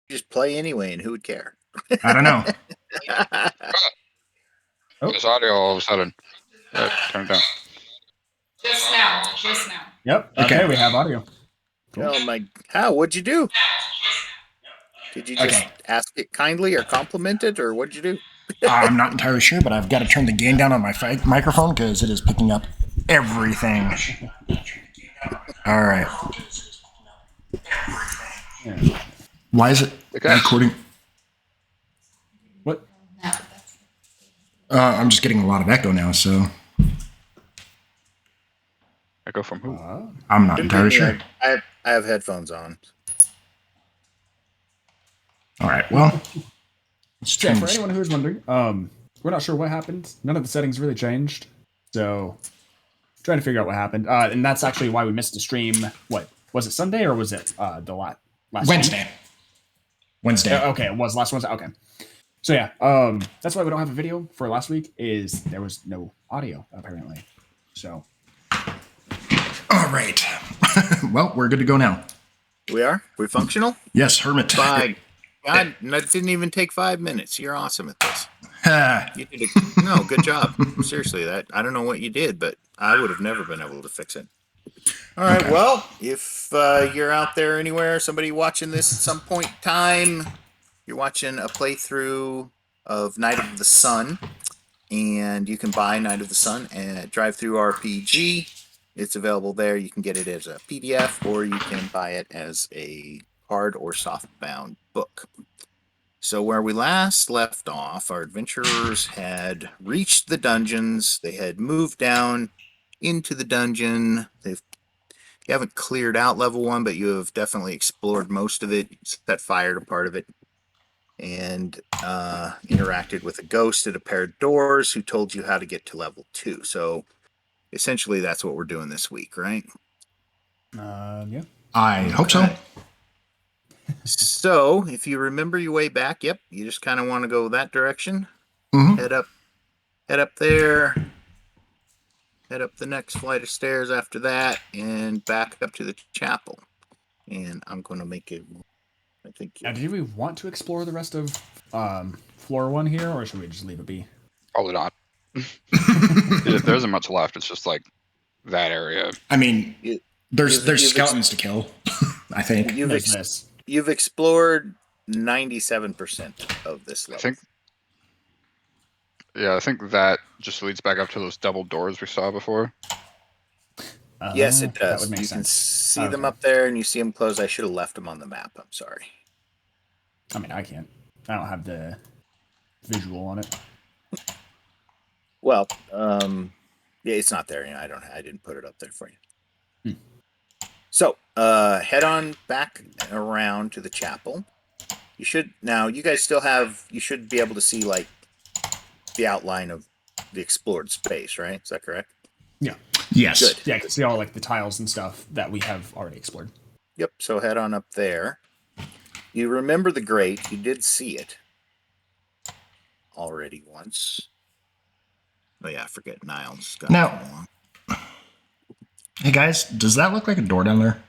just play anyway, and who would care? I don't know. This audio all of a sudden turned down. Just now. Yep. Okay, we have audio. Cool. Oh my! How? What'd you do? Did you just ask it kindly or compliment it, or what'd you do? I'm not entirely sure, but I've got to turn the gain down on my microphone because it is picking up everything. All right. Why is it recording? What? I'm just getting a lot of echo now, so. Echo from who? I'm not entirely sure. I have headphones on. All right, well. Yeah, for anyone who's wondering, we're not sure what happened. None of the settings really changed. So, trying to figure out what happened. And that's actually why we missed the stream. What? Was it Sunday or was it the last Wednesday? Week? Wednesday. Okay, it was last Wednesday. Okay. So yeah, that's why we don't have a video for last week, is there was no audio, apparently. So. All right. Well, we're good to go now. We are? We're functional? Yes, Hermit. Bye. God, that didn't even take 5 minutes. You're awesome at this. You did no, good job. Seriously, that I don't know what you did, but I would have never been able to fix it. All right, well, if you're out there anywhere, somebody watching this at some point in time, you're watching a playthrough of Night of the Sun, and you can buy Night of the Sun at Drive-Thru RPG. It's available there. You can get it as a PDF, or you can buy it as a hard or softbound book. So where we last left off, our adventurers had reached the dungeons. They had moved down into the dungeon. You haven't cleared out level 1, but you have definitely explored most of it, set fire to part of it, and interacted with a ghost at a pair of doors who told you how to get to level 2. So essentially that's what we're doing this week, right? Yeah. I hope so. So, if you remember your way back, yep, you just kind of want to go that direction. Mm-hmm. Head up there. Head up the next flight of stairs after that, and back up to the chapel. And I'm going to make it. I think. Now, do we want to explore the rest of floor 1 here, or should we just leave it be? Probably not. There isn't much left. It's just like that area. I mean, there's skeletons to kill. I think you've explored 97% of this level. I think that just leads back up to those double doors we saw before. Yes, it does. That would make sense. Can see them okay. up there, and you see them closed. I should have left them on the map. I'm sorry. I mean, I can't. I don't have the visual on it. Well, yeah, it's not there. I didn't put it up there for you. So, head on back around to the chapel. You should you guys still have. You should be able to see like the outline of the explored space, right? Is that correct? Yeah. Yes. Good. Yeah, I can see all like the tiles and stuff that we have already explored. Yep. So head on up there. You remember the grate? You did see it already once. Oh yeah, I forget Niles. Now, hey guys, does that look like a door down there?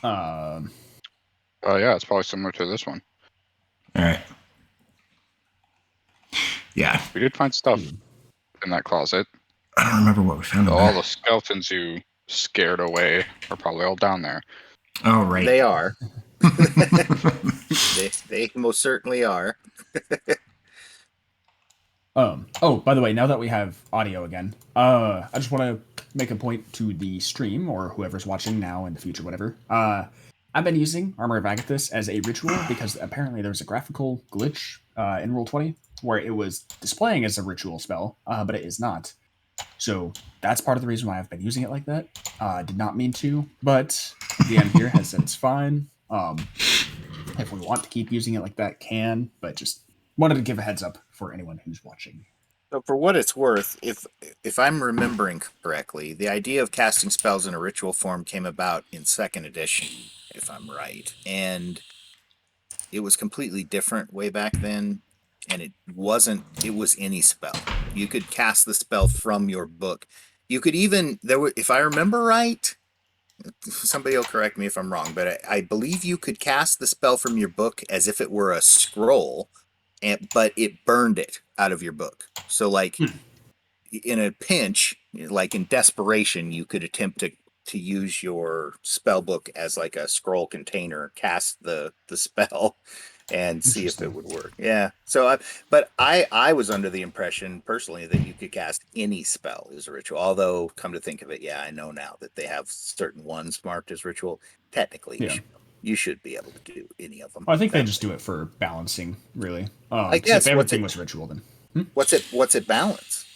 Oh yeah, it's probably similar to this one. All right. Yeah. We did find stuff in that closet. I don't remember what we found. All the skeletons you scared away are probably all down there. Oh right. They are. they most certainly are. Oh, by the way, now that we have audio again, I just want to make a point to the stream, or whoever's watching now in the future, whatever. I've been using Armor of Agathis as a ritual because apparently there was a graphical glitch in Roll20 where it was displaying as a ritual spell, but it is not. So that's part of the reason why I've been using it like that. Did not mean to, but the DM here has said it's fine. If we want to keep using it like that, can, but just wanted to give a heads up for anyone who's watching. So for what it's worth, if I'm remembering correctly, the idea of casting spells in a ritual form came about in 2nd edition, if I'm right. And it was completely different way back then. And it was any spell. You could cast the spell from your book. You could even, if I remember right, somebody will correct me if I'm wrong, but I believe you could cast the spell from your book as if it were a scroll, but it burned it out of your book. So, like, in a pinch, like in desperation, you could attempt to use your spell book as like a scroll container, cast the spell, and see if it would work. Yeah. So, I was under the impression personally that you could cast any spell as a ritual. Although, come to think of it, yeah, I know now that they have certain ones marked as ritual. Technically, Yeah. you should be able to do any of them. Well, I think they just do it for balancing, really. I 'Cause guess if everything was ritual, then what's it balance?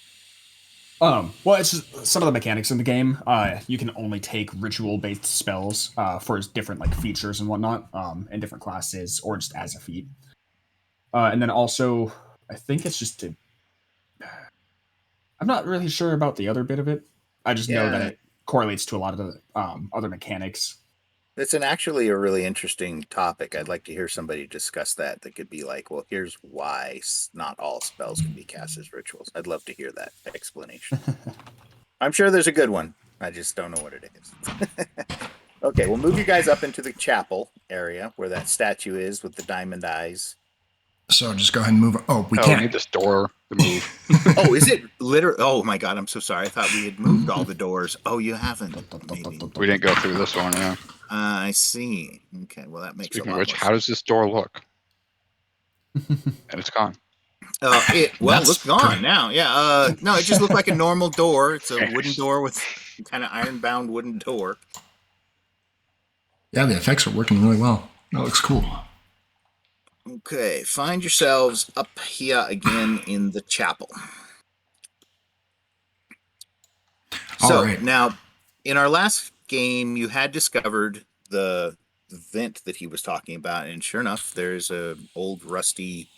well, it's just some of the mechanics in the game. You can only take ritual-based spells for different like features and whatnot, in different classes, or just as a feat. And then also, I think it's just to. I'm not really sure about the other bit of it. I just know that Yeah. it correlates to a lot of the other mechanics. It's actually a really interesting topic. I'd like to hear somebody discuss that. That could be like, well, here's why not all spells can be cast as rituals. I'd love to hear that explanation. I'm sure there's a good one. I just don't know what it is. Okay, we'll move you guys up into the chapel area where that statue is with the diamond eyes. So just go ahead and move. Oh, we We can't. need this door to move. Oh, is it literally? Oh my God, I'm so sorry. I thought we had moved all the doors. Oh, you haven't. Maybe. We didn't go through this one, yeah. I see. Okay, well that makes Speaking a of lot which, more how does this door look? And it's gone. It That's looks gone pretty- now. Yeah. No, it just looked like a normal door. It's a wooden door with kind of iron-bound wooden door. Yeah, the effects are working really well. That looks cool. Okay, find yourselves up here again in the chapel. So All right. now, in our last game, you had discovered the vent that he was talking about, and sure enough, there's a old rusty.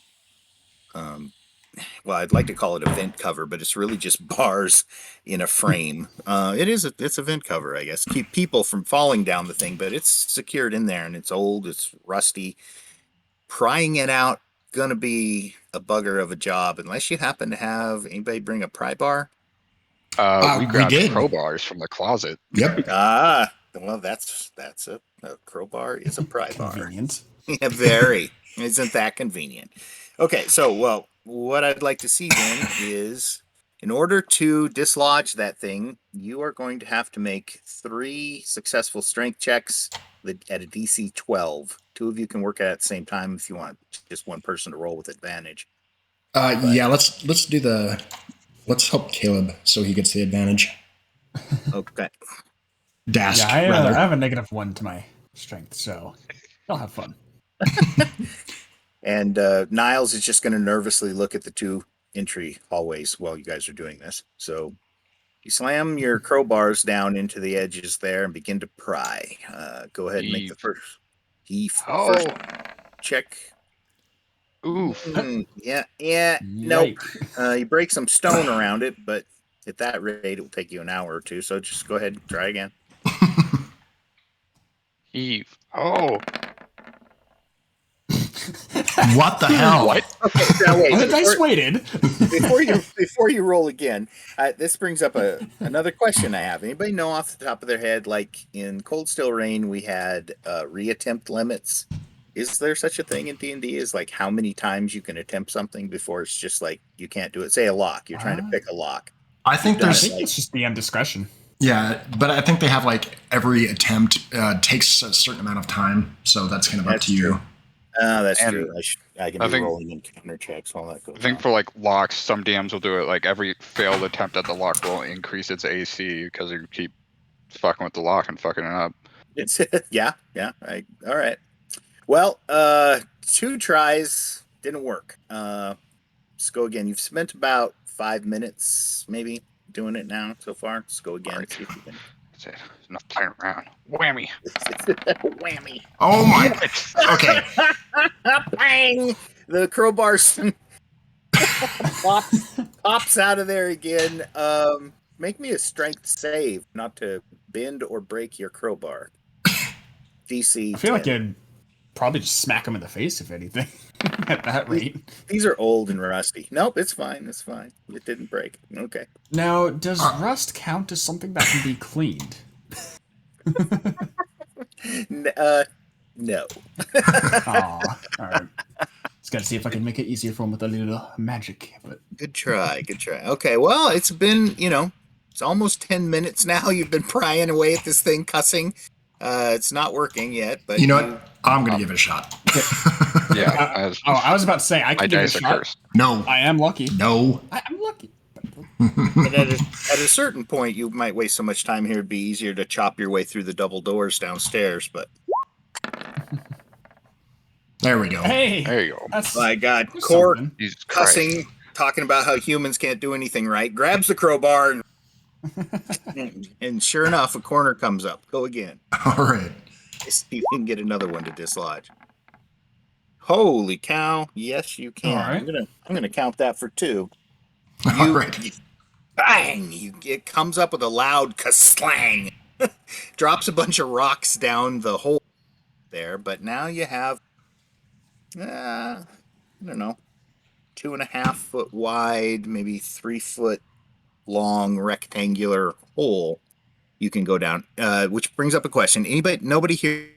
Well, I'd like to call it a vent cover, but it's really just bars in a frame. It's a vent cover, I guess. Keep people from falling down the thing, but it's secured in there, and it's old, it's rusty. Prying it out, gonna be a bugger of a job, unless you happen to have anybody bring a pry bar. We we grabbed did. crowbars from the closet. Yep. Well, that's a crowbar is a pry bar. Convenient. Yeah, very. Isn't that convenient? Okay, so, well, what I'd like to see then is, in order to dislodge that thing, you are going to have to make 3 successful strength checks at a DC 12. 2 of you can work at the same time if you want just one person to roll with advantage. Yeah, let's do the. Let's help Caleb so he gets the advantage. Okay. Dask, Yeah, I rather. have a -1 to my strength, so I'll have fun. And Niles is just going to nervously look at the 2 entry hallways while you guys are doing this. So you slam your crowbars down into the edges there and begin to pry. Go ahead and make the first check. Oof. Yeah. Nope. Yikes. You break some stone around it, but at that rate, it will take you an hour or 2. So just go ahead and try again. Heave. Oh. What the hell? What? Okay, now wait. The dice waited. before you roll again, this brings up another question I have. Anybody know off the top of their head, like in Cold Still Rain, we had reattempt limits. Is there such a thing in D&D? Is like how many times you can attempt something before it's just like you can't do it? Say a lock. You're trying to pick a lock. I think I there's. think it's just DM discretion. Yeah, but I think they have like every attempt takes a certain amount of time, so that's kind of up That's to you. true. That's And true. I can I be think- rolling in counter checks while that goes I think on. for like locks, some DMs will do it. Like every failed attempt at the lock will increase its AC because you keep fucking with the lock and fucking it up. It's yeah. All right. Well, 2 tries didn't work. Let's go again. You've spent about 5 minutes, maybe, doing it now so far. Let's go again. Alright. See if you can. That's it. Enough playing around. Whammy. Whammy! Oh my. Okay. Bang! The crowbar pops out of there again. Make me a strength save, not to bend or break your crowbar. DC. I feel like 10. you'd probably just smack him in the face if anything. At that rate. These are old and rusty. Nope, it's fine. It's fine. It didn't break. Okay. Now, does rust count as something that can be cleaned? No. Aw, all right. Just gotta see if I can make it easier for him with a little magic. But Good try. Good try. Okay, well, it's been, it's almost 10 minutes now. You've been prying away at this thing, cussing. It's not working yet, but You know what? I'm going to give it a shot. Yeah. I was about to say I My can give it a dice are shot. cursed. No. I am lucky. No. I'm lucky. and at a certain point, you might waste so much time here, it'd be easier to chop your way through the double doors downstairs, but There we go. Hey, There you go. that's my God, there's Court something. Jesus Christ. cussing, talking about how humans can't do anything right, grabs the crowbar, and sure enough, a corner comes up. Go again. All right. See if you can get another one to dislodge. Holy cow! Yes, you can. All right. I'm gonna count that for 2. All right. Bang! It comes up with a loud kaslang. Drops a bunch of rocks down the hole there, but now you have, I don't know, 2.5 foot wide, maybe 3 foot long rectangular hole you can go down. Which brings up a question. Nobody here?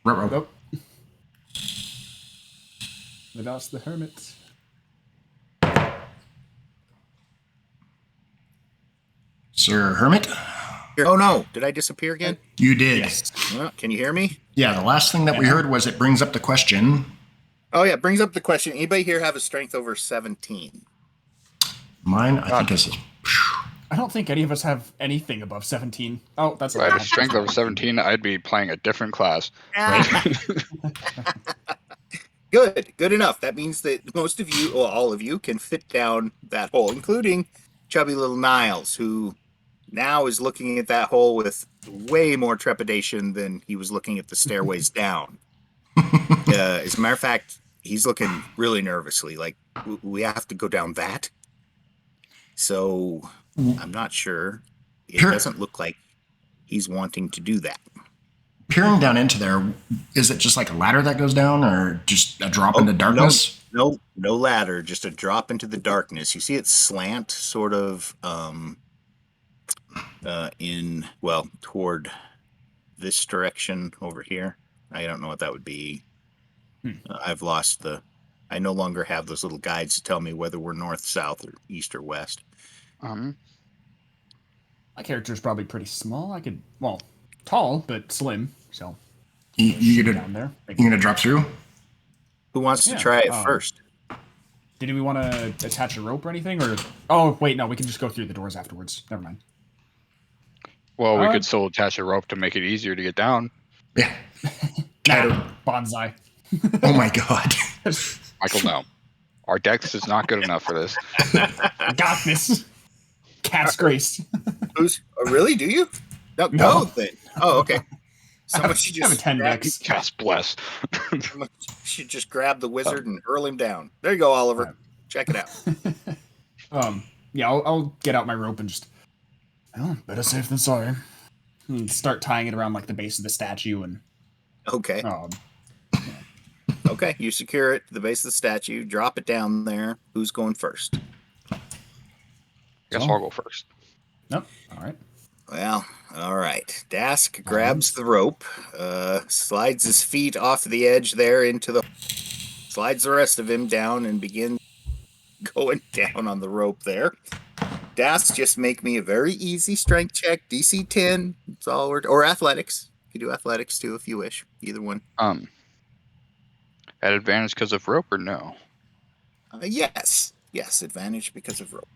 Ruh-roh. Nope. That's the hermit. Sir Hermit? Oh no! Did I disappear again? You did. Yes. Can you hear me? Yeah, the last thing that we heard was it brings up the question. Oh yeah, brings up the question. Anybody here have a strength over 17? Mine, I think, is... I don't think any of us have anything above 17. Oh, that's If I had a strength over 17, I'd be playing a different class. Good enough. That means that most of you, well, all of you, can fit down that hole, including chubby little Niles, who now is looking at that hole with way more trepidation than he was looking at the stairways down. As a matter of fact, he's looking really nervously, like, we have to go down that? So, I'm not sure. It doesn't look like he's wanting to do that. Peering down into there, is it just like a ladder that goes down, or just a drop into darkness? No ladder, just a drop into the darkness. You see it slant sort of toward this direction over here. I don't know what that would be. I've lost I no longer have those little guides to tell me whether we're north, south, or east or west. My character's probably pretty small. Tall, but slim, so You down gonna, there. you gonna drop through? Who wants to try it first? Did we want to attach a rope or anything? Or oh wait, no, we can just go through the doors afterwards. Never mind. Well, we could still attach a rope to make it easier to get down. Yeah. Bonsai. Oh my God. Michael, no. Our dex is not good enough for this. I got this. Cat's grace. Really? Do you? No. Then. Oh, okay. Someone should have a just 10 dex. Cast bless. someone should just grab the wizard and hurl him down. There you go, Oliver. Right. Check it out. Yeah, I'll get out my rope and just. Oh, better safe than sorry. And start tying it around like the base of the statue and. Okay. Okay, you secure it to the base of the statue, drop it down there. Who's going first? Guess I'll go first. Nope. All right. Well, all right. Dask grabs the rope, slides his feet off the edge there slides the rest of him down and begins going down on the rope there. Dask, just make me a very easy strength check, DC 10. It's all or athletics. You can do athletics too if you wish. Either one. At advantage because of rope or no? Yes, advantage because of rope.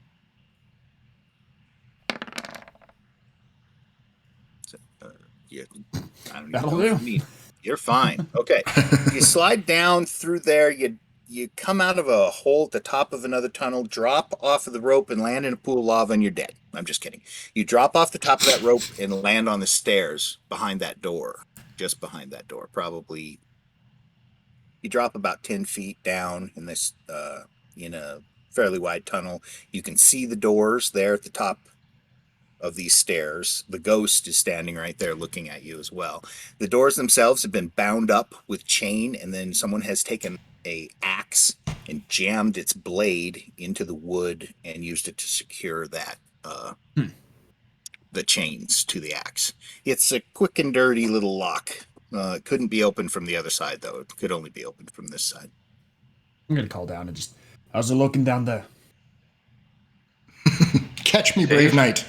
Yeah, I don't That'll know do. You're fine. Okay, you slide down through there. You come out of a hole at the top of another tunnel, drop off of the rope, and land in a pool of lava, and you're dead. I'm just kidding. You drop off the top of that rope and land on the stairs behind that door, just behind that door. Probably, you drop about 10 feet down in this in a fairly wide tunnel. You can see the doors there at the top of these stairs. The ghost is standing right there looking at you as well. The doors themselves have been bound up with chain, and then someone has taken a axe and jammed its blade into the wood and used it to secure that the chains to the axe. It's a quick and dirty little lock. It couldn't be opened from the other side, though. It could only be opened from this side. I'm gonna call down and just. How's it looking down there? Catch me, brave knight.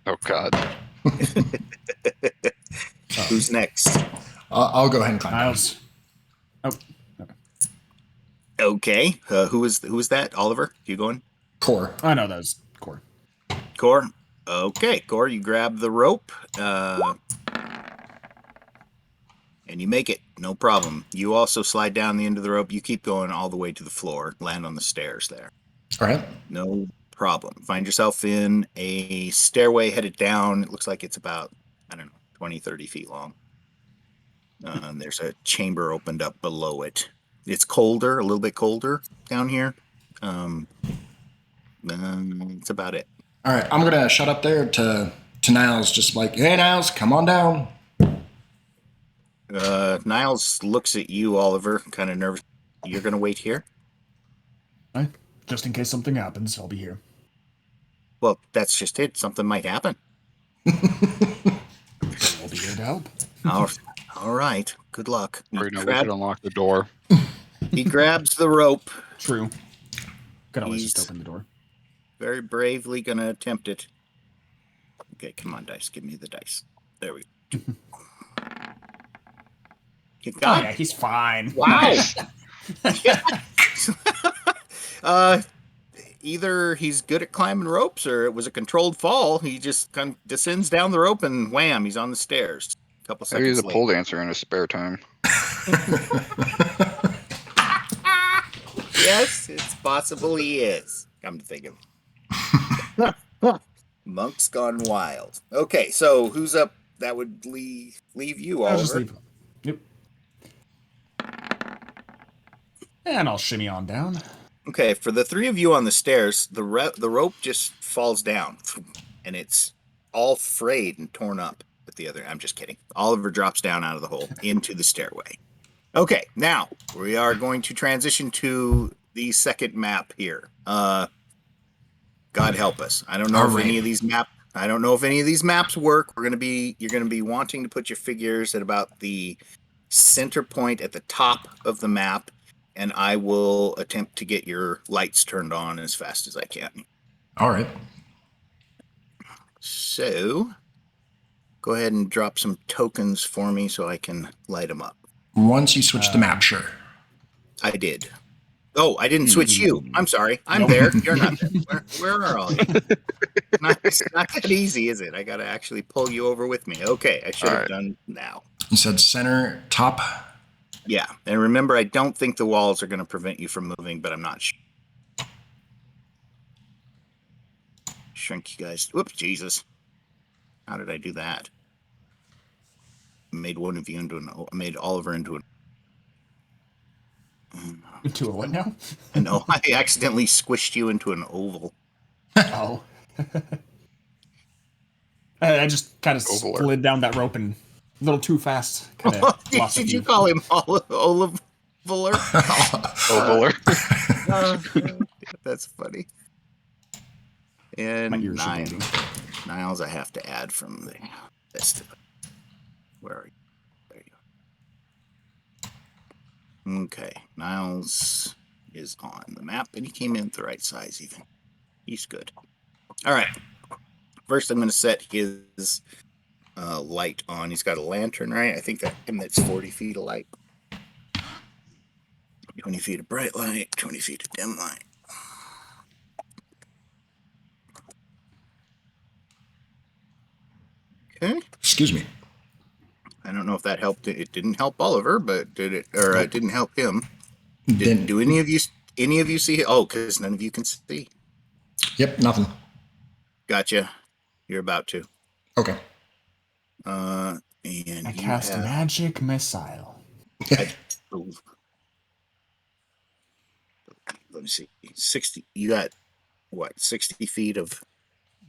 Oh God. Who's next? I'll go ahead and climb down. Niles. Oh, okay. Okay. Who is that? Oliver? You going? Core. I know that was Core. Core? Okay, Core, you grab the rope, and you make it. No problem. You also slide down the end of the rope. You keep going all the way to the floor. Land on the stairs there. All right. No problem. Find yourself in a stairway headed down. It looks like it's about, 20, 30 feet long. There's a chamber opened up below it. It's colder, a little bit colder down here. It's about it. All right. I'm gonna shut up there to Niles, just like, hey, Niles, come on down. Niles looks at you, Oliver, kind of nervous. You're going to wait here? Right? Just in case something happens, I'll be here. Well, that's just it. Something might happen. I'll be here to help. All right. Good luck. Or, we should unlock the door. He grabs the rope. True. Could always He's just open the door. very bravely going to attempt it. Okay, come on, dice. Give me the dice. There we go. You got yeah, he's fine. Wow. Either he's good at climbing ropes or it was a controlled fall. He just kind of descends down the rope and wham, he's on the stairs. A couple Maybe seconds he's a pole dancer in his spare time. Yes, it's possible he is. Come to think of it. Monk's gone wild. Okay, so who's up? That would leave you, I'll just Oliver. leave. Yep. And I'll shimmy on down. Okay, for the three of you on the stairs, the rope just falls down, and it's all frayed and torn up. With the other, I'm just kidding. Oliver drops down out of the hole into the stairway. Okay, now we are going to transition to the second map here. God help us. I don't know if any of these maps work. You're gonna be wanting to put your figures at about the center point at the top of the map, and I will attempt to get your lights turned on as fast as I can. All right. So, go ahead and drop some tokens for me so I can light them up. Once you switch the map, sure. I did. Oh, I didn't switch you. I'm sorry. I'm there. You're not there. Where are all you? It's not that easy, is it? I got to actually pull you over with me. Okay, I should have done now. You said center, top. Yeah, and remember, I don't think the walls are going to prevent you from moving, but I'm not sure. Shrink you guys. Whoops, Jesus. How did I do that? Made one of you made Oliver into Into a what now? No, I accidentally squished you into an oval. Oh. I just kind of slid down that rope and a little too fast. Did you call him Oliver? Ovaler. That's funny. And Niles, I have to add from the list. Where are you? There you go. Okay, Niles is on the map, and he came in at the right size even. He's good. All right. First, I'm going to set his light on. He's got a lantern, right? I think that's 40 feet of light. 20 feet of bright light, 20 feet of dim light. Okay. Excuse me. I don't know if that helped. It didn't help Oliver, but did it? Or it didn't help him. Do any of you see? Oh, because none of you can see. Yep, nothing. Gotcha. You're about to. Okay. And I cast a magic missile. Let me see. 60. You got what? 60 feet of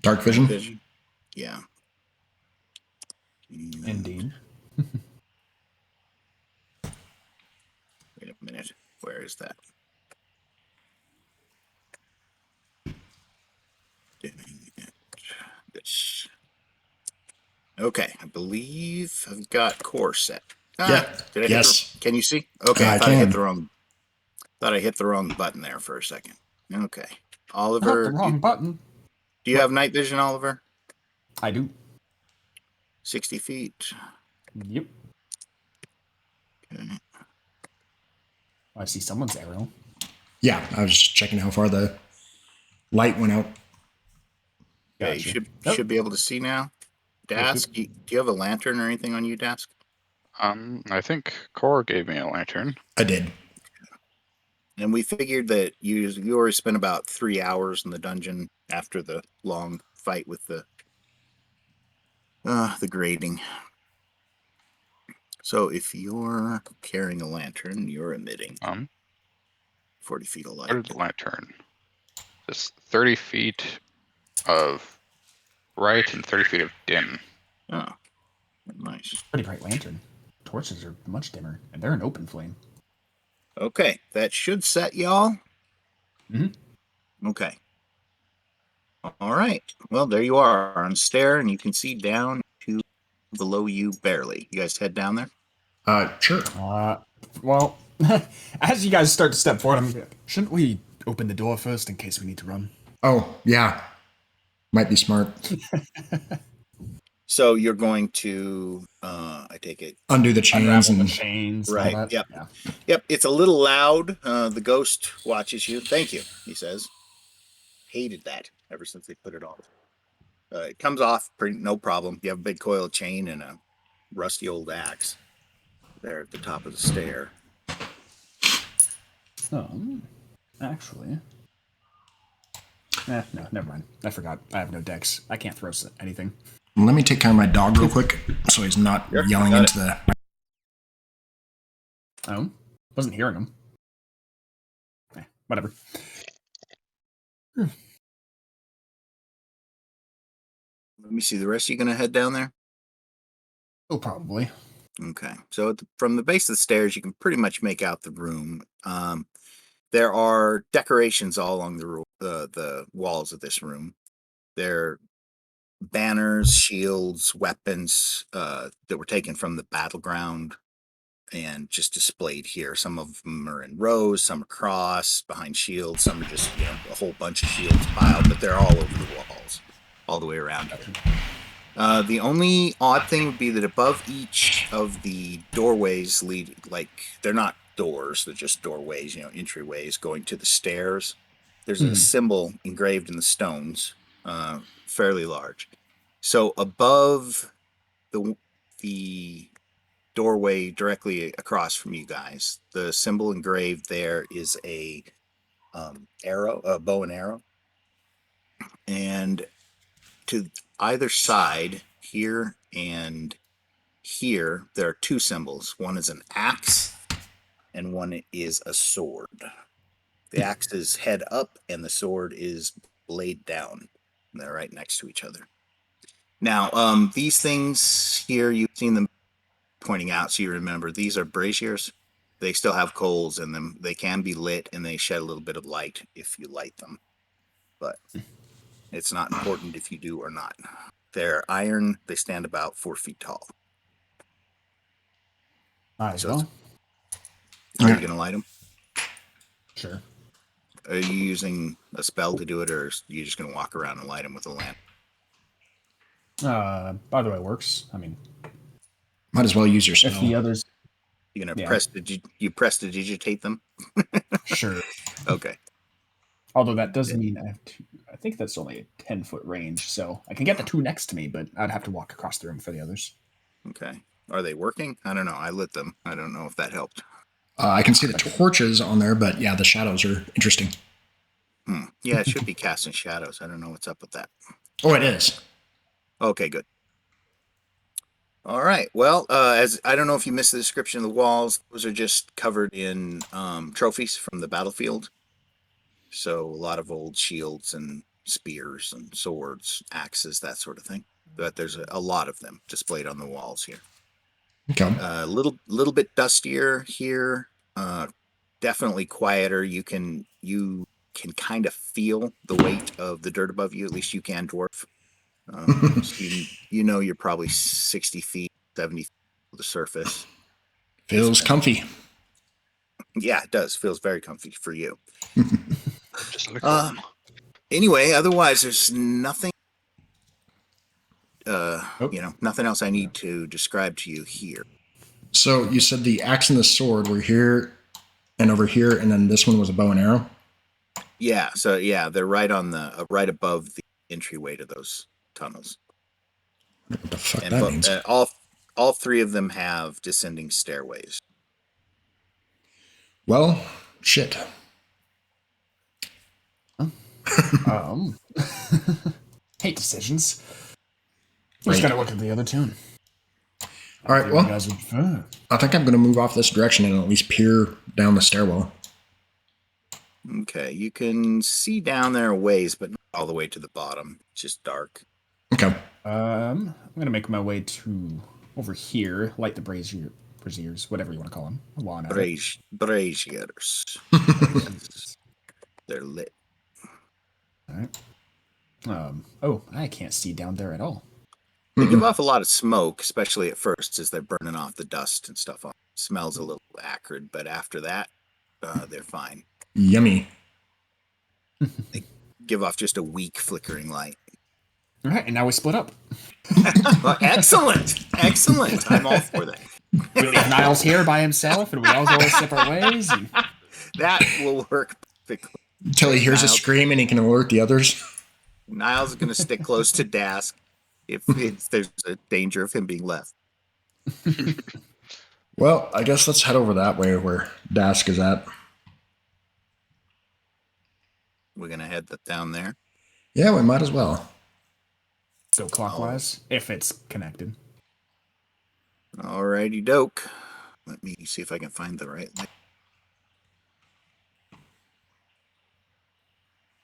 dark vision. Yeah. Indeed. Wait a minute. Where is that? Okay, I believe I've got core set. Yeah. Did I Yes. hit can you see? Okay, I I thought I hit can. the wrong. Thought I hit the wrong button there for a second. Okay, Not Oliver, the wrong button. do you have night vision, Oliver? I do. 60 feet. Yep. Okay. I see someone's arrow. Yeah, I was just checking how far the light went out. Okay, you Gotcha. should be able to see now. Dask, do you have a lantern or anything on you, Dask? I think Core gave me a lantern. I did. And we figured that you already spent about 3 hours in the dungeon after the long fight with the grading. So if you're carrying a lantern, you're emitting 40 feet of light. What is the lantern? Just 30 feet of bright and 30 feet of dim. Oh, nice. Pretty bright lantern. Torches are much dimmer, and they're an open flame. Okay, that should set y'all. Okay. All right. Well, there you are on a stair, and you can see down to below you barely. You guys head down there? Sure. Well, as you guys start to step forward, shouldn't we open the door first in case we need to run? Oh, yeah. Might be smart. So you're going to, I take it, Undo the chains Unravel and the chains. right. And all that. Yep. Yeah. Yep. It's a little loud. The ghost watches you. Thank you, he says. Hated that ever since they put it on. It comes off pretty no problem. You have a big coil of chain and a rusty old axe there at the top of the stair. Actually. No, never mind. I forgot. I have no decks. I can't throw anything. let me take care of my dog real quick so he's not Sure, yelling got into the... Oh, wasn't hearing him. Whatever. Let me see. The rest of you going to head down there? Oh, probably. Okay. So from the base of the stairs, you can pretty much make out the room. There are decorations all along the walls of this room. There are banners, shields, weapons that were taken from the battleground and just displayed here. Some of them are in rows, some are crossed behind shields, some are just a whole bunch of shields piled, but they're all over the walls, all the way around here. The only odd thing would be that above each of the doorways they're not doors, they're just doorways, entryways going to the stairs. There's a symbol engraved in the stones, fairly large. So above the doorway directly across from you guys, the symbol engraved there is a bow and arrow, and to either side, here and here, there are two symbols. One is an axe, and one is a sword. The axe is head up, and the sword is blade down. And they're right next to each other. Now, these things here, you've seen them pointing out, so you remember, these are braziers. They still have coals in them. They can be lit, and they shed a little bit of light if you light them. But it's not important if you do or not. They're iron. They stand about 4 feet tall. Might as So well. Are you going to light them? Sure. Are you using a spell to do it, or are you just going to walk around and light them with a lamp? By the way, it works. I mean, Might as well use your spell. if the others... You're going to prestidigitate them? Sure. Okay. Although that does mean I have I think that's only a 10-foot range, so I can get the two next to me, but I'd have to walk across the room for the others. Okay. Are they working? I don't know. I lit them. I don't know if that helped. I can see the torches on there, but yeah, the shadows are interesting. Yeah, it should be casting shadows. I don't know what's up with that. Oh, it is. Okay, good. All right. Well, as I don't know if you missed the description of the walls, those are just covered in trophies from the battlefield. So a lot of old shields and spears and swords, axes, that sort of thing. But there's a lot of them displayed on the walls here. Okay. A little bit dustier here. Definitely quieter. You can kind of feel the weight of the dirt above you. At least you can, dwarf. So you know you're probably 60 feet, 70 feet to the surface. Feels comfy. Yeah, it does. Feels very comfy for you. Just like home. Anyway, otherwise, there's nothing. Oh. Nothing else I need to describe to you here. So you said the axe and the sword were here and over here, and then this one was a bow and arrow? Yeah, so yeah, they're right on the right above the entryway to those tunnels. What the fuck And that means? all three of them have descending stairways. Well, shit. Hate decisions. Just gotta look at the other two. All right, well, Guys would, I think I'm going to move off this direction and at least peer down the stairwell. Okay, you can see down there a ways, but not all the way to the bottom. It's just dark. Okay. I'm gonna make my way to over here, light the braziers, whatever you want to call them. While I'm at it. Braziers. They're lit. All right. Oh, I can't see down there at all. They give off a lot of smoke, especially at first as they're burning off the dust and stuff. It smells a little acrid, but after that, they're fine. Yummy. They give off just a weak flickering light. All right, and now we split up. Well, excellent. I'm all for that. We leave Niles here by himself, and we all go our separate ways. And... That will work perfectly. Until he hears a scream and he can alert the others. Niles is going to stick close to Dask if there's a danger of him being left. Well, I guess let's head over that way where Dask is at. We're going to head down there. Yeah, we might as well. Go clockwise, if it's connected. Alrighty doke. Let me see if I can find the right link.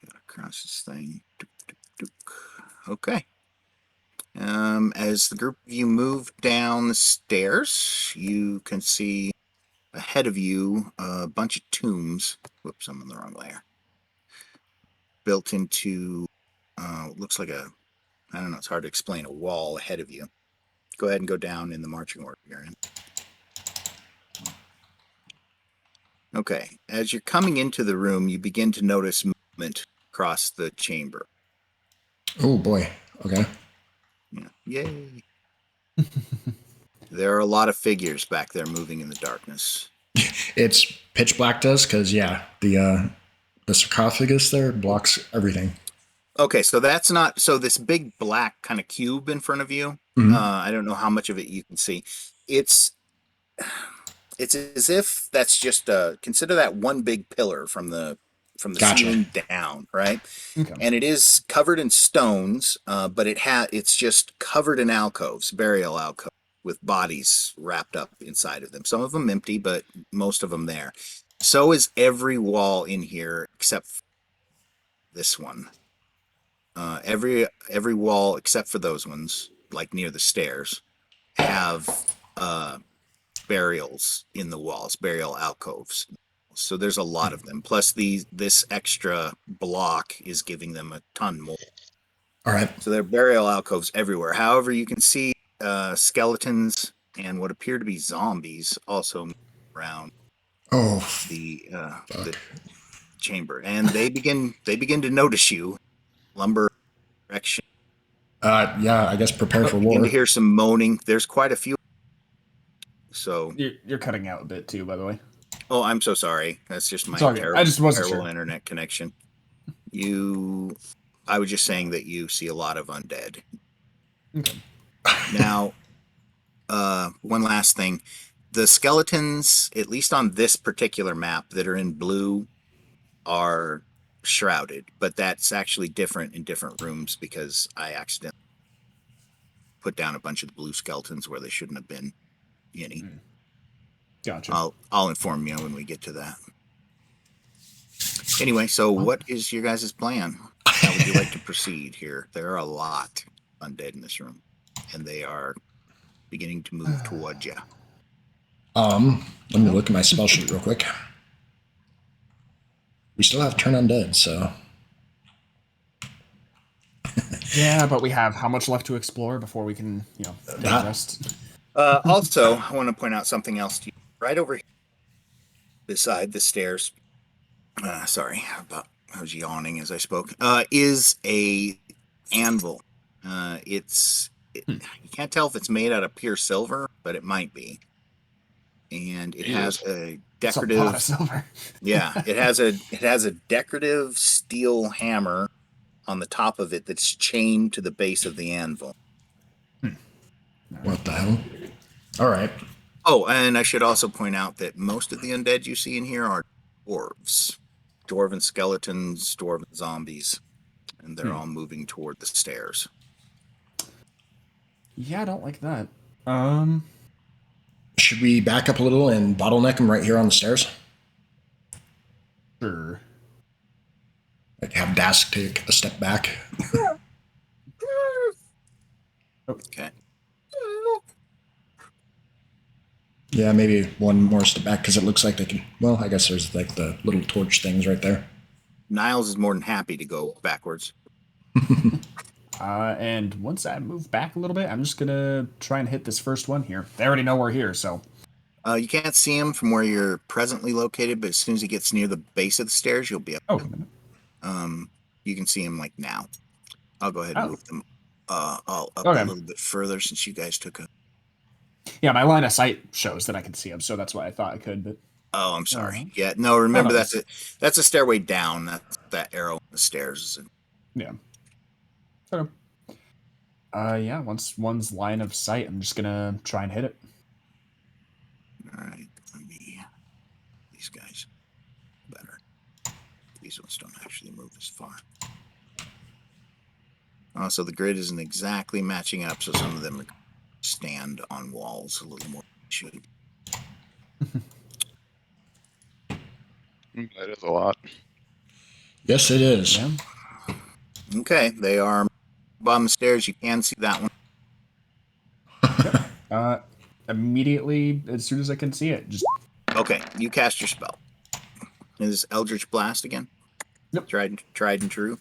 Gotta cross this thing. Okay. As the group of you move down the stairs, you can see ahead of you a bunch of tombs. Whoops, I'm in the wrong layer. Built into, looks like I don't know, it's hard to explain, a wall ahead of you. Go ahead and go down in the marching order you're in. Okay, as you're coming into the room, you begin to notice movement across the chamber. Oh boy. Okay. Yeah. Yay. There are a lot of figures back there moving in the darkness. It's pitch black to us because, yeah, the sarcophagus there blocks everything. Okay, so that's not, so this big black kind of cube in front of you, I don't know how much of it you can see. It's as if that's just, consider that one big pillar from the ceiling down, right? Okay. And it is covered in stones, but it's just covered in alcoves, burial alcoves, with bodies wrapped up inside of them. Some of them empty, but most of them there. So is every wall in here except for this one. Every wall except for those ones, like near the stairs, have burials in the walls, burial alcoves. So there's a lot of them. Plus this extra block is giving them a ton more. All right. So there are burial alcoves everywhere. However, you can see skeletons and what appear to be zombies also around the chamber, and they begin to notice you. Lumber direction. Yeah, I guess prepare for war. Begin to hear some moaning. There's quite a few. So you're cutting out a bit too, by the way. Oh, I'm so sorry. That's just my terrible, I just wasn't terrible sure. internet connection. I was just saying that you see a lot of undead. Okay. Now, one last thing. The skeletons, at least on this particular map, that are in blue are shrouded, but that's actually different in different rooms because I accidentally put down a bunch of the blue skeletons where they shouldn't have been any. Gotcha. I'll inform you when we get to that. Anyway, so what is your guys' plan? How would you like to proceed here? There are a lot undead in this room, and they are beginning to move towards you. Let me look at my spell sheet real quick. We still have turn undead, so Yeah, but we have how much left to explore before we can, take a rest? Also, I want to point out something else to you. Right over here, beside the stairs. Sorry, I was yawning as I spoke. Is a anvil. You can't tell if it's made out of pure silver, but it might be. And it has a It's a lot of decorative. silver. Yeah, it has a decorative steel hammer on the top of it that's chained to the base of the anvil. What the hell? All right. Oh, and I should also point out that most of the undead you see in here are dwarves. Dwarven skeletons, dwarven zombies. And they're all moving toward the stairs. Yeah, I don't like that. Should we back up a little and bottleneck them right here on the stairs? Sure. Like have Dask take a step back. Okay. Yeah, maybe one more step back because it looks like they can. Well, I guess there's like the little torch things right there. Niles is more than happy to go backwards. And once I move back a little bit, I'm just gonna try and hit this first one here. They already know we're here, so. You can't see him from where you're presently located, but as soon as he gets near the base of the stairs, you'll be up. You can see him like now. I'll go ahead and move them all up a little bit further since you guys took a. Yeah, my line of sight shows that I can see him, so that's why I thought I could. But oh, I'm sorry. Yeah, no. Remember that's a stairway down. That's that arrow on the stairs. Yeah. So, yeah. Once one's line of sight, I'm just gonna try and hit it. All right. These guys better. These ones don't actually move as far. Oh, so the grid isn't exactly matching up. So some of them stand on walls a little more than they should. That is a lot. Yes, it is. Yeah. Okay, they are bottom stairs. You can see that one. Immediately, as soon as I can see it, just. Okay, you cast your spell. Is Eldritch Blast again? Yep. Tried and true.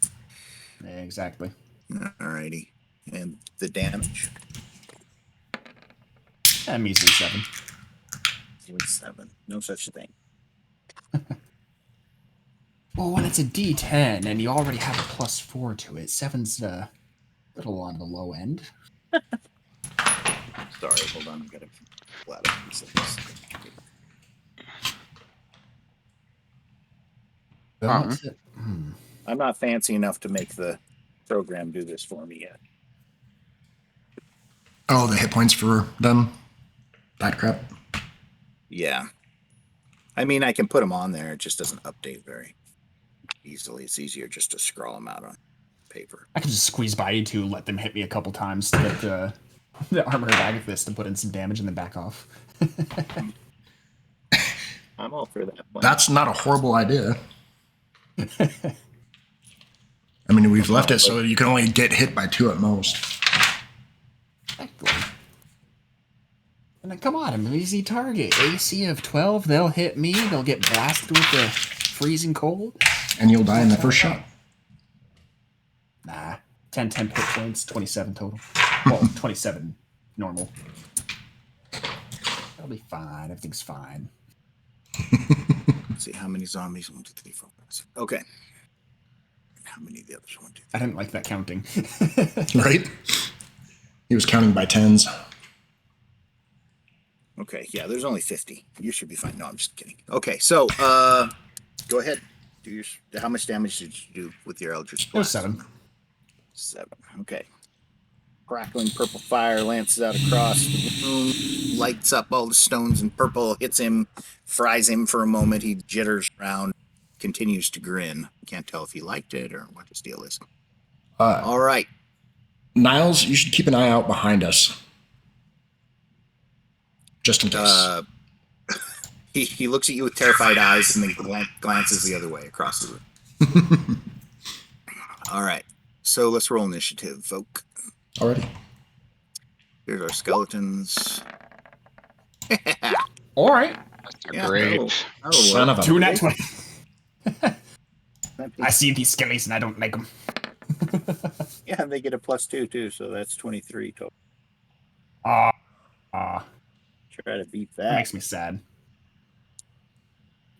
Exactly. Alrighty, and the damage. Measly 7. 7. No such thing. Well, when it's a D10 and you already have a +4 to it, 7's a little on the low end. Sorry, hold on. I've got to flat a piece of this. I'm not fancy enough to make the program do this for me yet. Oh, the hit points for them? That crap? Yeah. I mean, I can put them on there. It just doesn't update very easily. It's easier just to scroll them out on paper. I can just squeeze by you to let them hit me a couple times to get the armor of Agathis to put in some damage and then back off. I'm all for that plan. That's not a horrible idea. I mean, we've left it so you can only get hit by 2 at most. Exactly. And then, come on, I'm an easy target. AC of 12, they'll hit me. They'll get blasted with the freezing cold. And you'll die in the first shot. Nah. 10 hit points, 27 total. Well, 27 normal. That'll be fine. Everything's fine. Let's see, how many zombies? 1, 2, 3, 4, 5, 6. Okay. How many of the others? 1, 2, 3. I didn't like that counting. Right? He was counting by 10s. Okay, yeah, there's only 50. You should be fine. No, I'm just kidding. Okay, so go ahead. How much damage did you do with your Eldritch Blast? 7. 7. Okay. Crackling purple fire lances out across the room, lights up all the stones in purple, hits him, fries him for a moment. He jitters around, continues to grin. Can't tell if he liked it or what his deal is. All right. Niles, you should keep an eye out behind us. Just in case. He looks at you with terrified eyes and then glances the other way across the room. All right. So let's roll initiative, folk. Already. Here's our skeletons. All right. That's great. Son of a 2 nat 20. I see these skellies and I don't like them. Yeah, they get a +2 too, so that's 23 total. Ah, Try to beat that that. makes me sad.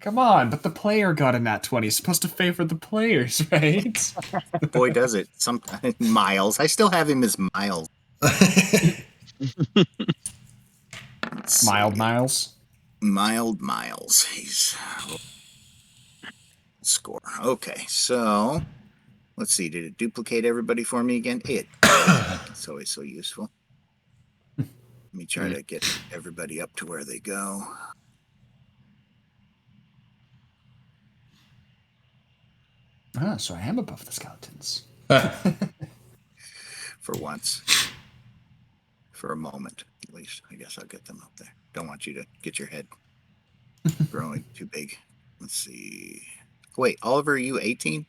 Come on, but the player got a nat 20. It's supposed to favor the players, right? Boy, does it. Sometimes Miles. I still have him as Miles. Let's Mild see. Miles. Mild Miles. He's score. Okay, so let's see. Did it duplicate everybody for me again? It did. It's always so useful. Let me try to get everybody up to where they go. Ah, so I am above the skeletons. For once. For a moment, at least. I guess I'll get them up there. Don't want you to get your head growing too big. Let's see. Wait, Oliver, are you 18?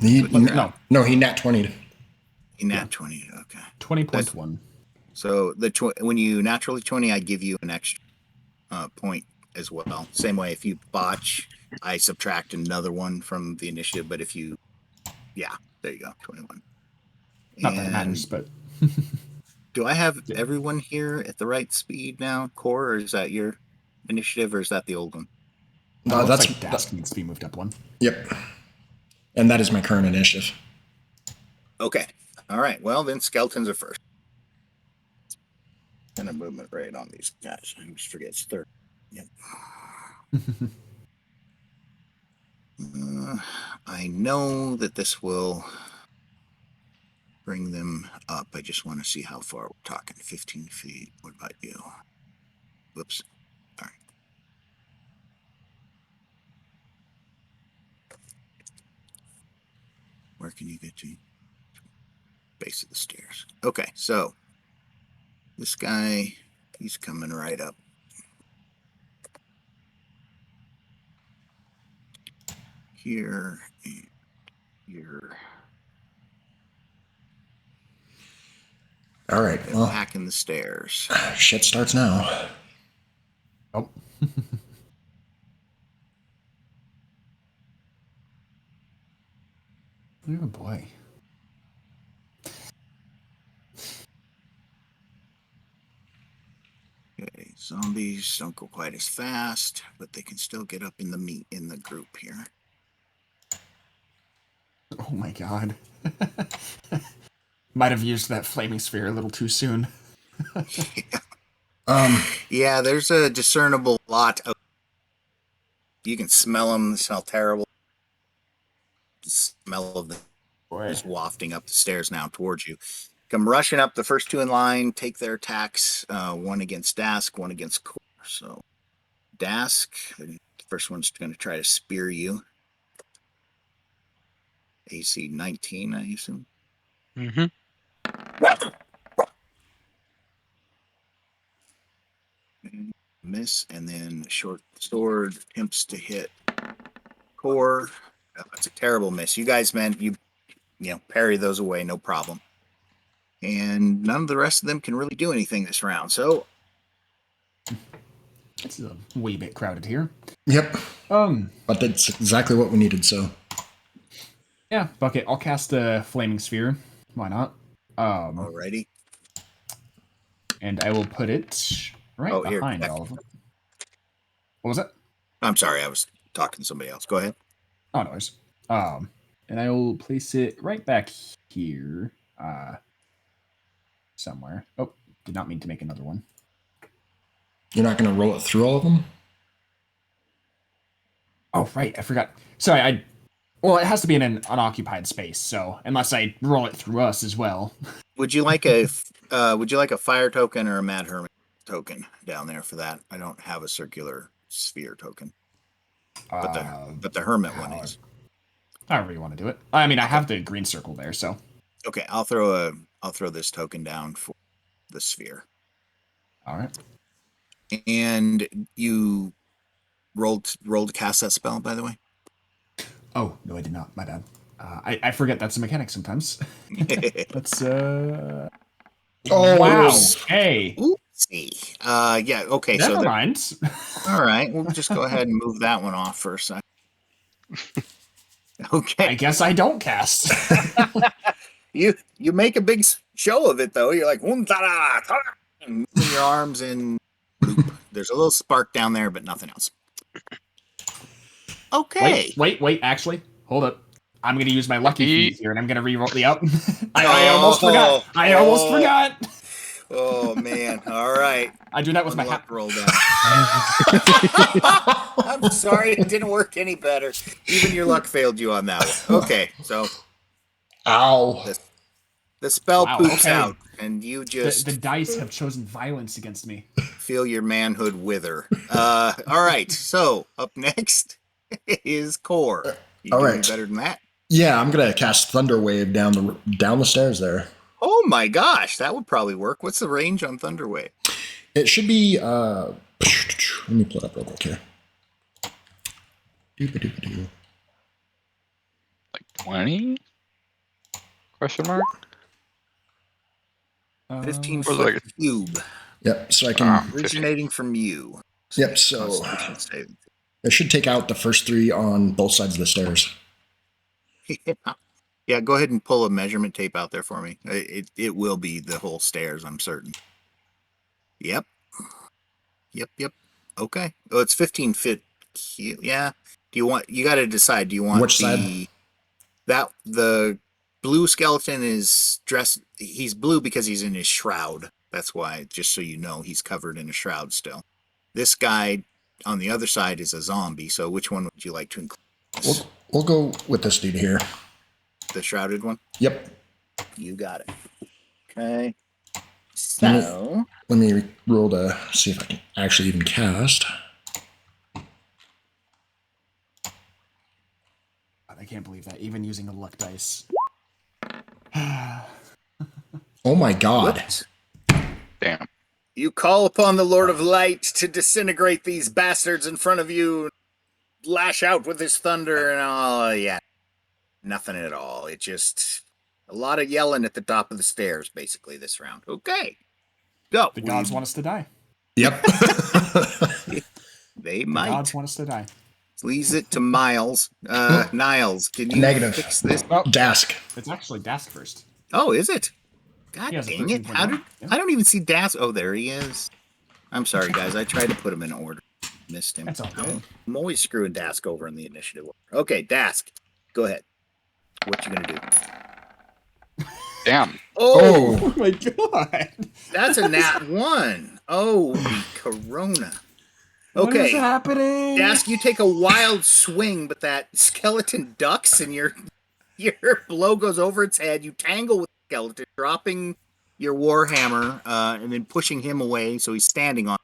No, he nat 20'd. He nat 20. Okay. 20.1. So when you naturally 20, I give you an extra point as well. Same way, if you botch, I subtract another one from the initiative. But if you, yeah, there you go, 21. Not that it matters, but do I have everyone here at the right speed now, Core, or is that your initiative, or is that the old one? That's like Dask needs to be moved up one. Yep. And that is my current initiative. Okay. All right. Well, then skeletons are first. And a movement rate on these guys. I always forget it's 30. Yep. I know that this will bring them up. I just want to see how far we're talking. 15 feet. What about you? Whoops. All right. Where can you get to? Base of the stairs. Okay, so this guy, he's coming right up. Here and here. All right. Well, Hacking the stairs. Shit starts now. Oh. Oh boy. Okay, zombies don't go quite as fast, but they can still get up in the meat in the group here. Oh my god. Might have used that flaming sphere a little too soon. Yeah, there's a discernible lot of. You can smell them. They smell terrible. The smell of them is wafting up the stairs now towards you. Come rushing up. The first two in line take their attacks. One against Dask, one against Core. So Dask, the first one's going to try to spear you. AC 19, I assume. Mm-hmm. Miss, and then short sword attempts to hit Core. Oh, that's a terrible miss. You guys, man, you parry those away, no problem. And none of the rest of them can really do anything this round. So It's a wee bit crowded here. Yep. But that's exactly what we needed, so. Yeah, fuck it. I'll cast a flaming sphere. Why not? Alrighty. And I will put it right behind all of them. What was it? I'm sorry, I was talking to somebody else. Go ahead. Oh, no worries. And I will place it right back here. Somewhere. Oh, did not mean to make another one. You're not going to roll it through all of them? Oh, right. I forgot. Sorry, well, it has to be in an unoccupied space, so unless I roll it through us as well. Would you like a fire token or a Mad Hermit token down there for that? I don't have a circular sphere token. But the Hermit one is. However you want to do it. I mean, I have the green circle there, so. Okay, I'll throw this token down for the sphere. All right. And you rolled to cast that spell, by the way? Oh, no, I did not. My bad. I forget that's a mechanic sometimes. Let's, Oh, wow. Hey. Oopsie. Yeah, okay. Never mind. All right, we'll just go ahead and move that one off for a second. Okay. I guess I don't cast. You make a big show of it though. You're like Vindara, moving your arms in loop. There's a little spark down there, but nothing else. Okay. Wait. Actually, hold up. I'm gonna use my lucky feat here, and I'm gonna re-roll the up. I Oh. almost forgot. I almost forgot. Oh man! All right. I do that with One my luck hat. roll down. I'm sorry, it didn't work any better. Even your luck failed you on that one. Okay, so Ow. the spell Wow, poops okay. out, and you just The dice have chosen violence against me. feel your manhood wither. All right, so up next is Core. You All do right. any better than that? Yeah, I'm gonna cast Thunder Wave down the stairs there. Oh my gosh, that would probably work. What's the range on Thunderwave? It should be. Let me pull it up real quick here. Doop-a-doop-a-doo. Like 20? Question mark? 15 was foot like- cube Yep. So I can. originating from you. Yep. So Constitution saving. it should take out the first 3 on both sides of the stairs. Yeah, go ahead and pull a measurement tape out there for me. It will be the whole stairs, I'm certain. Yep. Okay. Oh, it's 15 feet. Yeah. You got to decide. Do you want Which side? The blue skeleton is dressed. He's blue because he's in his shroud. That's why, just so you know, he's covered in a shroud still. This guy on the other side is a zombie. So which one would you like to include? We'll go with this dude here. The shrouded one? Yep. You got it. Okay. So Let me roll to see if I can actually even cast. I can't believe that. Even using a luck dice. Oh my god. Whoops. Damn. You call upon the Lord of Light to disintegrate these bastards in front of you, lash out with his thunder, and all. Yeah, nothing at all. It just a lot of yelling at the top of the stairs, basically, this round. Okay, go. The gods want us to die. Yep. They The might. gods want us to die. Leaves it to Miles. Niles, can you Negative. fix this? Well, Dask. it's actually Dask first. Oh, is it? God He has a dang it! 13.1. How did Yeah. I don't even see Dask? Oh, there he is. I'm sorry, guys. I tried to put him in order. Missed him. That's all good. I'm always screwing Dask over in the initiative order. Okay, Dask, go ahead. What you gonna do? Damn. Oh, Oh my god! that's a nat 1. Oh, the Corona. What is Okay, happening? Dask, you take a wild swing, but that skeleton ducks and your blow goes over its head. You tangle with the skeleton, dropping your warhammer and then pushing him away so he's standing on.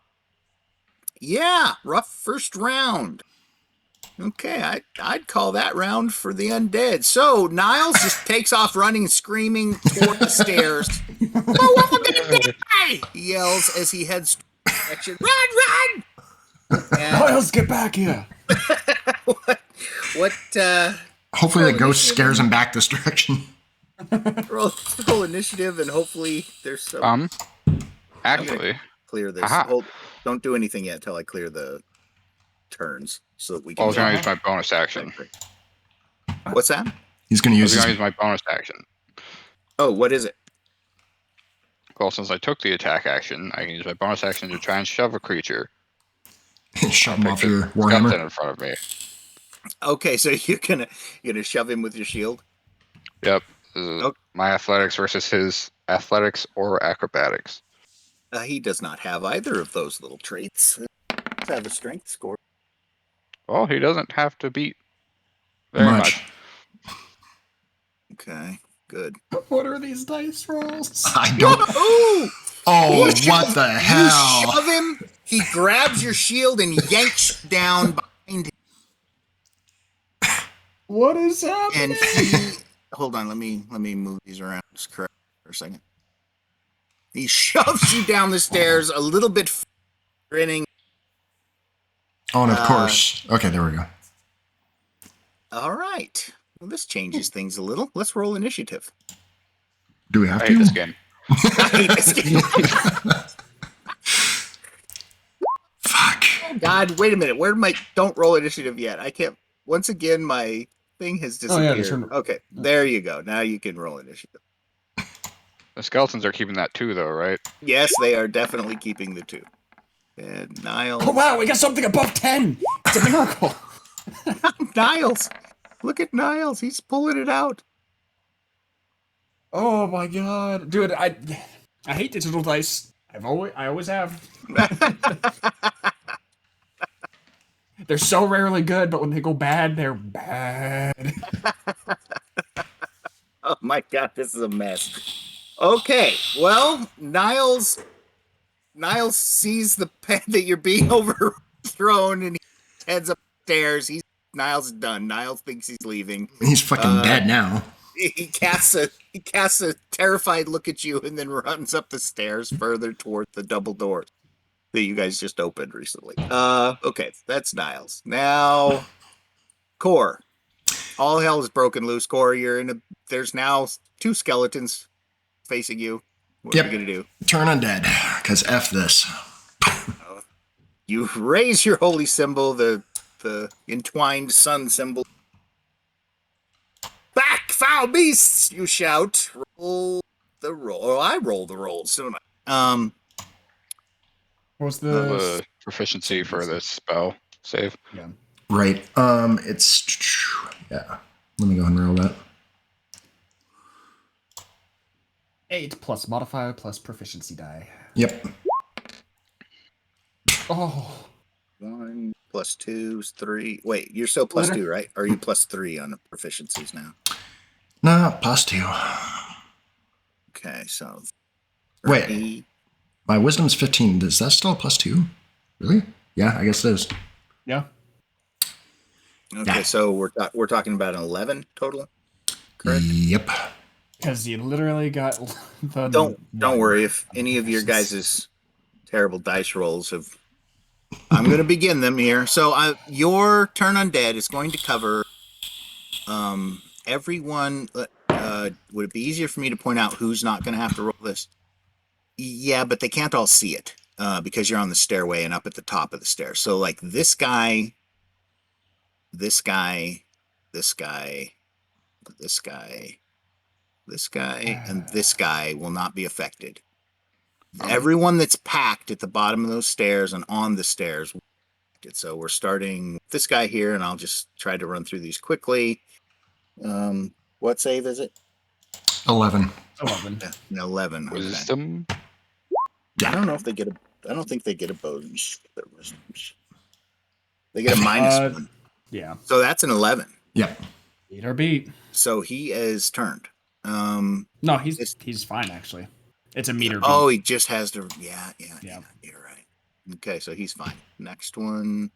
Yeah, rough first round. Okay, I'd call that round for the undead. So Niles just takes off running and screaming toward the stairs. Oh, I'm gonna die! He yells as he heads toward the direction. Run! And Miles, get back here! what Hopefully the ghost scares him back this direction. roll initiative and hopefully there's some Actually, clear this. Aha. Don't do anything yet until I clear the turns so that we I can. was going to use my bonus action. What's that? He's going to I use was going to his... use my bonus action. Oh, what is it? Well, since I took the attack action, I can use my bonus action to try and shove a creature. Shove him off Take the your skeleton warhammer. in front of me. Okay, so you're gonna shove him with your shield. Yep. This is Okay. my athletics versus his athletics or acrobatics. He does not have either of those little traits. Let's have a strength score. Well, he doesn't have to beat very Much. much. Okay, good. What are these dice rolls? I don't... Ooh! Oh, You what shove- the You hell? shove him. He grabs your shield and yanks down behind him. What is happening? And he, hold on, let me move these around just correct for a second. He shoves you down the stairs a little bit, grinning. Oh, and of course. Okay, there we go. All right. Well, this changes things a little. Let's roll initiative. Do we have I to? hate this game. I hate this game. Fuck. God, wait a minute. Where my don't roll initiative yet? I can't. Once again, my thing has Oh, yeah, disappeared. Okay, there you go. Now you can roll initiative. The skeletons are keeping that too, though, right? Yes, they are definitely keeping the 2. And Niles. Oh wow, we got something above 10. It's a miracle. Niles, look at Niles. He's pulling it out. Oh my god, dude! I hate digital dice. I always have. They're so rarely good, but when they go bad, they're bad. Oh my god, this is a mess. Okay, well, Niles sees the pen that you're being overthrown, and he heads upstairs. Niles is done. Niles thinks he's leaving. He's fucking dead now. He casts a terrified look at you, and then runs up the stairs further toward the double doors that you guys just opened recently. Okay, that's Niles. Now, Core. All hell is broken loose. Core, there's now 2 skeletons facing you. What are you gonna do? Turn undead, because F this. You raise your holy symbol, the entwined sun symbol. Back, foul beasts! You shout. Roll the roll. Oh, I roll the rolls, don't I? What's the proficiency for this spell save? Yeah. Right. It's yeah. Let me go ahead and roll that. 8 plus modifier plus proficiency die. Yep. Oh. 1 plus 2 is 3. Wait, you're still plus 2, right? Or are you plus 3 on the proficiencies now? No, plus 2. Okay, so. Wait. My wisdom's 15. Is that still a plus 2? Really? Yeah, I guess it is. Yeah. Okay, so we're talking about an 11 total, correct? Yep. Because you literally got the. Don't worry if any of your guys' terrible dice rolls have. I'm going to begin them here. So your turn undead is going to cover everyone. Would it be easier for me to point out who's not going to have to roll this? Yeah, but they can't all see it because you're on the stairway and up at the top of the stairs. So like this guy, this guy, this guy, this guy, this guy, and this guy will not be affected. Everyone that's packed at the bottom of those stairs and on the stairs. So we're starting with this guy here, and I'll just try to run through these quickly. What save is it? 11. 11. Yeah, 11. Okay. Wisdom. I don't know if they get a. I don't think they get a bonus. They get a minus 1. Yeah. So that's an 11. Yep. Beat or beat. So he is turned. No, he's fine actually. It's a meter. Oh, he just has to. Yeah. You're right. Okay, so he's fine. Next one.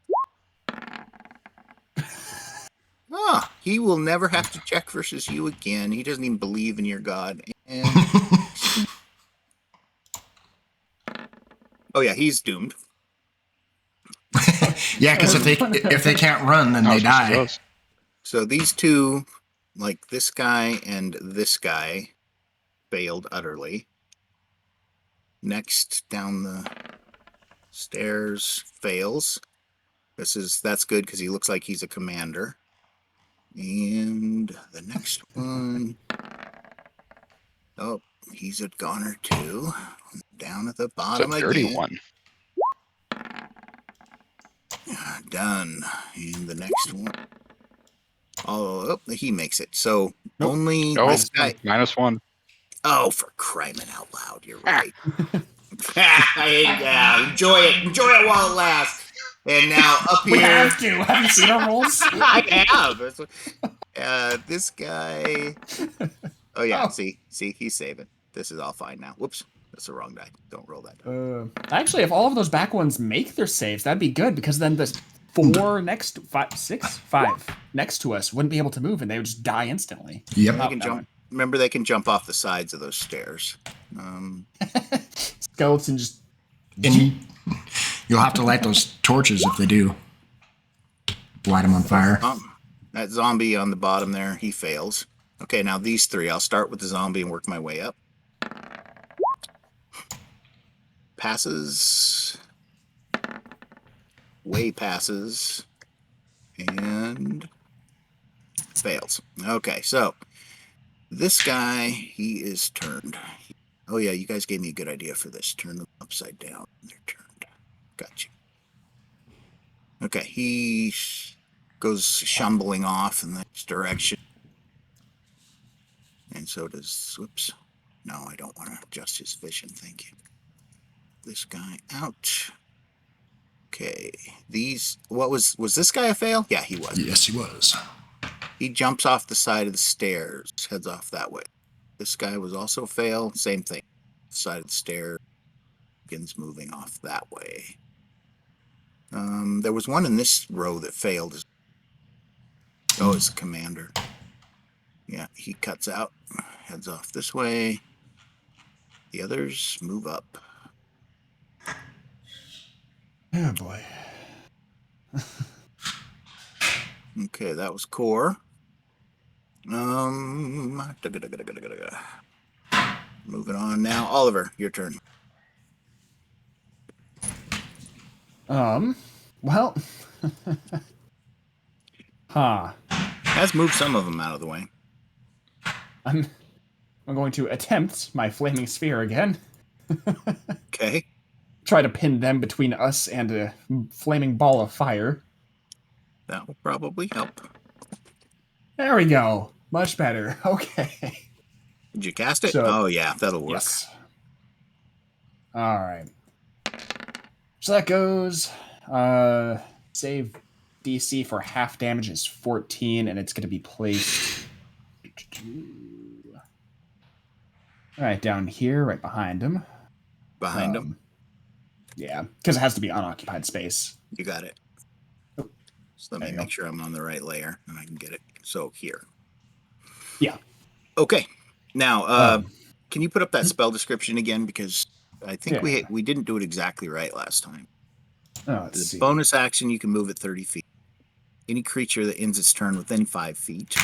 He will never have to check versus you again. He doesn't even believe in your god. And oh yeah, he's doomed. Yeah, because if they can't run, then they die. So these 2, like this guy and this guy, failed utterly. Next down the stairs fails. That's good because he looks like he's a commander. And the next one, oh, he's a goner too. Down at the bottom It's a dirty again. one. Done. And the next one. Oh, he makes it. So only this guy. -1. Oh, for crying out loud! You're right. Yeah, enjoy it. Enjoy it while it lasts. And now up here. We have to. Have you seen our rolls? I have. This guy. Oh yeah. See, he's saving. This is all fine now. Whoops, that's the wrong die. Don't roll that. Actually, if all of those back ones make their saves, that'd be good because then the 5 next to us wouldn't be able to move and they would just die instantly. Yep. They can jump. Remember, they can jump off the sides of those stairs. Skeleton just. And you'll have to light those torches if they do. Light them on fire. That zombie on the bottom there, he fails. Okay, now these 3. I'll start with the zombie and work my way up. Passes. Way passes. And Fails. Okay, so this guy, he is turned. Oh yeah, you guys gave me a good idea for this. Turn them upside down. They're turned. Gotcha. Okay, he goes shumbling off in this direction. And so does, whoops. No, I don't want to adjust his vision, thank you. This guy out. Okay, was this guy a fail? Yeah, he was. Yes, he was. He jumps off the side of the stairs, heads off that way. This guy was also a fail, same thing. Side of the stairs, begins moving off that way. There was one in this row that failed. Oh, it's the commander. Yeah, he cuts out, heads off this way. The others move up. Oh boy. Okay, that was core. Moving on now. Oliver, your turn. Well. Has moved some of them out of the way. I'm going to attempt my flaming sphere again. Okay. Try to pin them between us and a flaming ball of fire. That will probably help. There we go. Much better. Okay. Did you cast it? So, oh, yeah, that'll work. Yes. All right. So that goes. Save DC for half damage is 14, and it's going to be placed. All right, down here, right behind him. Behind him? Yeah, because it has to be unoccupied space. You got it. So let me make sure I'm on the right layer and I can get it. So here. Yeah. Okay. Now, can you put up that spell description again? Because I think we didn't do it exactly right last time. Let's see. Bonus action, you can move it 30 feet. Any creature that ends its turn within 5 feet.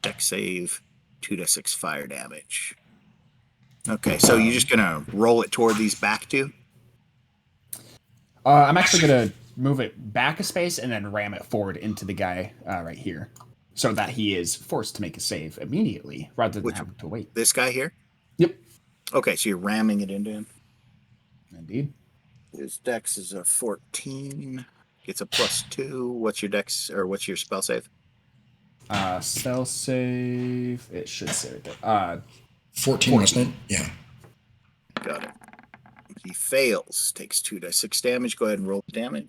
Dex save, 2d6 fire damage. Okay, so you're just going to roll it toward these back two? I'm actually going to move it back a space and then ram it forward into the guy right here. So that he is forced to make a save immediately rather than having to wait. This guy here? Yep. Okay, so you're ramming it into him? Indeed. His dex is a 14. Gets a +2. What's your dex, or what's your spell save? Spell save. It should say right there. 14, wasn't it? Yeah. Got it. He fails. Takes 2d6 damage. Go ahead and roll the damage.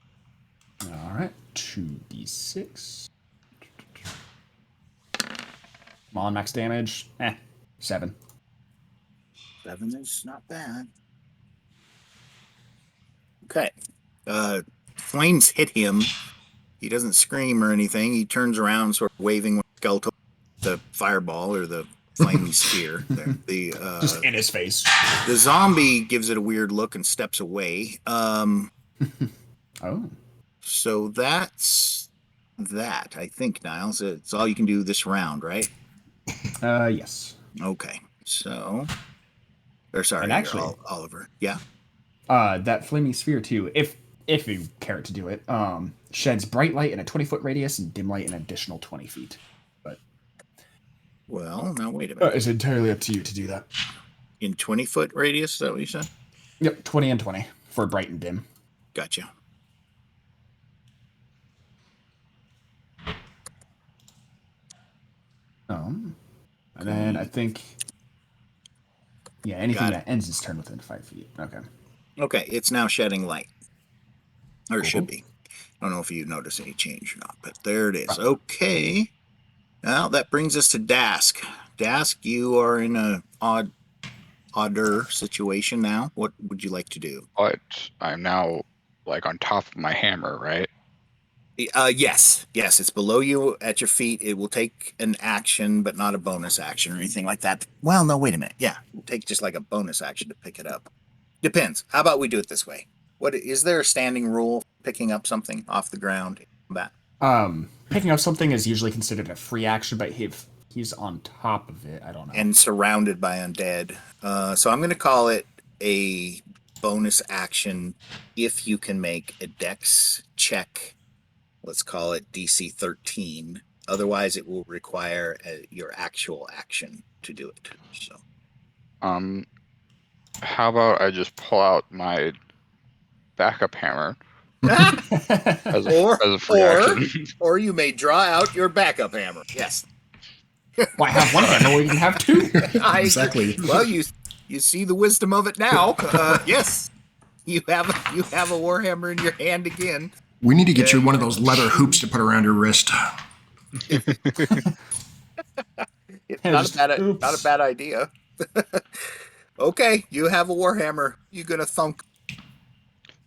All right. 2d6. Small max damage. 7. 7 is not bad. Okay. Flames hit him. He doesn't scream or anything. He turns around, sort of waving with skeletal, the fireball or the flaming spear. Just in his face. The zombie gives it a weird look and steps away. Oh. So that's that, I think, Niles. It's all you can do this round, right? Yes. Okay. So, or sorry, and actually, Oliver. Yeah. That flaming sphere too, if you care to do it, sheds bright light in a 20-foot radius and dim light in an additional 20 feet. But well, now wait a minute. It's entirely up to you to do that. In 20-foot radius, is that what you said? Yep, 20 and 20 for bright and dim. Gotcha. And then I think, anything that ends its turn within 5 feet. Okay. Okay, it's now shedding light. Or it should be. I don't know if you notice any change or not, but there it is. Okay. Well, that brings us to Dask. Dask, you are in a odder situation now. What would you like to do? But I'm now like on top of my hammer, right? Yes, it's below you at your feet. It will take an action, but not a bonus action or anything like that. Well, no, wait a minute. Yeah, it'll take just like a bonus action to pick it up. Depends. How about we do it this way? What is there a standing rule picking up something off the ground in combat? Picking up something is usually considered a free action, but if he's on top of it, I don't know. And surrounded by undead. So I'm going to call it a bonus action if you can make a dex check. Let's call it DC 13 Otherwise, it will require your actual action to do it. So, how about I just pull out my backup hammer as a free action? or you may draw out your backup hammer. Yes. Why have one hammer when you can have two? Exactly. Well, you see the wisdom of it now. Yes, you have a warhammer in your hand again. We need to get you one of those leather hoops to put around your wrist. It's Yeah, not just, not a oops. bad idea. Okay, you have a warhammer. You gonna thunk?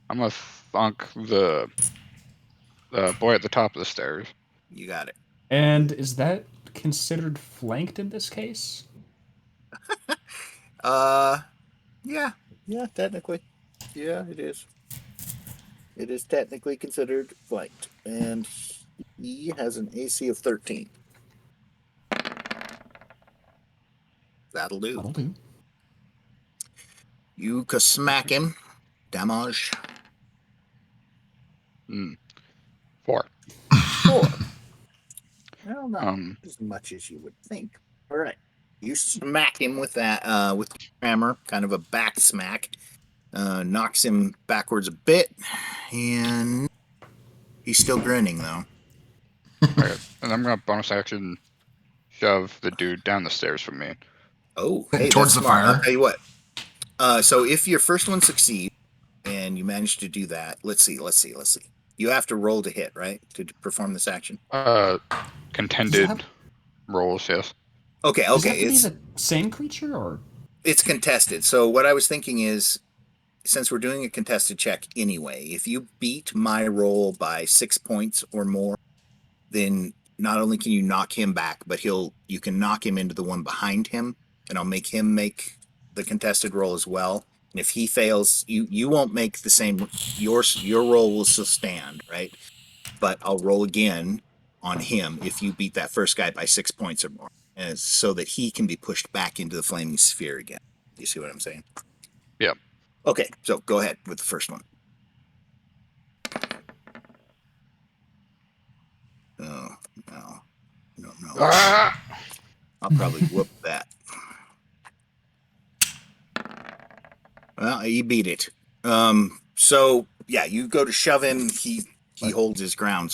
I'm gonna thunk the boy at the top of the stairs. You got it. And is that considered flanked in this case? Yeah, technically. Yeah, it is. It is technically considered flanked, and he has an AC of 13. That'll do. That'll do. You can smack him. Damage. 4. 4. Well, not as much as you would think. All right. You smack him with that with the hammer, kind of a back smack. Knocks him backwards a bit, and he's still grinning though. Okay. And I'm gonna bonus action shove the dude down the stairs from me. Oh, hey, Towards that's the smart. fire. I'll tell you what. So if your first one succeeds and you manage to do that, let's see. You have to roll to hit, right, to perform this action. Contended rolls, yes. Okay. Does it have to be the same creature, or It's contested. So what I was thinking is, since we're doing a contested check anyway, if you beat my roll by 6 points or more, then not only can you knock him back, but you can knock him into the one behind him, and I'll make him make the contested roll as well. And if he fails, you won't make the same. Your roll will still stand, right? But I'll roll again on him if you beat that first guy by 6 points or more, and so that he can be pushed back into the flaming sphere again. You see what I'm saying? Yeah. Okay, so go ahead with the first one. Oh, no. Ah! I'll probably whoop that. Well, he beat it. So yeah, you go to shove him. He holds his ground.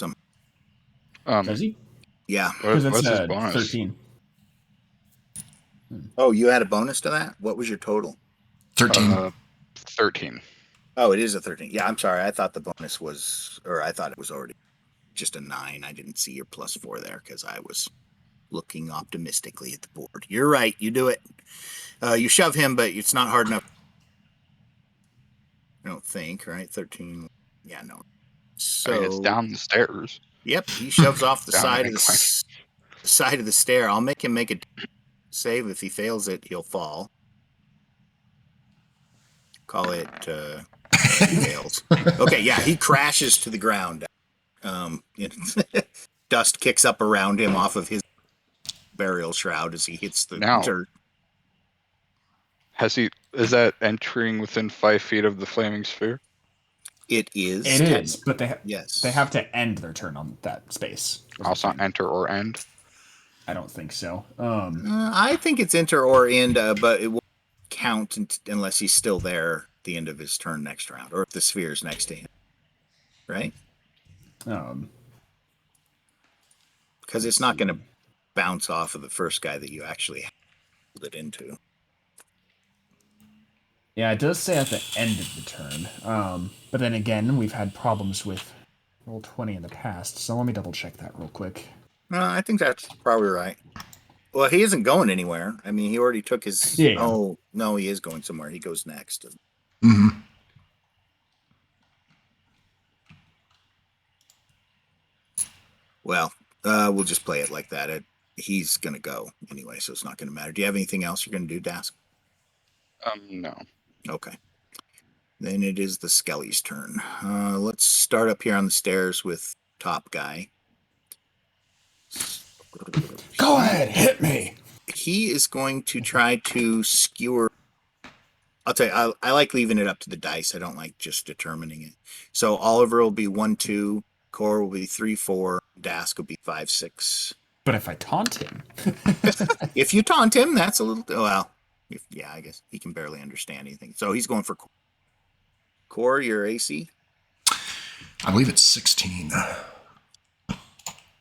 does he? Yeah. Because What's it's his bonus? 13. Oh, you had a bonus to that? What was your total? 13. 13. Oh, it is a 13. Yeah, I'm sorry. I thought the bonus was, or I thought it was already just a 9. I didn't see your +4 there because I was looking optimistically at the board. You're right. You do it. You shove him, but it's not hard enough. I don't think, right? 13. Yeah, no. So I mean, it's down the stairs. Yep, he shoves off the Down side the of the stair. I'll make him make a save. If he fails it, he'll fall. Call it he fails. Okay, yeah, he crashes to the ground. Dust kicks up around him off of his burial shroud as he hits the dirt. Is that entering within 5 feet of the flaming sphere? It is. It is, but yes, they have to end their turn on that space. Also enter or end? I don't think so. I think it's enter or end, but it won't count unless he's still there at the end of his turn next round, or if the sphere is next to him. Right? Because it's not going to bounce off of the first guy that you actually held it into. Yeah, it does say at the end of the turn. But then again, we've had problems with roll20 in the past, so let me double check that real quick. I think that's probably right. Well, he isn't going anywhere. I mean, he already took his... Yeah. Oh, no, he is going somewhere. He goes next. Mm-hmm. Well, we'll just play it like that. He's going to go anyway, so it's not going to matter. Do you have anything else you're going to do, Dask? No. Okay. Then it is the Skelly's turn. Let's start up here on the stairs with top guy. Go ahead, hit me. He is going to try to skewer. I'll tell you, I like leaving it up to the dice. I don't like just determining it. So Oliver will be 1-2. Core will be 3-4. Dask will be 5-6. But if I taunt him, If you taunt him, that's a little well. Yeah, I guess he can barely understand anything. So he's going for Core. Core, your AC. I believe it's 16.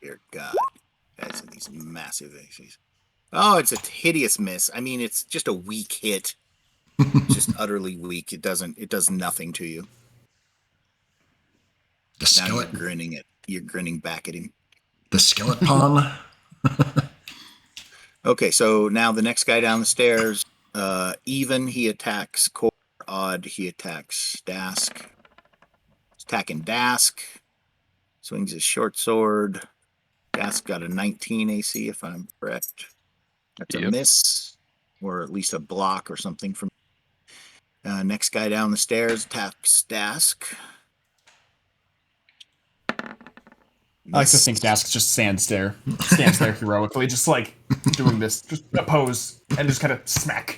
Dear God, that's these massive ACs. Oh, it's a hideous miss. I mean, it's just a weak hit. It's just utterly weak. It does nothing to you. The Now skeleton. you're grinning back at him. The skeleton. Okay, so now the next guy down the stairs, even he attacks Core. Odd he attacks Dask. He's attacking Dask. Swings his short sword. Dask got a 19 AC if I'm correct. That's a miss, or at least a block or something from. Next guy down the stairs attacks Dask. I like to think Dask just stands there heroically, just like doing this, just a pose, and just kind of smack.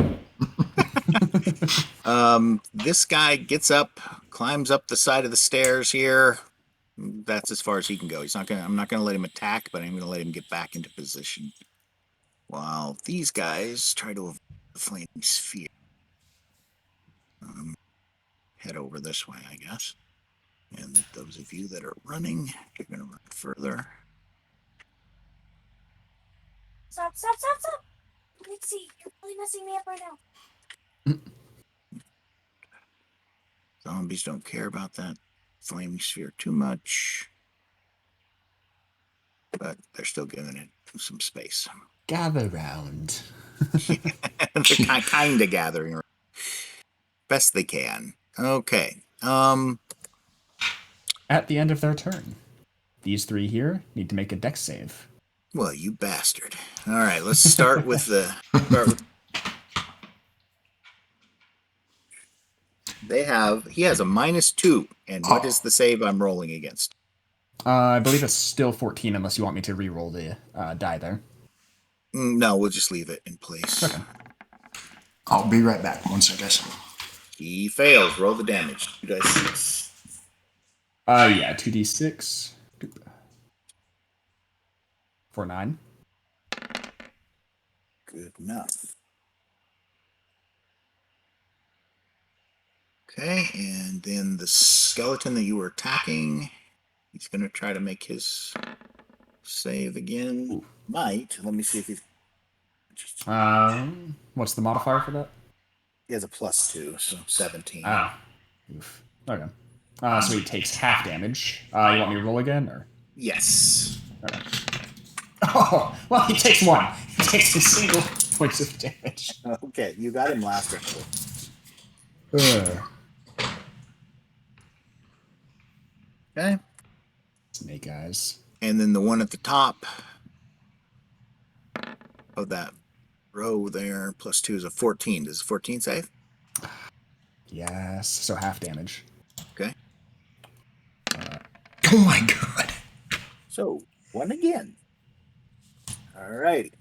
This guy gets up, climbs up the side of the stairs here. That's as far as he can go. I'm not gonna let him attack, but I'm gonna let him get back into position. While these guys try to avoid the flaming sphere. Head over this way, I guess. And those of you that are running, you're gonna run further. Stop. Let's see. You're really messing me up right now. Zombies don't care about that flaming sphere too much. But they're still giving it some space. Gather round. They're kind of gathering around. Best they can. Okay. At the end of their turn, these three here need to make a dex save. Well, you bastard. All right, let's start with the. He has a -2, and what is the save I'm rolling against? I believe it's still 14, unless you want me to re-roll the die there. No, we'll just leave it in place. Okay. I'll be right back. 1 second. He fails. Roll the damage. 2d6. Yeah, 2d6. For 9. Good enough. Okay, and then the skeleton that you were attacking, he's going to try to make his save again. Ooh. Might. Let me see if he's. What's the modifier for that? He has a +2, so 17. Ah. Oof. Okay. So he takes half damage. You want me to roll again, or? Yes. Okay. Oh, well, he takes 1. He takes a single point of damage. Okay, you got him last round. Okay. Snake eyes. And then the one at the top of that row there, +2 is a 14. Does a 14 save? Yes. So half damage. Okay. Oh my god. So, 1 again. All right.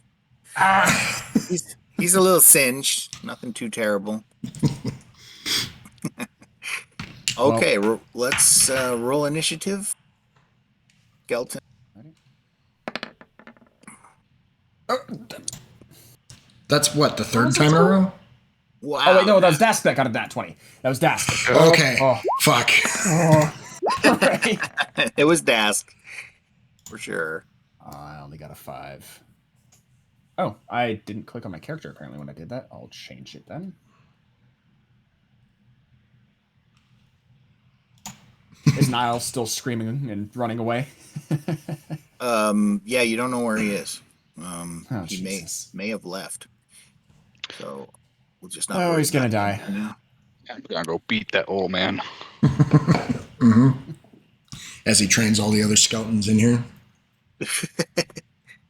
He's a little singed. Nothing too terrible. Okay, well, let's roll initiative. Skeleton. That's what, the third time in a row? Wow. Oh, wait, no, that was Dask that got a nat 20. That was Dask. Okay. Oh. Fuck. Right. It was Dask. For sure. I only got a 5. Oh, I didn't click on my character apparently when I did that. I'll change it then. Is Niall still screaming and running away? Yeah, you don't know where he is. He Jesus. may have left. So we'll just not. Oh, worry he's gonna about die. him now. I'm gonna go beat that old man. Mm-hmm. As he trains all the other skeletons in here.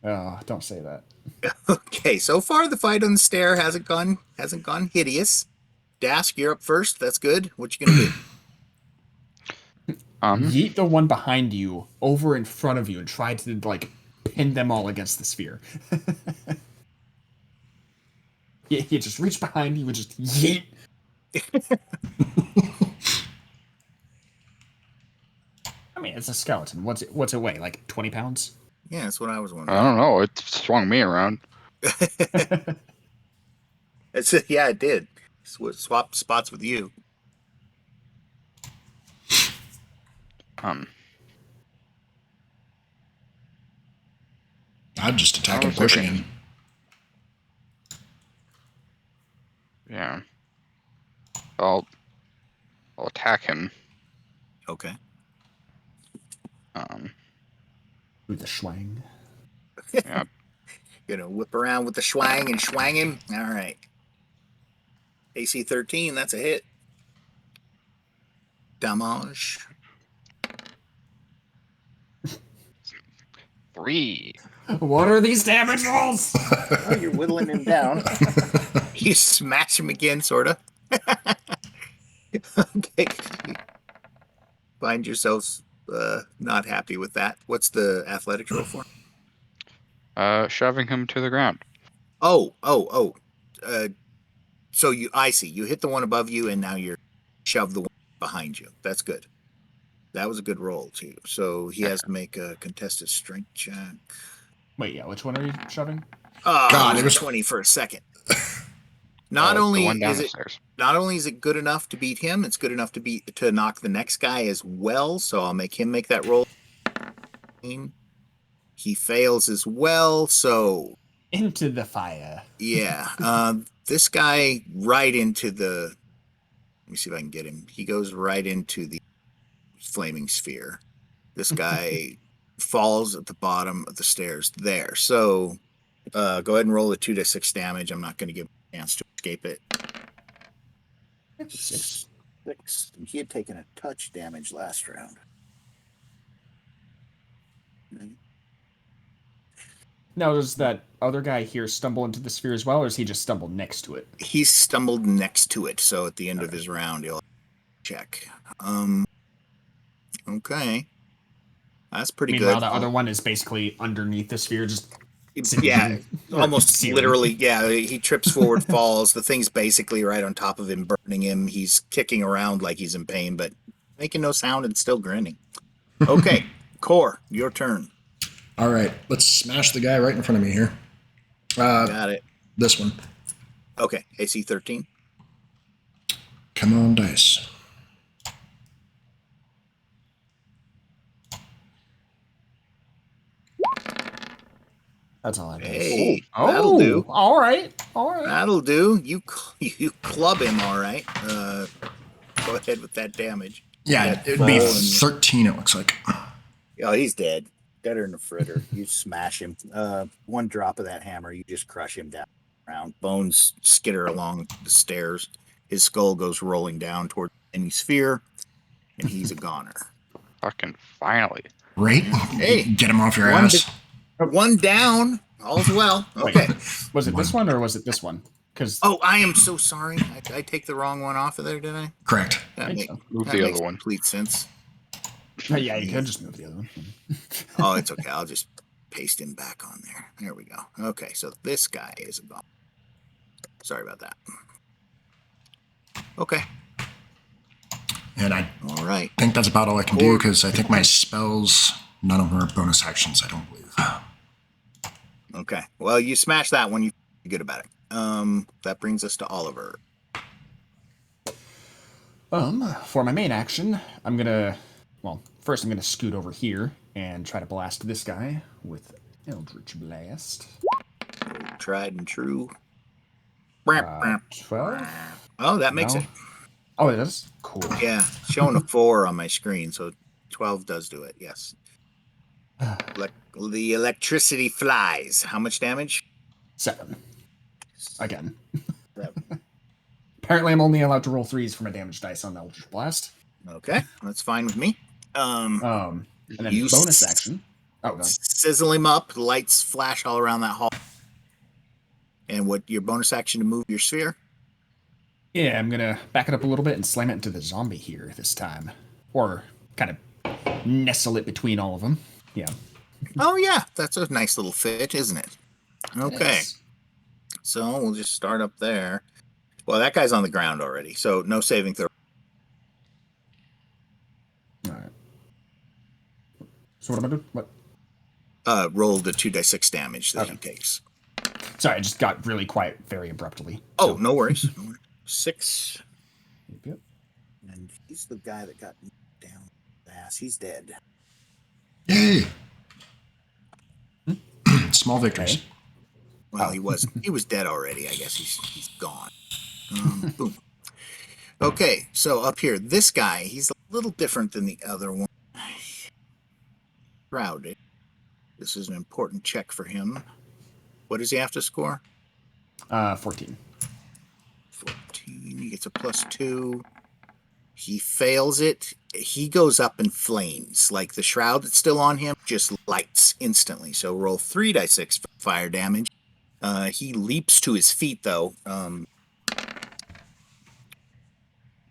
Oh, don't say that. Okay, so far the fight on the stair hasn't gone hideous. Dask, you're up first. That's good. What you gonna do? Yeet the one behind you over in front of you and try to like pin them all against the sphere. You just reach behind you and just yeet. I mean, it's a skeleton. What's it weigh? Like 20 pounds? Yeah, that's what I was I wondering. don't know. It swung me around. Yeah, it did. Swap spots with you. I'd just attack I and was push hoping- again. Yeah. I'll attack him. Okay. With the schwang. Yeah. Gonna whip around with the schwang and schwang him. All right. AC 13, that's a hit. Damage. 3. What are these damage rolls? Oh, you're whittling him down. You smash him again, sort of. Okay. Find yourselves not happy with that. What's the athletics roll for? Shoving him to the ground. Oh. So I see. You hit the one above you, and now you're shoved the one behind you. That's good. That was a good roll too. So he has to make a contested strength check. Wait, yeah, which one are you shoving? Oh, God, it it was was- 20 for a second. The Not only one down is the it stairs. not only is it good enough to beat him, it's good enough to knock the next guy as well. So I'll make him make that roll. He fails as well. So Into the fire. yeah, this guy right into the. Let me see if I can get him. He goes right into the flaming sphere. This guy falls at the bottom of the stairs there. So go ahead and roll a 2d6 damage. I'm not going to give him a chance to escape it. 6. 6. He had taken a touch damage last round. Now, does that other guy here stumble into the sphere as well, or does he just stumble next to it? He stumbled next to it, so at the end of his round, he'll check. Okay. That's pretty Meanwhile, good. the other one is basically underneath the sphere, just Yeah, almost ceiling. literally. Yeah, he trips forward, falls. The thing's basically right on top of him, burning him. He's kicking around like he's in pain, but making no sound and still grinning. Okay, Core, your turn. All right, let's smash the guy right in front of me here. Got it. This one. Okay, AC 13. Come on, dice. That's all I know. Hey, Oh, that'll do. All right. That'll do. You club him, all right. Go ahead with that damage. Yeah, Yeah, it'd be fall and- 13, it looks like. Oh, he's dead. Deader than a fritter. You smash him. One drop of that hammer, you just crush him down. Around. Bones skitter along the stairs. His skull goes rolling down toward any sphere, and he's a goner. Fucking finally. Right? Hey, Get him off your one ass. One down. All's well. Okay. Was it this one or was it this one? Because Oh, I am so sorry. I take the wrong one off of there, did I? Correct. That, think so. Move that the makes other one. complete sense. yeah, you could just move the other one. Oh, it's okay. I'll just paste him back on there. There we go. Okay, so this guy is a goner. Sorry about that. Okay. And I All right. think that's about all I can do because I think my spells, none of them are bonus actions, I don't believe. Okay. Well, you smash that one. You're good about it. That brings us to Oliver. For my main action, first I'm gonna scoot over here and try to blast this guy with Eldritch Blast. Tried and true. 12? Oh, that makes No. it. Oh, it does? Cool. Yeah, showing a 4 on my screen, so 12 does do it. Yes. The electricity flies. How much damage? 7. Again. 7. Apparently I'm only allowed to roll 3s for my damage dice on Eldritch Blast. Okay, that's fine with me. And then You bonus action. Oh, God. Sizzle him up. Lights flash all around that hall. And what your bonus action to move your sphere? Yeah, I'm gonna back it up a little bit and slam it into the zombie here this time. Or kind of nestle it between all of them. Yeah. Oh yeah, that's a nice little fit, isn't it? Okay, Yes. so we'll just start up there. Well, that guy's on the ground already, so no saving throw. All right. So what am I doing? What? Roll the 2d6 damage that Okay. he takes. Sorry, I just got really quiet very abruptly. Oh, no worries. 6. Yep. And he's the guy that got down the ass. He's dead. Yay! Small victories. Okay. Well, Oh. he was dead already. I guess he's gone. Boom. Okay, so up here, this guy, he's a little different than the other one. Crowded. This is an important check for him. What does he have to score? 14. 14. He gets a +2. He fails it. He goes up in flames. Like the shroud that's still on him just lights instantly. So roll 3d6 for fire damage. He leaps to his feet, though.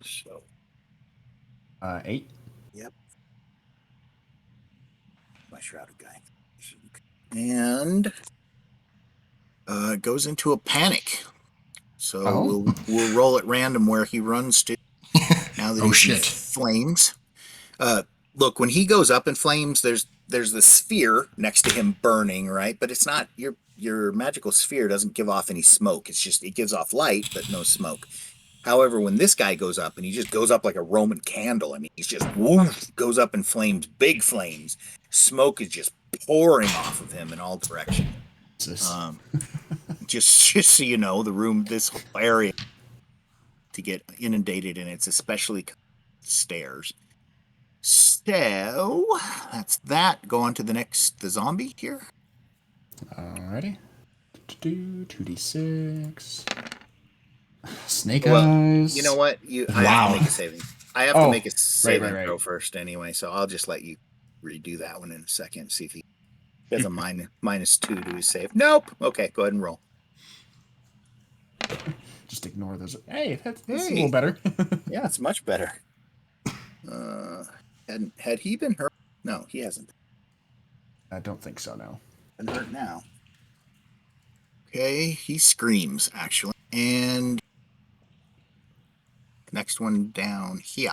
So 8. Yep. My shrouded guy. And goes into a panic. So we'll roll at random where he runs to. Now that he's in flames. Look, when he goes up in flames, there's the sphere next to him burning, right? But it's not your magical sphere doesn't give off any smoke. It's just it gives off light, but no smoke. However, when this guy goes up and he just goes up like a Roman candle, I mean, he's just woof, goes up in flames, big flames. Smoke is just pouring off of him in all directions. Just so you know, the room, this whole area to get inundated, and it's especially stairs. So that's that. Go on to the zombie here. Alrighty. 2d6. Snake eyes. You know what? I have to make a saving. I have to make a saving throw first anyway, so I'll just let you redo that one in a second. See if he has a -2 to his save. Nope. Okay, go ahead and roll. Just ignore those. Hey, that's a little better. Yeah, it's much better. Had he been hurt? No, he hasn't. I don't think so, no. Been hurt now. Okay, he screams, actually. And next one down here.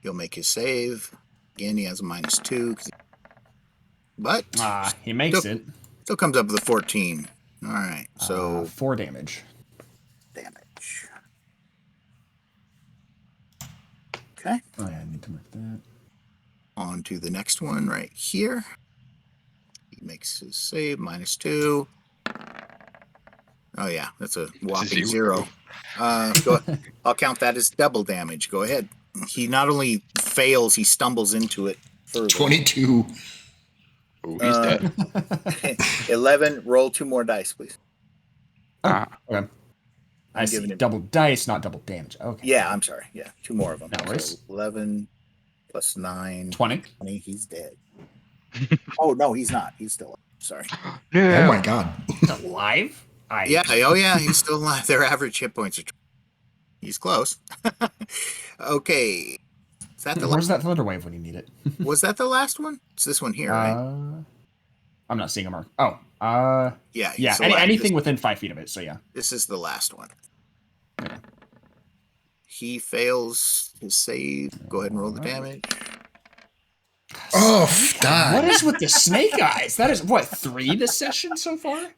He'll make his save. Again, he has a -2. But he makes it. Still comes up with a 14. All right, so 4 damage. Okay. Oh yeah, I need to mark that. On to the next one right here. He makes his save, -2. Oh yeah, that's a whopping 0. I'll count that as double damage. Go ahead. He not only fails, he stumbles into it further. 22. Oh, he's dead. 11. Roll 2 more dice, please. Okay. I see. Double dice, not double damage. Okay. Yeah, I'm sorry. Yeah, 2 more of them. No worries. So 11 plus 9. 20. He's dead. Oh, no, he's not. He's still alive. Sorry. Oh, my God. He's alive? Yeah, oh, yeah, he's still alive. Their average hit points are 20. He's close. Okay. Is that Where's that thunder wave when you need it? Was that the last one? It's this one here, right? I'm not seeing a mark. Oh, yeah. Yeah, anything within 5 feet of it, so yeah. This is the last one. Okay. He fails his save. Go ahead and roll the damage. Oh, God. What is with the snake eyes? That is, what, 3 this session so far?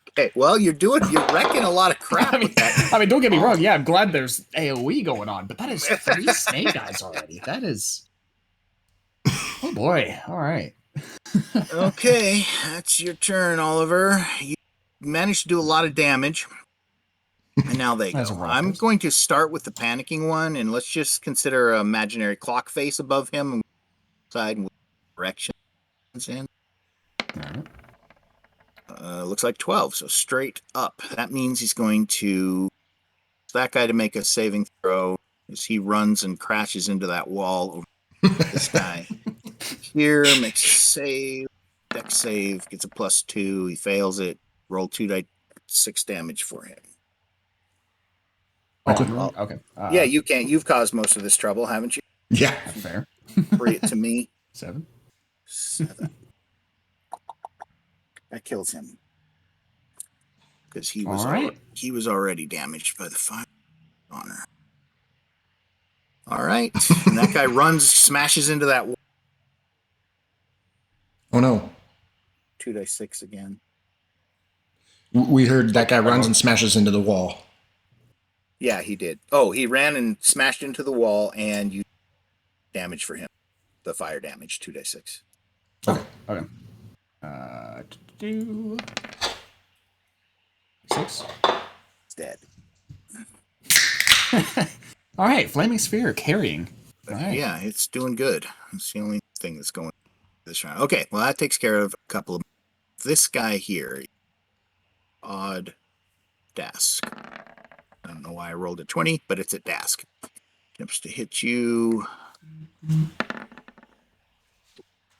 Okay, well, you're wrecking a lot of crap with that. I mean, don't get me wrong. Yeah, I'm glad there's AoE going on, but that is 3 snake eyes already. That is... Oh, boy. All right. Okay, that's your turn, Oliver. You managed to do a lot of damage. And now they go. I'm going to start with the panicking one, and let's just consider an imaginary clock face above him and side with directions in. All right. Looks like 12, so straight up. That means he's going to that guy to make a saving throw as he runs and crashes into that wall over this guy. Here, makes a save, dex save, gets a +2. He fails it. Roll 2d6 damage for him. Okay. Yeah, you can't. You've caused most of this trouble, haven't you? Yeah. Fair. Free it to me. 7. 7. That kills him. Because he was already damaged by the fire honor. All right. And that guy runs, smashes into that wall. 2d6 again. We heard that guy runs and smashes into the wall. Yeah, he did. Oh, he ran and smashed into the wall, and you damage for him. The fire damage, 2d6. Okay. 6. It's dead. All right, flaming sphere carrying. All right. Yeah, it's doing good. It's the only thing that's going this round. Okay, well that takes care of a couple of this guy here. Odd desk. I don't know why I rolled a 20, but it's a desk. Attempts to hit you.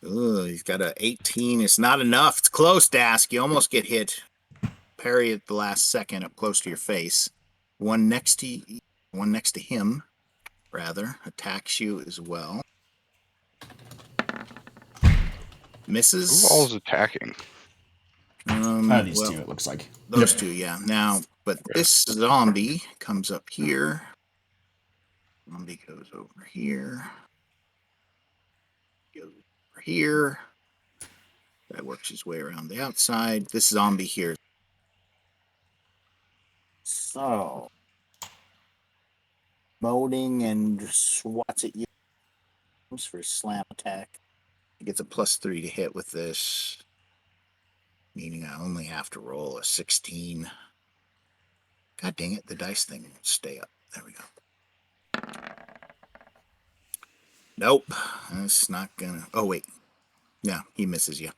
Ugh, he's got a 18. It's not enough. It's close, Dask. You almost get hit. Parry at the last second up close to your face. One next to him, rather, attacks you as well. Misses. Who all's attacking? These two, it looks like. Those two, yeah. Now, but this zombie comes up here. Zombie goes over here. Goes over here. That works his way around the outside. This zombie here. So, moaning and swats at you for slam attack. He gets a +3 to hit with this, meaning I only have to roll a 16. God dang it, the dice thing won't stay up. There we go. Nope, that's not gonna. Oh, wait. Yeah, he misses you.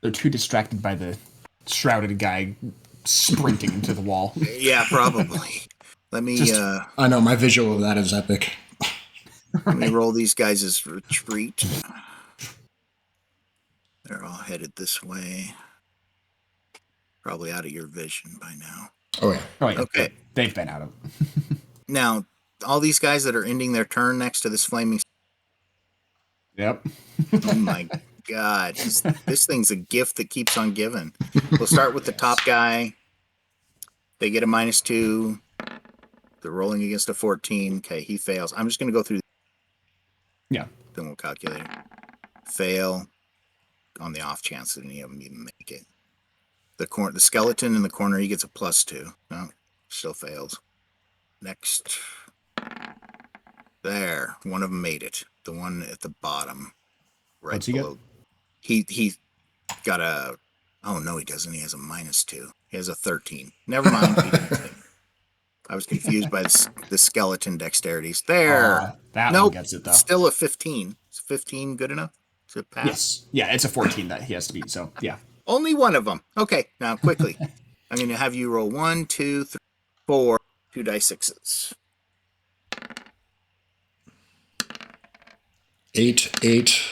They're too distracted by the shrouded guy sprinting into the wall. Yeah, probably. Let me I know, my visual of that is epic. let me roll these guys as retreat. They're all headed this way. Probably out of your vision by now. Oh, yeah. Oh, yeah. Okay. They've been out of. Now, all these guys that are ending their turn next to this flaming. Yep. Oh my God. This thing's a gift that keeps on giving. We'll start with the top guy. They get a -2. They're rolling against a 14. Okay, he fails. I'm just going to go through. Yeah. Then we'll calculate it. Fail on the off chance that any of them even make it. The skeleton in the corner, he gets a +2. No, still fails. Next. There. One of them made it. The one at the bottom. Right What's he below. He got a. Oh, no, he doesn't. He has a -2. He has a 13. Never mind. He didn't take it. I was confused by the skeleton dexterities. There. That Nope. one gets it, though. Still a 15. Is 15 good enough to pass? Yes. Yeah, it's a 14 that he has to beat, so yeah. Only one of them. Okay, now quickly. I'm going to have you roll 1, 2, 3, 4, 2d6s. 8, 8,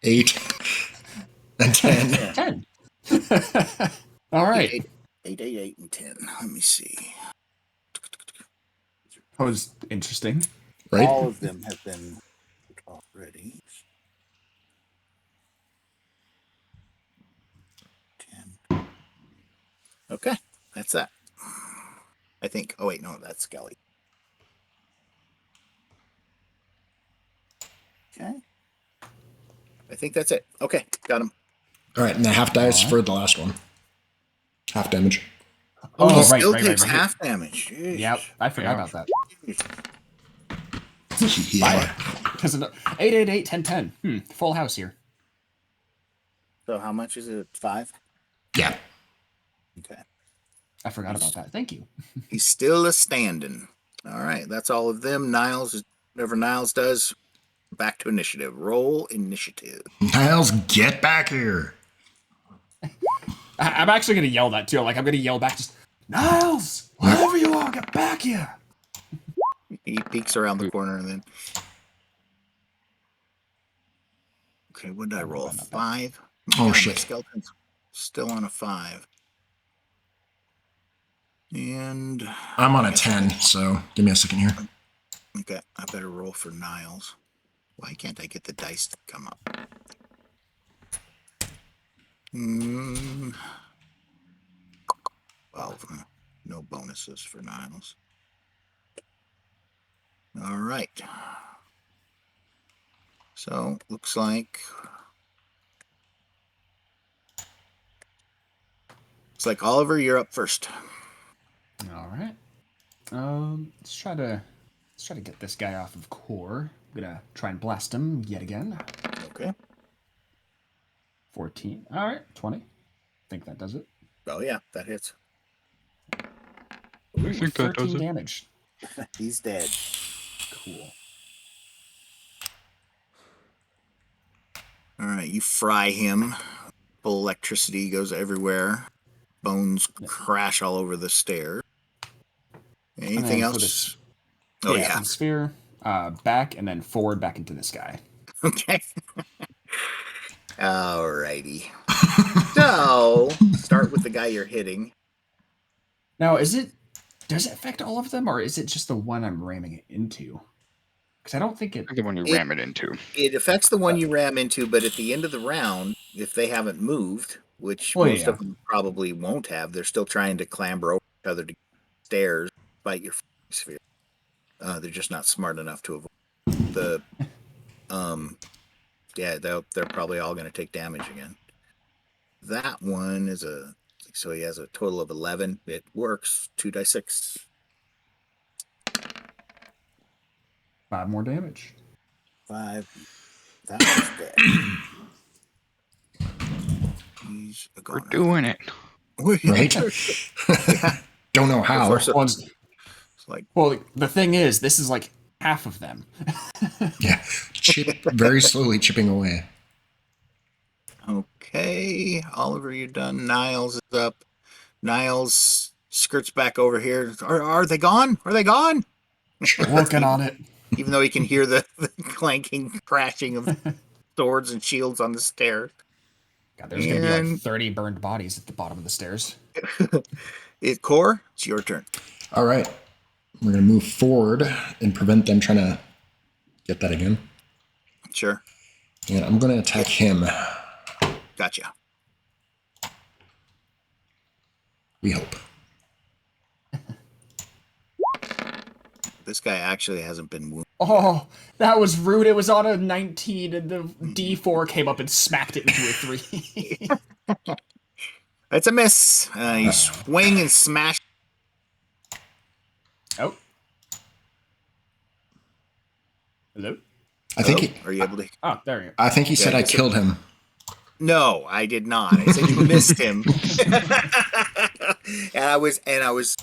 8, and 10. 10. All right. 8, 8, and 10. Let me see. That was interesting. Right? All of them have been already. 10. Okay, that's that. I think. Oh, wait, no, that's Skelly. Okay. I think that's it. Okay, got him. All right, and the half dice for the last one. Half damage. Oh, he right, still right, takes right. half damage. Jeez. Yep, I forgot about that. Yeah. Because 8, 8, 8, 10, 10. Full house here. So how much is it? 5? Yeah. Okay. I forgot about that. Thank you. He's still a standing. All right, that's all of them. Niles, whatever Niles does, back to initiative. Roll initiative. Niles, get back here. I'm actually going to yell that, too. Like, I'm going to yell back, just, Niles! Wherever you are, get back here! He peeks around the corner and then. Okay, what did I roll? 5? Oh, my shit. Skeleton's still on a 5. And. I'm on a 10, so give me a second here. Okay, I better roll for Niles. Why can't I get the dice to come up? 12. No bonuses for Niles. All right. So, looks like It's like Oliver, you're up first. All right. Let's try to get this guy off of core. I'm gonna try and blast him yet again. Okay. 14. All right, 20. I think that does it. Oh yeah, that hits. Ooh, I think that 13 does it. damage. He's dead. Cool. All right, you fry him. Full electricity goes everywhere. Bones crash all over the stairs. Anything for else? this, Oh for yeah. the sphere, back and then forward back into this guy. Okay. Alrighty. So start with the guy you're hitting. Now, does it affect all of them, or is it just the one I'm ramming it into? Because I don't think it. The one you ram it into. It affects the one you ram into, but at the end of the round, if they haven't moved, which Well, most yeah. of them probably won't have, they're still trying to clamber over each other to get stairs, fight your sphere. They're just not smart enough to avoid the. Yeah, they're probably all going to take damage again. That one is so he has a total of 11. It works. 2d6. 5 more damage. 5. That was dead. He's a We're goner. doing it. Right? Don't know how. First, Well, it's like well, the thing is, this is like half of them. Yeah. Very slowly chipping away. okay, Oliver, you're done. Niles is up. Niles skirts back over here. Are they gone? Are they gone? Working on it. Even though he can hear the clanking, crashing of swords and shields on the stairs. God, there's going to be like 30 burned bodies at the bottom of the stairs. Core, it's your turn. All right. We're going to move forward and prevent them trying to get that again. Sure. And I'm going to attack him. Gotcha. We hope. This guy actually hasn't been wounded. Oh, that was rude. It was on a 19, and the D4 came up and smacked it into a 3. It's a miss. You swing and smash. Oh. Hello? I think Are you able to? Oh, there you go. I think he said I killed him. No, I did not. I said you missed him. and I was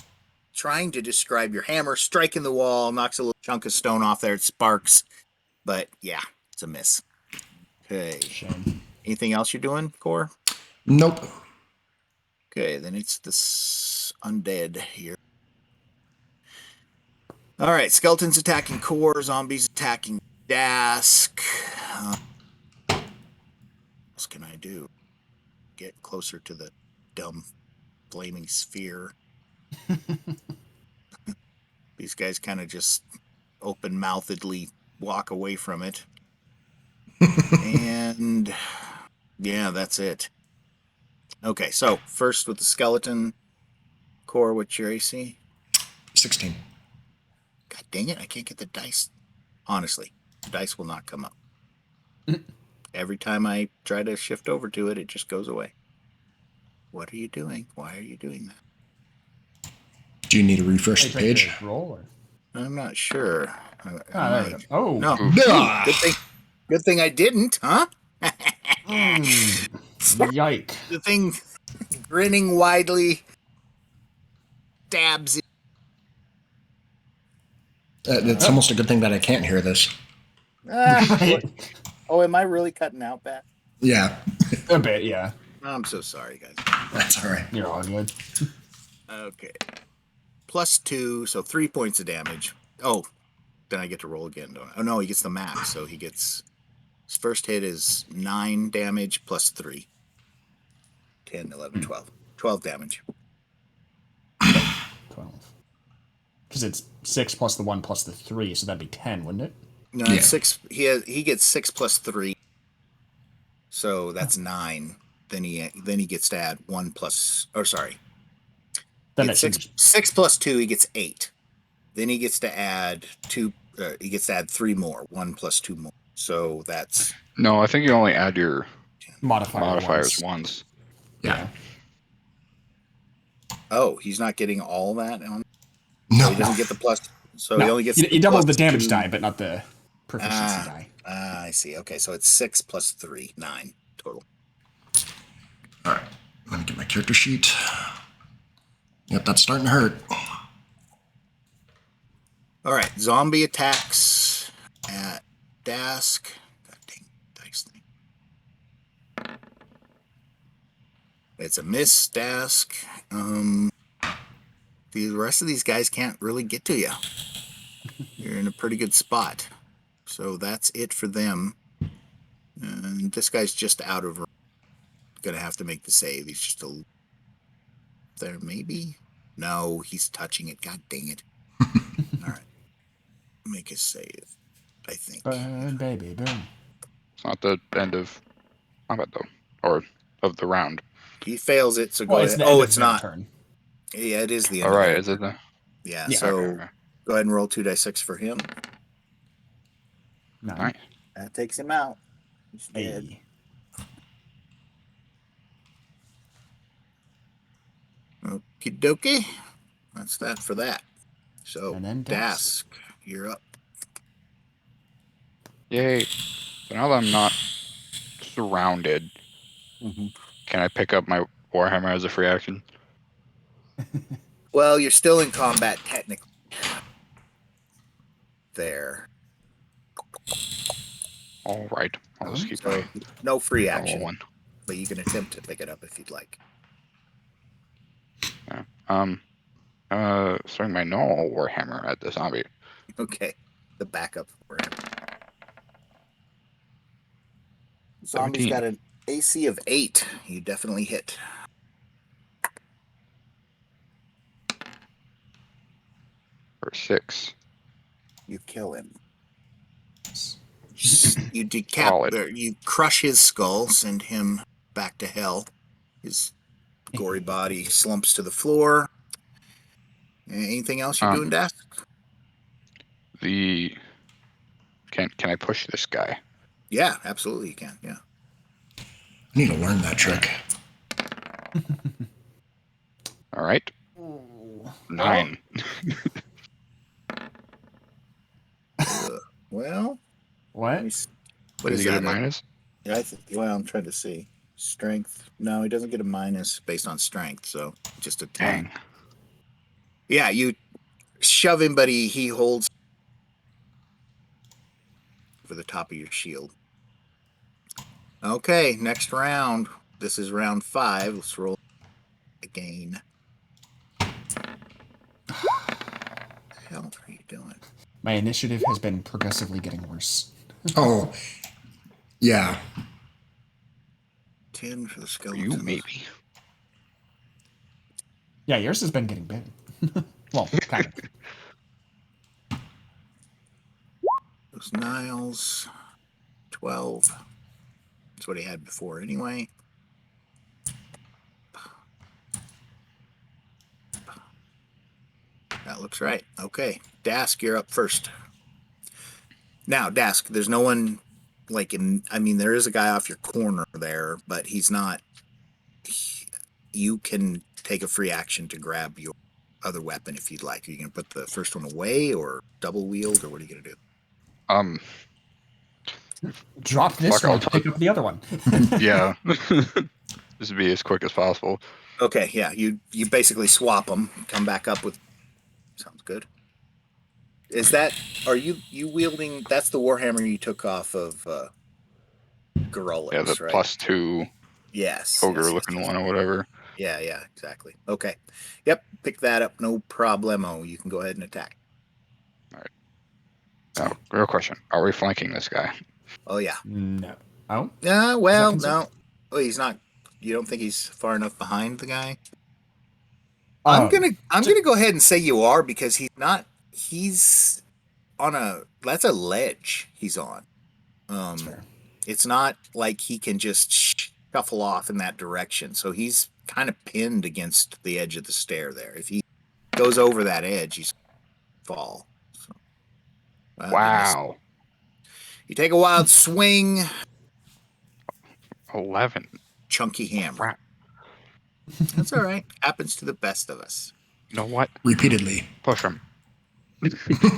trying to describe your hammer striking the wall, knocks a little chunk of stone off there, it sparks. But yeah, it's a miss. Okay. Shame. Anything else you're doing, Core? Nope. Okay, then it's this undead here. All right, skeletons attacking Core, zombies attacking Dask. What else can I do? Get closer to the dumb flaming sphere. These guys kind of just open-mouthedly walk away from it. And yeah, that's it. Okay, so first with the skeleton Core, what's your AC? 16. God dang it, I can't get the dice. Honestly, the dice will not come up. Every time I try to shift over to it, it just goes away. What are you doing? Why are you doing that? Do you need to refresh the page? Roll or? I'm not sure. Oh. No. Ah. Good thing I didn't, huh? Yike. The thing grinning widely stabs it. It's almost a good thing that I can't hear this. Oh, am I really cutting out that? Yeah, A bit, yeah. I'm so sorry, guys. that's all right. You're all good. Okay. +2, so 3 points of damage. Oh, then I get to roll again, don't I? Oh, no, he gets the max, so he gets... His first hit is 9 damage +3. 10, 11, 12. 12 damage. 12. Because it's 6 plus the 1 plus the 3, so that'd be 10, wouldn't it? No, Yeah. it's 6. He gets 6 +3. So that's 9. Then he gets to add 1 plus... Oh, sorry. Then It's it's 6 plus 2, he gets 8. Then he gets to add 2. He gets to add 3 more. 1 plus 2 more. So that's No, I think you only add your modifiers modifiers once. Yeah. Oh, he's not getting all that on. No. So he doesn't get the plus. So he No, only gets. you double the damage 2. die, but not the proficiency die. I see. Okay, so it's 6 plus 3, 9 total. All right. Let me get my character sheet. Yep, that's starting to hurt. All right, zombie attacks at Dask. God dang dice thing. It's a miss, Dask. The rest of these guys can't really get to you. You're in a pretty good spot. So that's it for them. And this guy's just out of. Gonna have to make the save. He's just a. There, maybe? No, he's touching it. God dang it. All right. Make a save, I think. Burn, baby, burn. It's not the end of combat though, or of the round. He fails it, so Well, go it's ahead. the end Oh, of it's their not. turn. Yeah, it is the end All of right, their is it turn. the? Yeah, Yeah. so Okay. go ahead and roll 2d6 for him. 9. Nice. That takes him out. He's dead. Hey. Okie dokie. That's that for that. So, And then Dask, you're up. Yay! So now that I'm not surrounded, can I pick up my Warhammer as a free action? Well, you're still in combat technically. There. All right, I'll just keep So, my no free normal action, one. but you can attempt to pick it up if you'd like. Yeah. Starting my normal Warhammer at the zombie. Okay. The backup for him. Zombie's 17. got an AC of 8. You definitely hit. For 6. You kill him. Solid. You crush his skull, send him back to hell. His gory body slumps to the floor. Anything else you're doing, Dask? Can I push this guy? Yeah, absolutely you can. Yeah. I need to learn that trick. All right. 9. Well, What? what Does is he get that? a minus? Yeah, well, I'm trying to see. Strength. No, he doesn't get a minus based on strength, so just a 10. Dang. Yeah, you shove him, but he holds for the top of your shield. Okay, next round. This is round 5. Let's roll again. What the hell are you doing? My initiative has been progressively getting worse. Oh, yeah. 10 for the skeleton. You maybe. Yeah, yours has been getting big. Well, kind of. Those Niles. 12. That's what he had before anyway. That looks right. Okay. Dask, you're up first. Now, Dask, there's no one there is a guy off your corner there, but he's not. You can take a free action to grab your other weapon if you'd like. Are you going to put the first one away or double wield, or what are you going to do? Drop this Fuck, one to pick up the other one. Yeah. This would be as quick as possible. Okay, yeah. You basically swap them, come back up with. Sounds good. Is that, are you wielding, that's the Warhammer you took off of Garrulix, Yeah, the right? +2 Yes. ogre yes, looking yes. one or whatever. Yeah, exactly. Okay. Yep, pick that up, no problemo. You can go ahead and attack. Now, real question. Are we flanking this guy? Oh, yeah. No. Oh? Well, Is that no. Oh, he's not, you don't think he's far enough behind the guy? I'm gonna go ahead and say you are, because he's on that's a ledge he's on. Fair. It's not like he can just shuffle off in that direction. So he's kind of pinned against the edge of the stair there. If he goes over that edge, he's fall. So, Wow. you take a wild swing. 11. Chunky hammer. Crap. That's all right. Happens to the best of us. You know what? Repeatedly. Push him.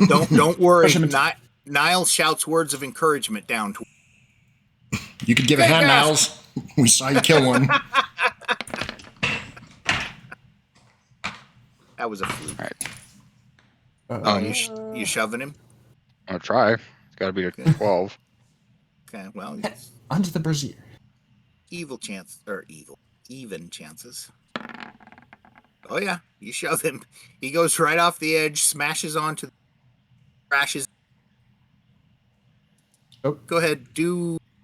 Don't worry. Push him into- Niall shouts words of encouragement down to. You could give a Good hand, gosh. Niles. We saw you kill one. That was a fluke. All right. Oh, you shoving him? I'm gonna try. It's got to be a 12. Okay. Well, Under the brazier. even chances. Oh yeah, you shove him. He goes right off the edge, smashes onto, crashes. Oh. Go ahead,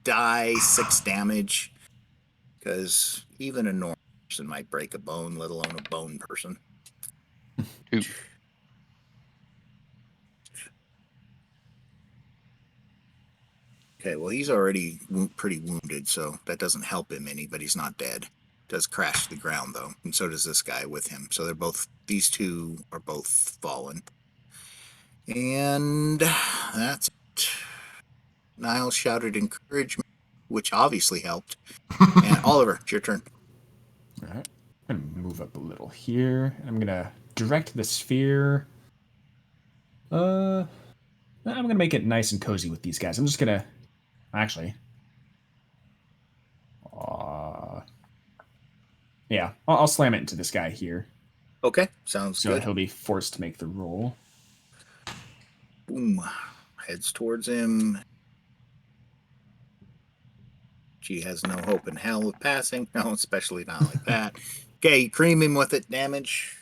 die 6 damage, because even a normal person might break a bone, let alone a bone person. 2. Okay, well he's already pretty wounded, so that doesn't help him any, but he's not dead. Does crash to the ground though, and so does this guy with him. So these two are both fallen. And that's it. Niall shouted encouragement, which obviously helped. And Oliver, it's your turn. All right. I'm going to move up a little here. I'm going to direct the sphere. I'm going to make it nice and cozy with these guys. I'm just going to... Actually... yeah, I'll slam it into this guy here. Okay, sounds So good. he'll be forced to make the roll. Boom. Heads towards him. She has no hope in hell of passing. No, especially not like that. Okay, you cream him with it. Damage.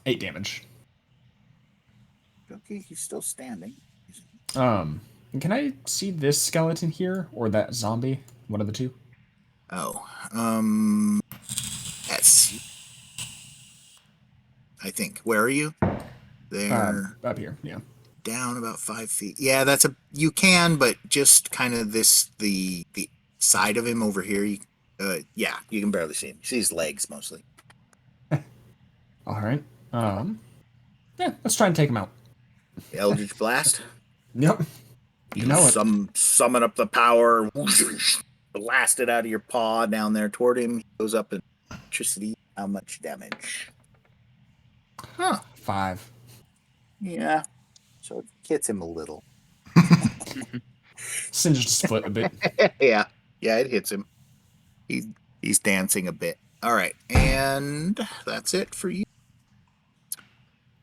8 damage. Okay, he's still standing. Can I see this skeleton here or that zombie? One of the two? Oh, yes. I think. Where are you? There. Up here, yeah. Down about 5 feet. Yeah, you can, but just kind of the side of him over here. Yeah, you can barely see him. You see his legs mostly. All right. Yeah, let's try and take him out. The Eldritch Blast. Yep. You know it. Summon up the power. Blast it out of your paw down there toward him. He goes up in electricity. How much damage? Huh. 5. Yeah. So it hits him a little. Singe just split a bit. Yeah, it hits him. He's dancing a bit. All right, and that's it for you.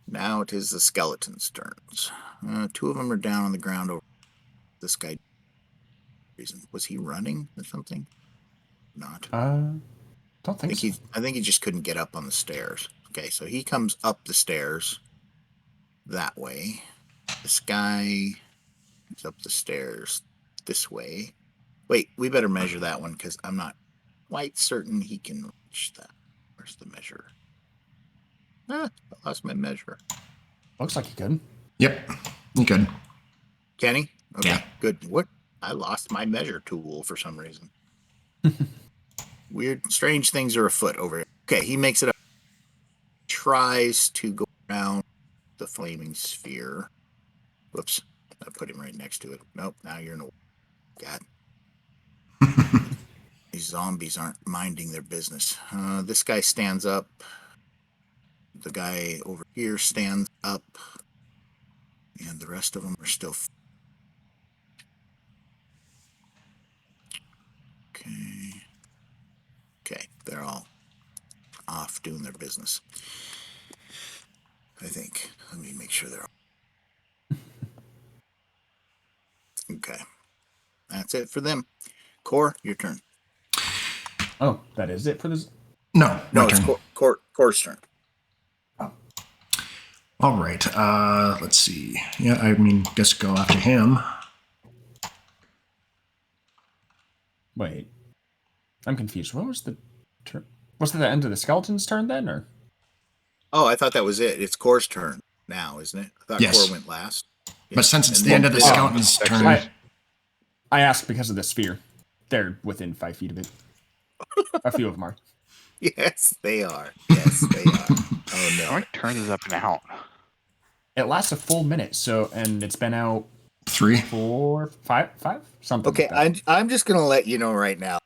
Now it is the skeleton's turns. 2 of them are down on the ground over this guy. Was he running or something? Not. Don't think so. I think he just couldn't get up on the stairs. Okay, so he comes up the stairs that way. This guy is up the stairs this way. Wait, we better measure that one because I'm not quite certain he can reach that. Where's the measure? I lost my measure. Looks like you could. Yep, you could. Kenny? Okay, Yeah. good. What? I lost my measure tool for some reason. Weird, strange things are afoot over here. Okay, he makes it up. Tries to go around the flaming sphere. Whoops, I put him right next to it. Nope, now you're in a... God. These zombies aren't minding their business. This guy stands up. The guy over here stands up. And the rest of them are still... Okay, they're all off doing their business. I think. Let me make sure they're all... Okay. That's it for them. Core, your turn. Oh, that is it for this? No, No, my it's turn. Core's turn. All right. Let's see. Yeah, I mean, guess go after him. Wait. I'm confused. What was the turn? Was that the end of the skeleton's turn then, or? Oh, I thought that was it. It's Core's turn now, isn't it? I thought Yes. Core went last. Yeah. But since it's And the then end of the this- skeleton's turn, I asked because of the sphere. They're within 5 feet of it. A few of them are. Yes, they are. Yes, they are. Oh, How no. many turns is up and out? It lasts a full minute, and it's been out 3. 4, 5, something. Okay, like that. I'm just going to let you know right now.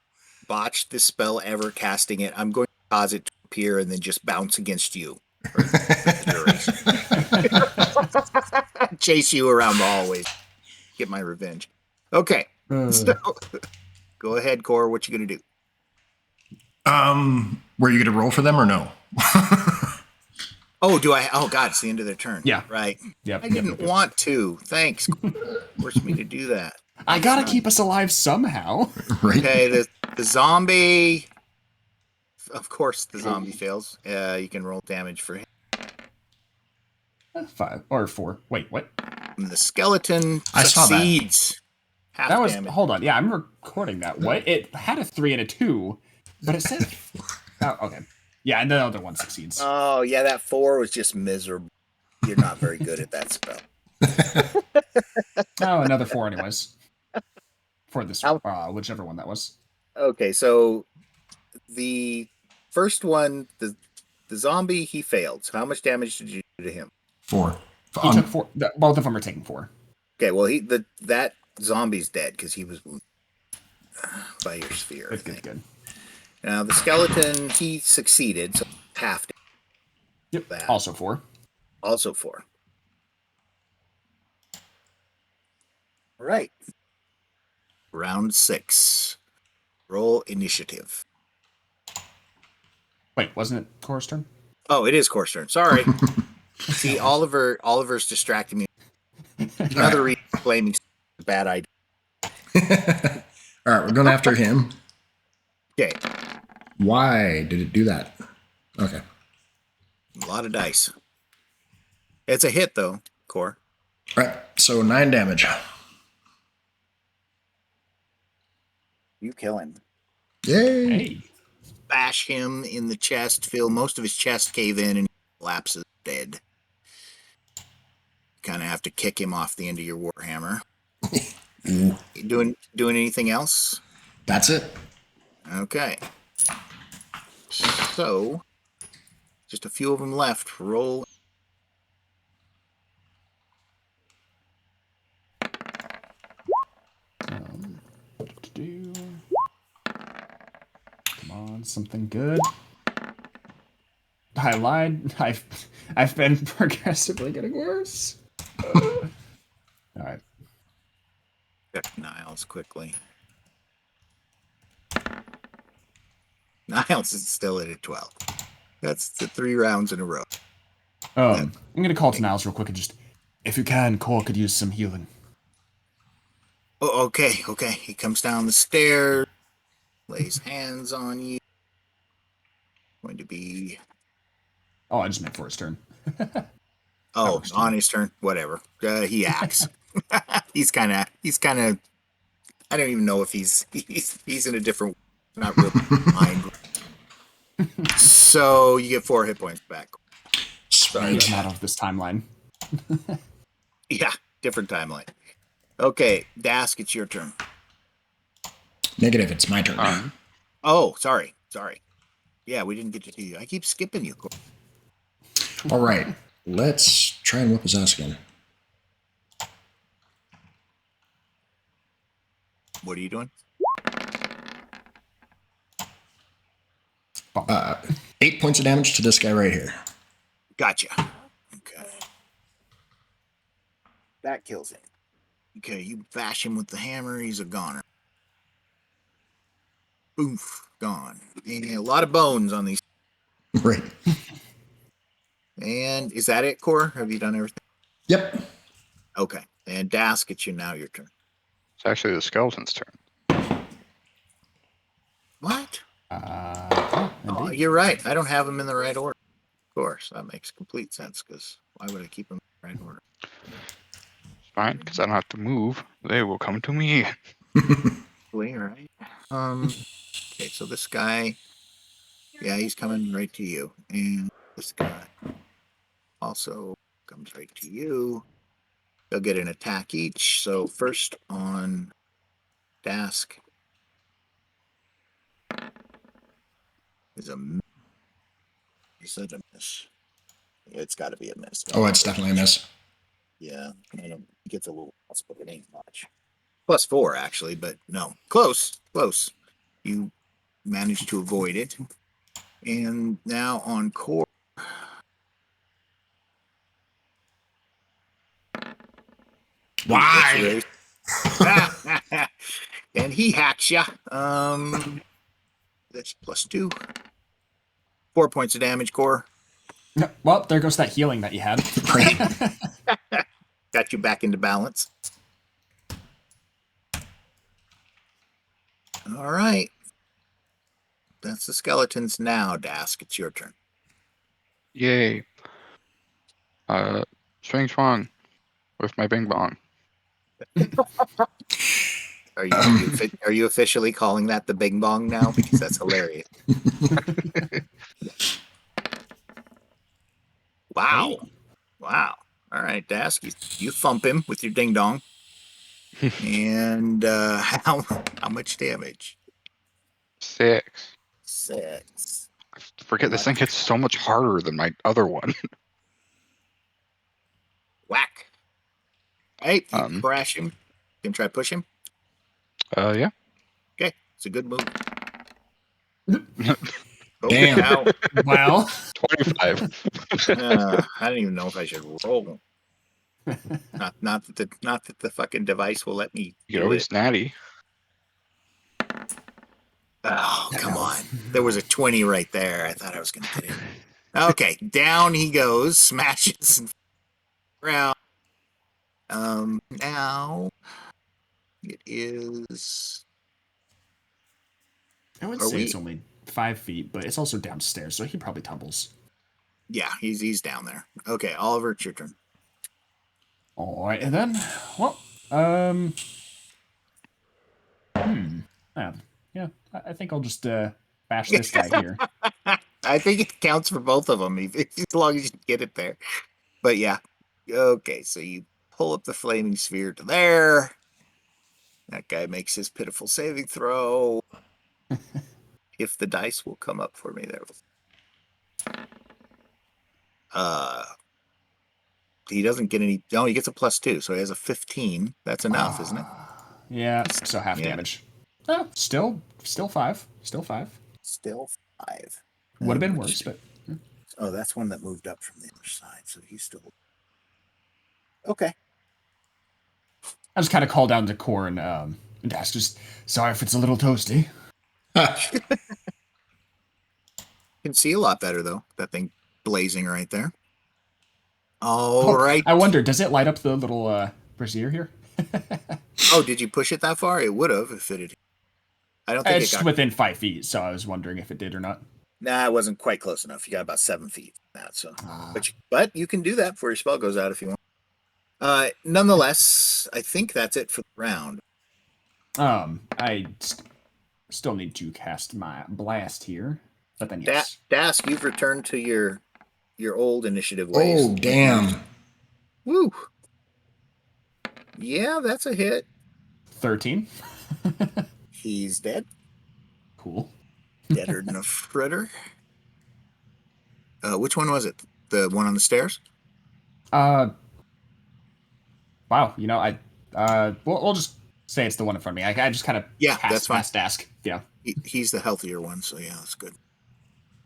Botched this spell ever casting it. I'm going to cause it to appear and then just bounce against you. For the duration. Chase you around the hallways. Get my revenge. Okay. So, go ahead, Core. What you gonna do? Were you going to roll for them or no? Oh, do I? Oh, God, it's the end of their turn. Yeah. Right. Yep. I didn't want to. Thanks. Forced me to do that. I gotta keep us alive somehow. Right. Okay, the zombie. Of course, the zombie fails. You can roll damage for him. 5 or 4. Wait, what? And the skeleton I saw that. succeeds. Half That was. damage. Hold on. Yeah, I'm recording that. What? It had a 3 and a 2, but it said. Oh, okay. Yeah, and the other one succeeds. Oh, yeah, that 4 was just miserable. You're not very good at that spell. Oh, another 4 anyways. For this, How- whichever one that was. Okay, so the first one, the zombie, he failed. So how much damage did you do to him? 4. He took 4. Both of them are taking 4. Okay, well, that zombie's dead because he was wounded by your sphere. I Good, think. good. Now the skeleton, he succeeded, so half damage. Yep. That. Also 4. Also 4. All right. Round 6. Roll initiative. Wait, wasn't it Cora's turn? Oh, it is Core's turn. Sorry. See, Oliver's distracting me. Another reason blaming a bad idea. All right, we're going after him. Okay. Why did it do that? Okay. A lot of dice. It's a hit, though, Core. All right, so 9 damage. You kill him. Yay! Hey. Bash him in the chest, feel most of his chest cave in, and he collapses dead. Kind of have to kick him off the end of your warhammer. Doing anything else? That's it. Okay. So, just a few of them left. Roll. Come on, something good. I lied. I've been progressively getting worse. All right. Check Niles quickly. Niles is still at a 12. That's the 3 rounds in a row. I'm gonna call to Niles real quick and just, if you can, Cole could use some healing. Oh, okay. He comes down the stairs, lays hands on you. Going to be. Oh, I just meant for his turn. Oh, on his turn. Whatever. He acts. He's kind of. I don't even know if he's in a different. Not really mind. So you get 4 hit points back. Sorry. He's not of this timeline. Yeah, different timeline. Okay, Dask, it's your turn. Negative, it's my turn. Oh, sorry. Yeah, we didn't get to see you. I keep skipping you. All right, let's try and whip his ass again. What are you doing? 8 points of damage to this guy right here. Gotcha. Okay. That kills him. Okay, you bash him with the hammer. He's a goner. Oof, gone. And a lot of bones on these. Right. And is that it, Core? Have you done everything? Yep. Okay. And Dask, it's now your turn. It's actually the skeleton's turn. What? Oh, Oh, indeed. you're right. I don't have them in the right order. Of course, that makes complete sense, because why would I keep them in the right order? It's fine, because I don't have to move. They will come to me. Right. Okay, so this guy, yeah, he's coming right to you. And this guy also comes right to you. They'll get an attack each. So first on Dask is a miss. It's got to be a miss. Oh, it's definitely a miss. Yeah, he gets a little plus, but it ain't much. +4 actually, but no, close. You managed to avoid it. And now on core. Why? And he hacks ya. That's +2. 4 points of damage, core. Well, there goes that healing that you had. Got you back into balance. All right. That's the skeletons now, Dask. It's your turn. Yay. Swing with my bing bong. Are you officially calling that the Bing Bong now? Because that's hilarious. Wow. Hey. Wow. All right, Dask, you thump him with your ding dong. And how much damage? 6. 6. Forget this thing hits so much harder than my other one. Whack. Hey, you crash him. You can try push him. Yeah. Okay, it's a good move. Damn. Now, Well, 25. I don't even know if I should roll. Not that the fucking device will let me. You could always natty. Oh, come on. There was a 20 right there. I thought I was going to get it. Okay, down he goes, smashes around. Now it is. I would Are say we- it's only 5 feet, but it's also downstairs, so he probably tumbles. Yeah, he's down there. Okay, Oliver, it's your turn. All right, and then, well, yeah, I think I'll just bash this guy here. I think it counts for both of them, as long as you get it there. But yeah, okay. So you pull up the flaming sphere to there. That guy makes his pitiful saving throw. If the dice will come up for me there. He doesn't get any. No, he gets a +2, so he has a 15. That's enough, isn't it? Yeah, so half Yeah. damage. Oh, still 5. Still 5. Still 5. Would have been worse, but Oh, that's one that moved up from the other side, so he's still okay. I just kind of call down to Core and Dash. Just sorry if it's a little toasty. Can see a lot better though. That thing blazing right there. All right. I wonder, does it light up the little brazier here? Oh, did you push it that far? It would have if it had. I don't think It's it got. within 5 feet, so I was wondering if it did or not. Nah, it wasn't quite close enough. You got about 7 feet. That so, but you can do that before your spell goes out if you want. Nonetheless, I think that's it for the round. I still need to cast my blast here, but then yes. Dask, you've returned to your old initiative ways. Oh, damn. Woo. Yeah, that's a hit. 13. He's dead. Cool. Deader than a fritter. Which one was it? The one on the stairs? Wow. You know, we'll just say it's the one in front of me. I just kind of That's fine. past Dask. Yeah. He's the healthier one, so yeah, that's good.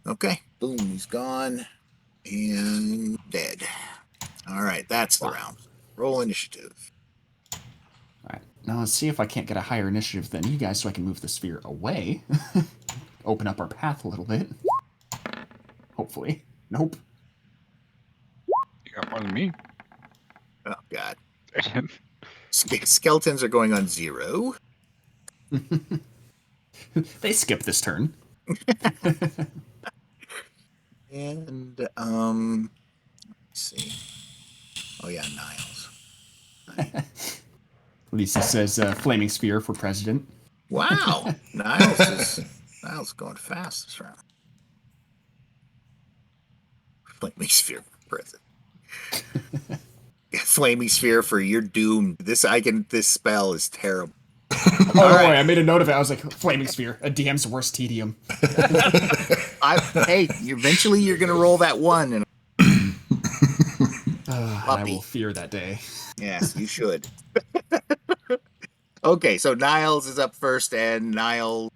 Okay, boom, he's gone and dead. All right, that's the round. Roll initiative. All right. Now let's see if I can't get a higher initiative than you guys, so I can move the sphere away, open up our path a little bit. Hopefully. Nope. You got more than me. Oh God, skeletons are going on 0. They skip this turn. And let's see. Oh yeah, Niles. Lisa says flaming sphere for president. Wow, Niles going fast this round. Flaming sphere for president. Flaming sphere for you're doomed. This spell is terrible. Oh, don't worry, I made a note of it. I was like, flaming sphere, a DM's worst tedium. Hey, eventually you're gonna roll that 1 and I will fear that day. yes, you should. Okay, so Niles is up first, and Niles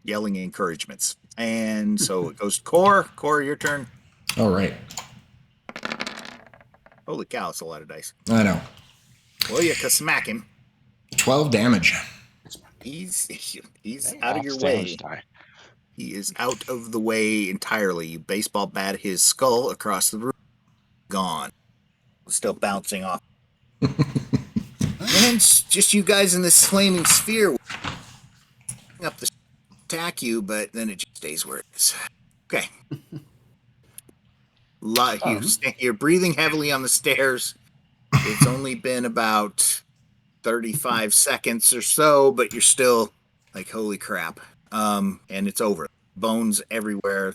yelling encouragements. And so it goes to Core. Core, your turn. All right. Holy cow, it's a lot of dice. I know. Well, you can smack him. 12 damage. He's out of your way. Die. He is out of the way entirely. You baseball bat his skull across the room. Gone. Still bouncing off. And it's just you guys in this flaming sphere up the attack you, but then it just stays where it is. Okay. You're breathing heavily on the stairs. It's only been about 35 seconds or so, but you're still like, holy crap. And it's over. Bones everywhere.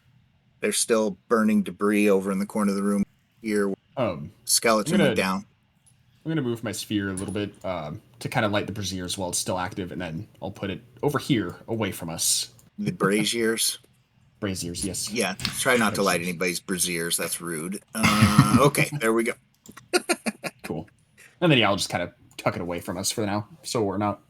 There's still burning debris over in the corner of the room here. Skeleton went down. I'm gonna move my sphere a little bit to kind of light the braziers while it's still active, and then I'll put it over here, away from us. The braziers. Braziers, yes. Yeah, try not to light anybody's braziers. That's rude. Okay, there we go. Cool. And then I'll just kind of tuck it away from us for now, so we're not.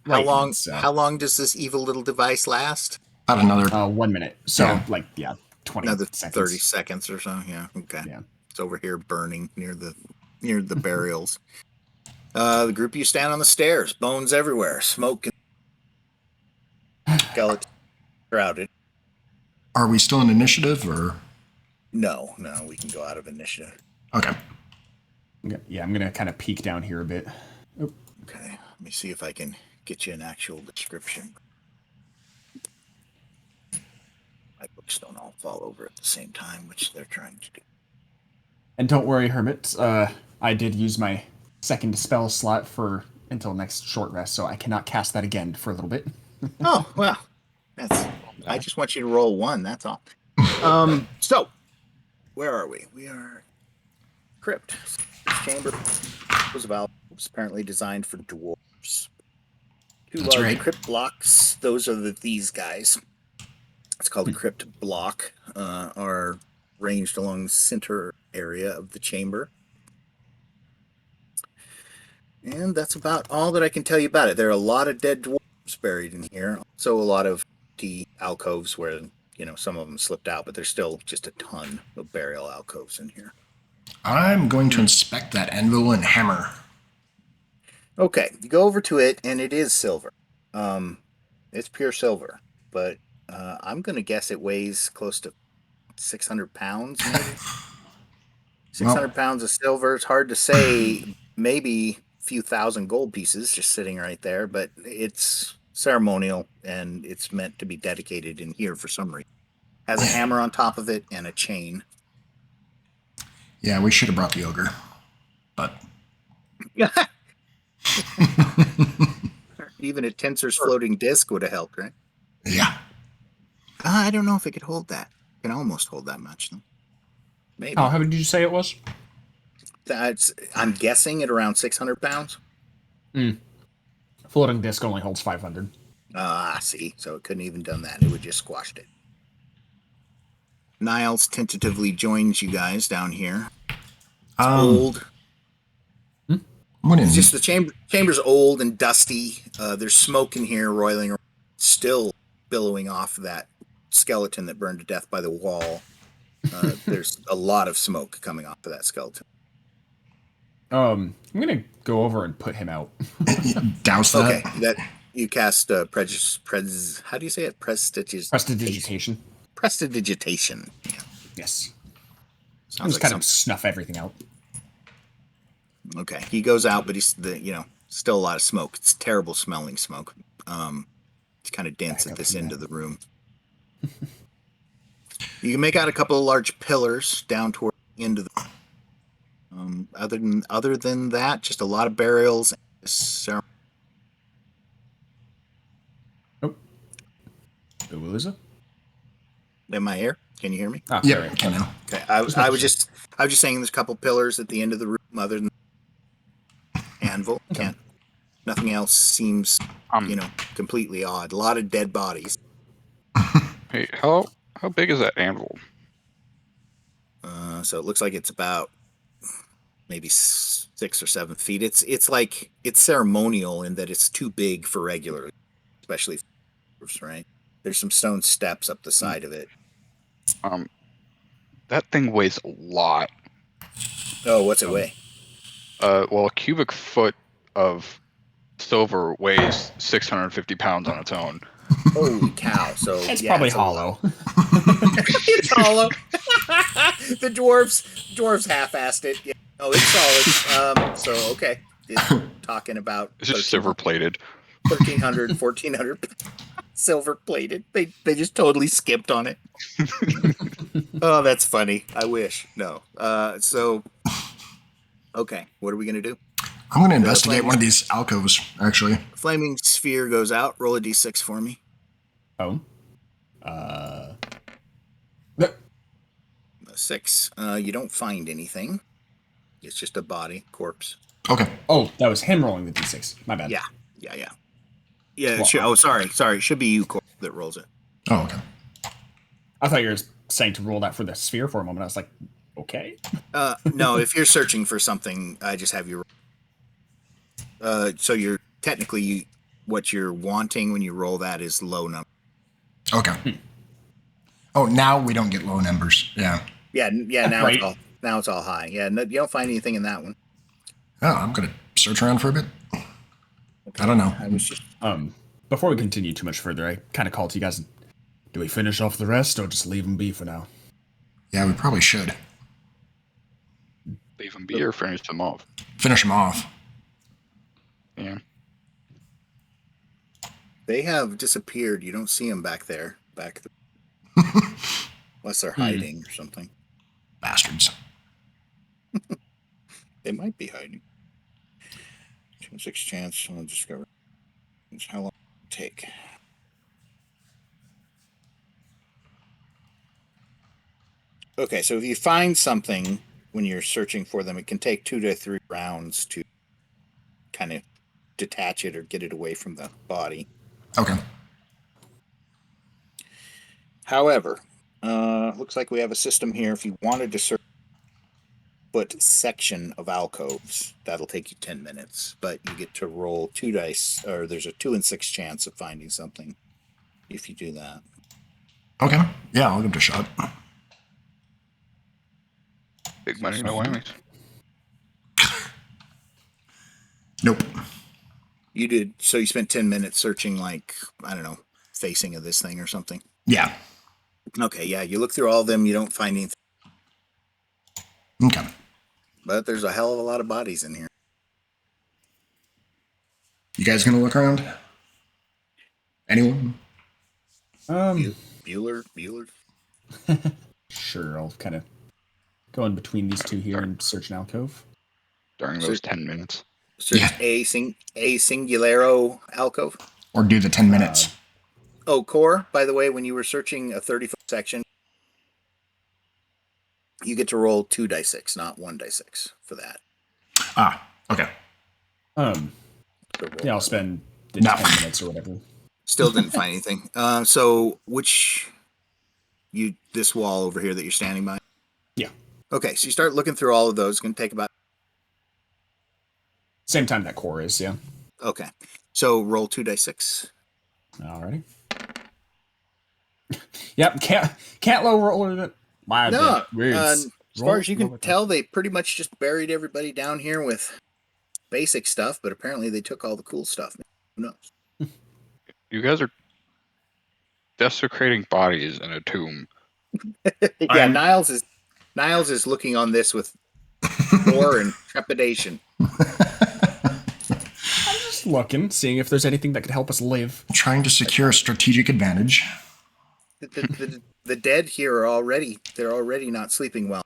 How long does this evil little device last? About another 1 minute. So 20 another seconds. 30 seconds or so. Yeah. Okay. Yeah. It's over here burning near the burials. The group you stand on the stairs, bones everywhere, smoke and skeleton crowded. Are we still in initiative or? No, we can go out of initiative. Okay. Yeah, I'm gonna kind of peek down here a bit. Oop. Okay, let me see if I can get you an actual description. My books don't all fall over at the same time, which they're trying to do. And don't worry, Hermit. I did use my second spell slot until next short rest, so I cannot cast that again for a little bit. Oh well, I just want you to roll 1. That's all. So where are we? We are crypt. This chamber was apparently designed for dwarves. Two large crypt blocks. Those are these guys. It's called a crypt block. Are ranged along the center area of the chamber. And that's about all that I can tell you about it. There are a lot of dead dwarves buried in here. Also a lot of empty alcoves where, some of them slipped out, but there's still just a ton of burial alcoves in here. I'm going to inspect that anvil and hammer. Okay, you go over to it, and it is silver. It's pure silver, but I'm going to guess it weighs close to 600 pounds, maybe? 600 pounds of silver. It's hard to say. Maybe a few thousand gold pieces just sitting right there, but it's ceremonial, and it's meant to be dedicated in here for some reason. Has a hammer on top of it and a chain. Yeah, we should have brought the ogre, but... Even a Tensor's floating disc would have helped, right? Yeah. I don't know if it could hold that. It can almost hold that much, though. Maybe. How heavy did you say it was? I'm guessing at around 600 pounds. Floating disc only holds 500. See. So it couldn't even done that. It would just squashed it. Niles tentatively joins you guys down here. It's old. It's just the chamber's old and dusty. There's smoke in here roiling around, still billowing off that skeleton that burned to death by the wall. There's a lot of smoke coming off of that skeleton. I'm gonna go over and put him out. Douse that. Okay, that you cast how do you say it? Prestidigitation. Prestidigitation. Yeah. Yes. Sounds just kind of snuff everything out. Okay, he goes out, but he's still a lot of smoke. It's terrible smelling smoke. It's kind of dense at this end of the room. You can make out a couple of large pillars down toward the end of the room. Other than that, just a lot of burials. Eliza? Am I here? Can you hear me? Yeah, I can now. Okay, I was just saying there's a couple pillars at the end of the room. Other than anvil, nothing else seems completely odd. A lot of dead bodies. Hey, how big is that anvil? So it looks like it's about maybe 6 or 7 feet. It's ceremonial in that it's too big for regular, especially for, right? There's some stone steps up the side of it. That thing weighs a lot. Oh, what's it weigh? Well, a cubic foot of silver weighs 650 pounds on its own. Holy cow! So It's yeah, probably it's a lot. hollow. It's hollow. The dwarves half-assed it. Yeah, no, it's solid. So okay, talking about It's just silver plated. 1,300, 1,400 silver plated. They just totally skipped on it. Oh, that's funny. I wish. No. So okay, what are we gonna do? I'm going to investigate one of these alcoves, actually. Flaming sphere goes out. Roll a d6 for me. Oh. A 6. You don't find anything. It's just a body, corpse. Okay. Oh, that was him rolling the d6. My bad. Yeah. Well, sorry. It should be you, Corp, that rolls it. Oh, okay. I thought you were saying to roll that for the sphere for a moment. I was like, okay. No, if you're searching for something, I just have you. So you're technically what you're wanting when you roll that is low number. Okay. Oh, now we don't get low numbers. Yeah. Yeah. Now Right. it's all high. Yeah. No, you don't find anything in that one. Oh, I'm going to search around for a bit. I don't know. I was just. Before we continue too much further, I kind of called to you guys. Do we finish off the rest or just leave them be for now? Yeah, we probably should. Leave them be or finish them off. Finish them off. Yeah. They have disappeared. You don't see them back there. Unless they're hiding or something. Bastards. They might be hiding. 6 chance on discovery. How long will it take? Okay, so if you find something when you're searching for them, it can take 2 to 3 rounds to kind of detach it or get it away from the body. Okay. However, looks like we have a system here. If you wanted to search section of alcoves, that'll take you 10 minutes, but you get to roll 2 dice, or there's a 2 in 6 chance of finding something if you do that. Okay. Yeah, I'll give it a shot. Big money, no whammies. Nope. You did, so you spent 10 minutes searching, like, I don't know, facing of this thing or something. Yeah. Okay, yeah, you look through all of them, you don't find anything. Okay. But there's a hell of a lot of bodies in here. You guys gonna look around? Anyone? Bueller? Sure, I'll kind of go in between these two here and search an alcove. During those 10 minutes. Search Yeah. a singularo alcove. Or do the 10 minutes? Oh, Core, by the way, when you were searching a 30-foot section, you get to roll 2 dice 6, not 1 dice 6 for that. Ah, okay. Yeah, I'll spend the No. 10 minutes or whatever. Still didn't find anything. So this wall over here that you're standing by? Yeah. Okay, so you start looking through all of those. It's going to take about... Same time that core is, yeah. Okay, so roll 2 dice 6. Alrighty. Yep, can't low roller that. No, as far as you can tell, they pretty much just buried everybody down here with basic stuff, but apparently they took all the cool stuff. Who knows? You guys are desecrating bodies in a tomb. Yeah, Niles is looking on this with horror and trepidation. I'm just looking, seeing if there's anything that could help us live. Trying to secure a strategic advantage. The dead here are already not sleeping well.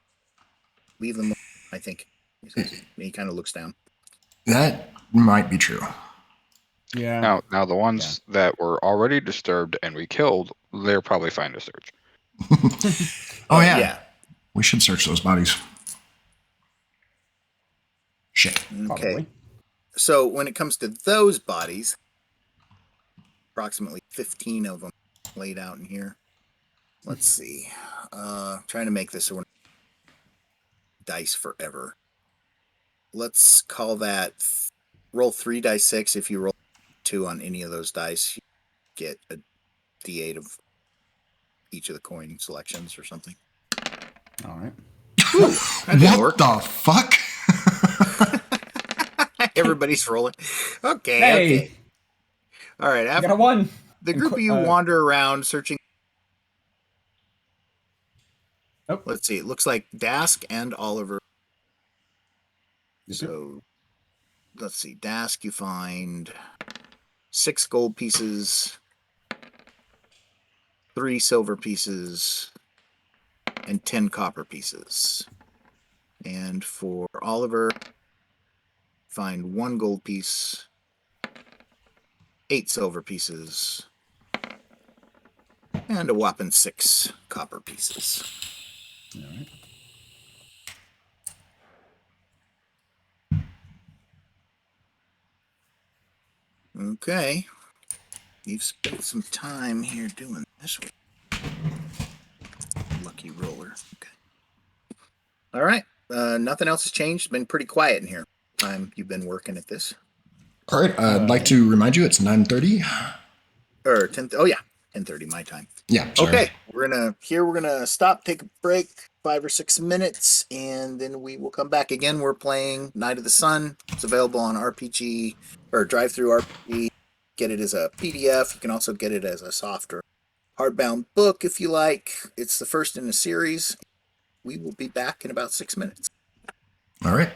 Leave them alone, I think. He kind of looks down. That might be true. Yeah. Now the ones that were already disturbed and we killed, they're probably fine to search. Oh, yeah. Yeah. We should search those bodies. Shit. Okay. Probably. So when it comes to those bodies, approximately 15 of them laid out in here. Let's see. Trying to make this a dice forever. Let's call that roll 3 dice 6. If you roll 2 on any of those dice, you get a D8 of each of the coin selections or something. All right. That didn't What work. the fuck? Everybody's rolling. Okay, Hey, okay. All right. I got a 1. The And group of you wander around searching. Oh. Let's see. It looks like Dask and Oliver. Yep. So let's see. Dask, you find 6 gold pieces, 3 silver pieces, and 10 copper pieces. And for Oliver, find 1 gold piece, 8 silver pieces, and a whopping 6 copper pieces. All right. Okay. You've spent some time here doing this. Lucky roller. Okay. All right. Nothing else has changed. It's been pretty quiet in here. Time you've been working at this. All right. I'd like to remind you it's 9:30. Or 10. Oh yeah, 10:30 my time. Yeah. Sorry. Okay. We're gonna stop, take a break, 5 or 6 minutes, and then we will come back again. We're playing Night of the Sun. It's available on RPG or Drive-Through RPG. Get it as a PDF. You can also get it as a soft or hardbound book if you like. It's the first in a series. We will be back in about 6 minutes. All right.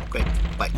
Okay, bye.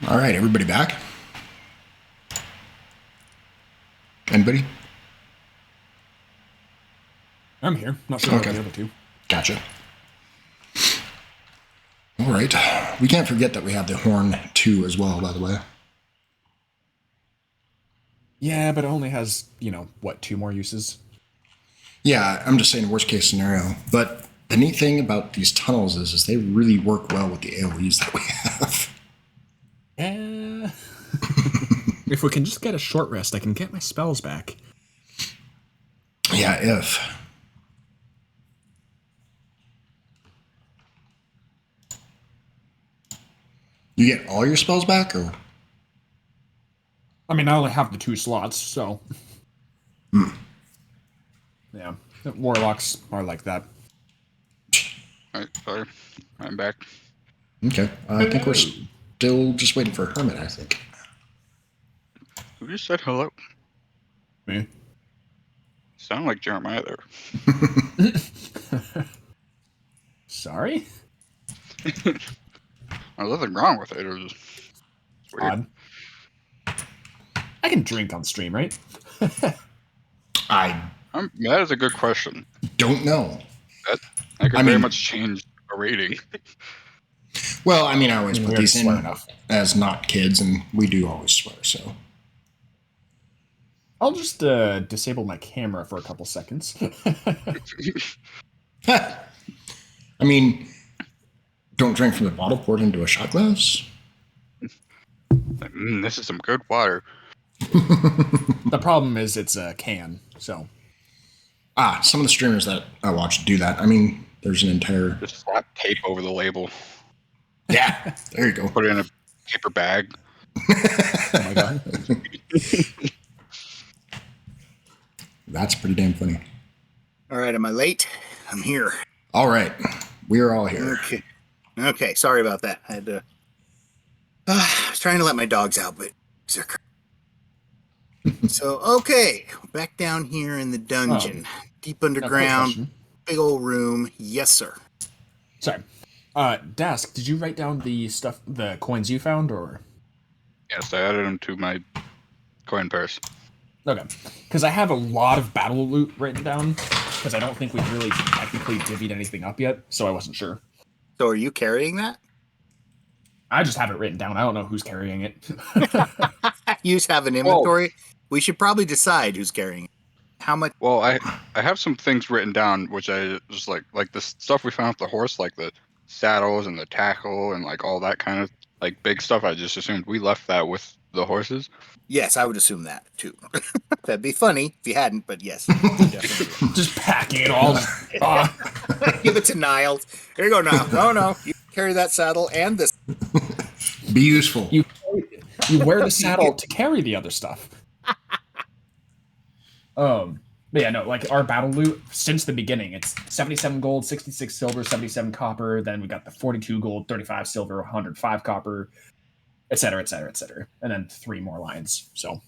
All right, everybody back? Anybody? I'm here. Not sure about Okay. the other two. Gotcha. All right. We can't forget that we have the horn 2 as well, by the way. Yeah, but it only has, what, 2 more uses? Yeah, I'm just saying worst case scenario. But the neat thing about these tunnels is they really work well with the AoEs that we have. Yeah. If we can just get a short rest, I can get my spells back. Yeah, if. You get all your spells back, or? I mean, I only have the 2 slots, so. Yeah. Warlocks are like that. Alright, sorry. I'm back. Okay. I think we're still just waiting for Hermit, I think. Who just said hello? Me. Sound like Jeremiah there. Sorry? There's nothing wrong with it. It was just it's weird. Odd. I can drink on stream, right? I That is a good question. don't know. That could I very mean- much change a rating. Well, I mean, I always put We're these in swear enough. as not kids, and we do always swear, so. I'll just disable my camera for a couple seconds. I mean, don't drink from the bottle, pour it into a shot glass. This is some good water. The problem is it's a can, so. Some of the streamers that I watch do that. I mean, there's an entire... Just slap tape over the label. Yeah, there you go. Put it in a paper bag. Oh my god. That's pretty damn funny. All right, am I late? I'm here. All right, we are all here. Okay. Okay, sorry about that. I had to. I was trying to let my dogs out, but they're so okay. Back down here in the dungeon, deep underground, Question. big old room. Yes, sir. Sorry. Dask, did you write down the coins you found, or? Yes, I added them to my coin purse. Okay. Because I have a lot of battle loot written down, because I don't think we've really technically divvied anything up yet, so I wasn't sure. So, are you carrying that? I just have it written down. I don't know who's carrying it. You just have an inventory. We should probably decide who's carrying it. How much? Well, I have some things written down, which I just like the stuff we found with the horse, like the saddles and the tackle and like all that kind of like big stuff. I just assumed we left that with the horses. Yes, I would assume that too. That'd be funny if you hadn't, but yes, definitely. Just packing it all. Give it to Niles. Here you go, Niles. No, you carry that saddle and this. Be useful. You wear the saddle to carry the other stuff. But yeah, no, like our battle loot since the beginning, it's 77 gold, 66 silver, 77 copper. Then we got the 42 gold, 35 silver, 105 copper, etc., etc., etc., and then 3 more lines. So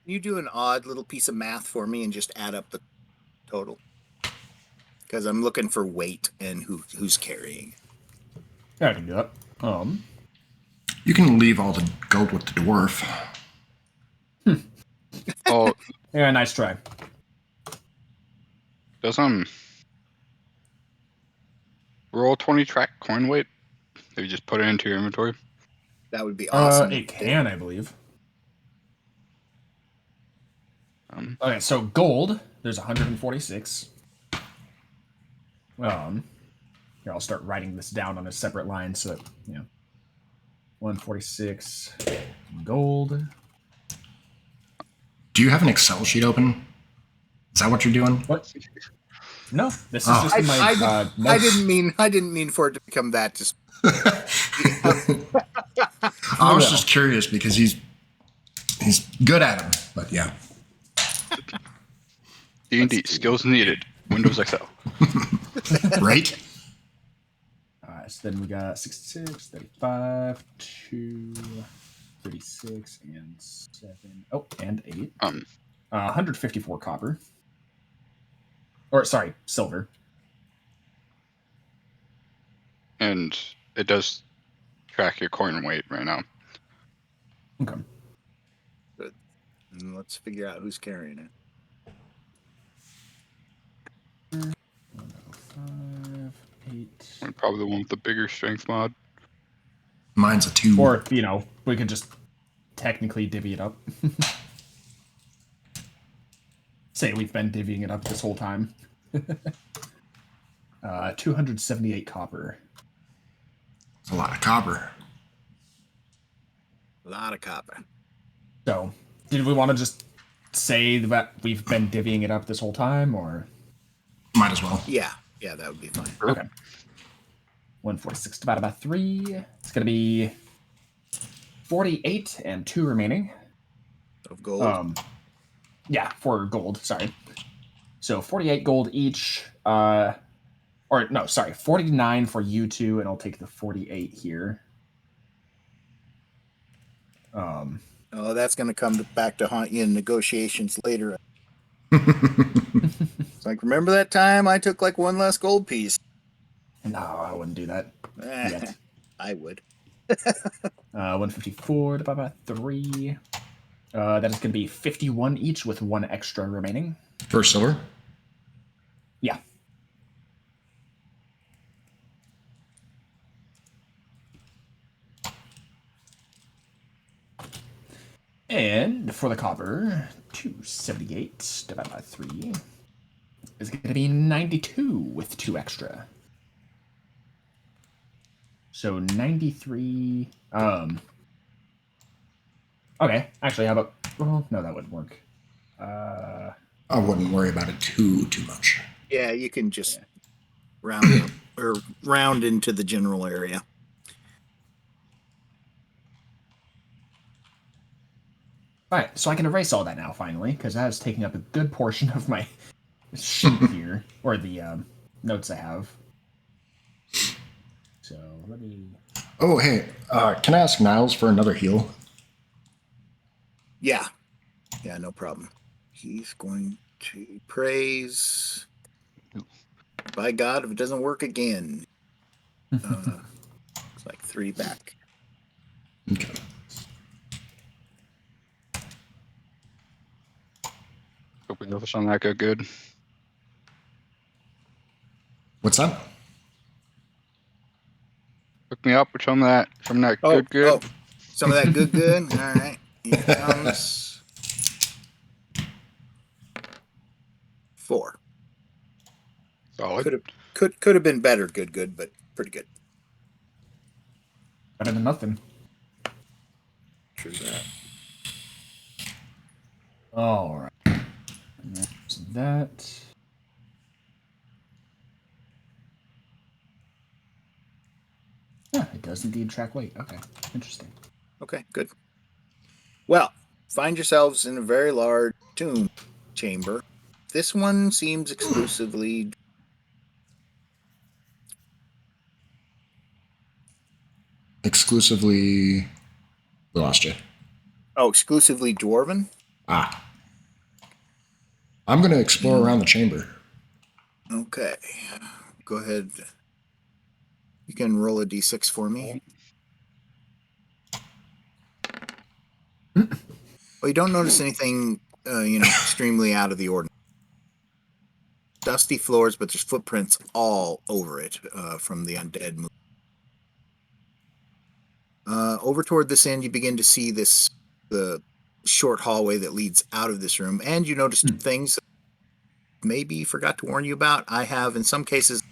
You do an odd little piece of math for me and just add up the total, because I'm looking for weight and who's carrying. yeah, I can do that. You can leave all the gold with the dwarf. Oh, Yeah, nice try. does roll20 track coin weight? If you just put it into your inventory. That would be awesome. It can, I believe. Um, Okay, so gold, there's 146. Here, I'll start writing this down on a separate line so that, 146 gold. Do you have an Excel sheet open? Is that what you're doing? What? No, this is just in my I notes. didn't mean for it to become that. Just I was just curious because he's good at them. But yeah. D&D skills needed. Windows Excel. Right? Alright, so then we got 66, 35, 2, 36 and 7. Oh, and 8. 'em. 154 copper. Or, sorry, silver. And it does track your coin weight right now. Okay. And let's figure out who's carrying it. 105, 8. And probably the one with the bigger strength mod. Mine's a 2. Or, we could just technically divvy it up. Say we've been divvying it up this whole time. 278 copper. It's a lot of copper. A lot of copper. So, did we want to just say that we've been divvying it up this whole time, or? Might as well. Yeah, that would be fine. Okay. 146 divided by 3. It's going to be 48 and 2 remaining. Of gold. Yeah, 4 gold, sorry. So 48 gold each. 49 for you two, and I'll take the 48 here. Oh, that's going to come back to haunt you in negotiations later. It's like, remember that time I took like one less gold piece? No, I wouldn't do that yet. I would. 154 divided by 3. That is going to be 51 each with 1 extra remaining. For silver? Yeah. And for the copper, 278 divided by 3 is going to be 92 with 2 extra. So 93. Okay, actually, how about? Well, no, that wouldn't work. I wouldn't worry about it too much. Yeah, you can just round up or round into the general area. All right, so I can erase all that now finally, because that is taking up a good portion of my sheet here, or the notes I have. So let me. Oh, hey, can I ask Niles for another heal? Yeah, no problem. He's going to praise. By God, if it doesn't work again. It's like 3 back. Okay. Hope we notice on that go good. What's that? Hook me up with some of that good. Oh, some of that good. All right. Here comes 4. Solid. Could have been better. Good, but pretty good. Better than nothing. True that. All right. And that's that. Yeah, it does indeed track weight. Okay, interesting. Okay, good. Well, find yourselves in a very large tomb chamber. This one seems exclusively. Exclusively. We lost you. Oh, exclusively dwarven? Ah. I'm going to explore around the chamber. Okay. Go ahead. You can roll a d6 for me. Well, you don't notice anything, extremely out of the ordinary. Dusty floors, but there's footprints all over it from the undead movement. Over toward this end, you begin to see the short hallway that leads out of this room, and you notice 2 things maybe forgot to warn you about. I have, in some cases,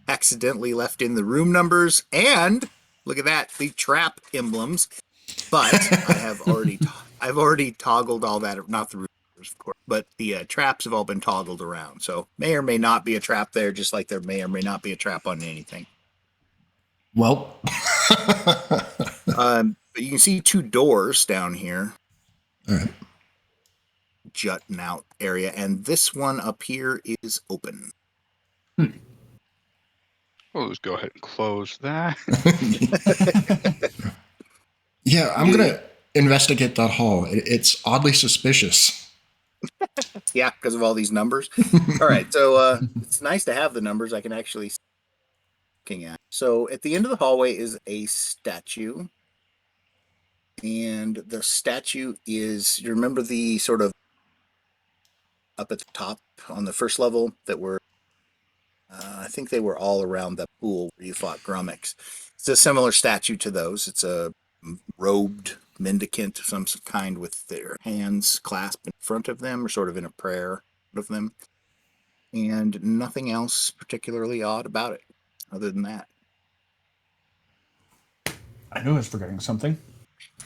accidentally left in the room numbers, and look at that, the trap emblems. But I've already toggled all that, not the room numbers, of course, but the traps have all been toggled around. So may or may not be a trap there, just like there may or may not be a trap on anything. Well. But you can see 2 doors down here. All right. Jutting out area, and this one up here is open. We'll just go ahead and close that. Yeah, I'm gonna investigate that hall. It's oddly suspicious. Yeah, because of all these numbers. All right, so it's nice to have the numbers I can actually see looking at. So at the end of the hallway is a statue. And the statue is, you remember the sort of up at the top on the first level that were, I think they were all around the pool where you fought Grummix. It's a similar statue to those. It's a robed mendicant of some kind with their hands clasped in front of them or sort of in a prayer of them. And nothing else particularly odd about it other than that. I knew I was forgetting something.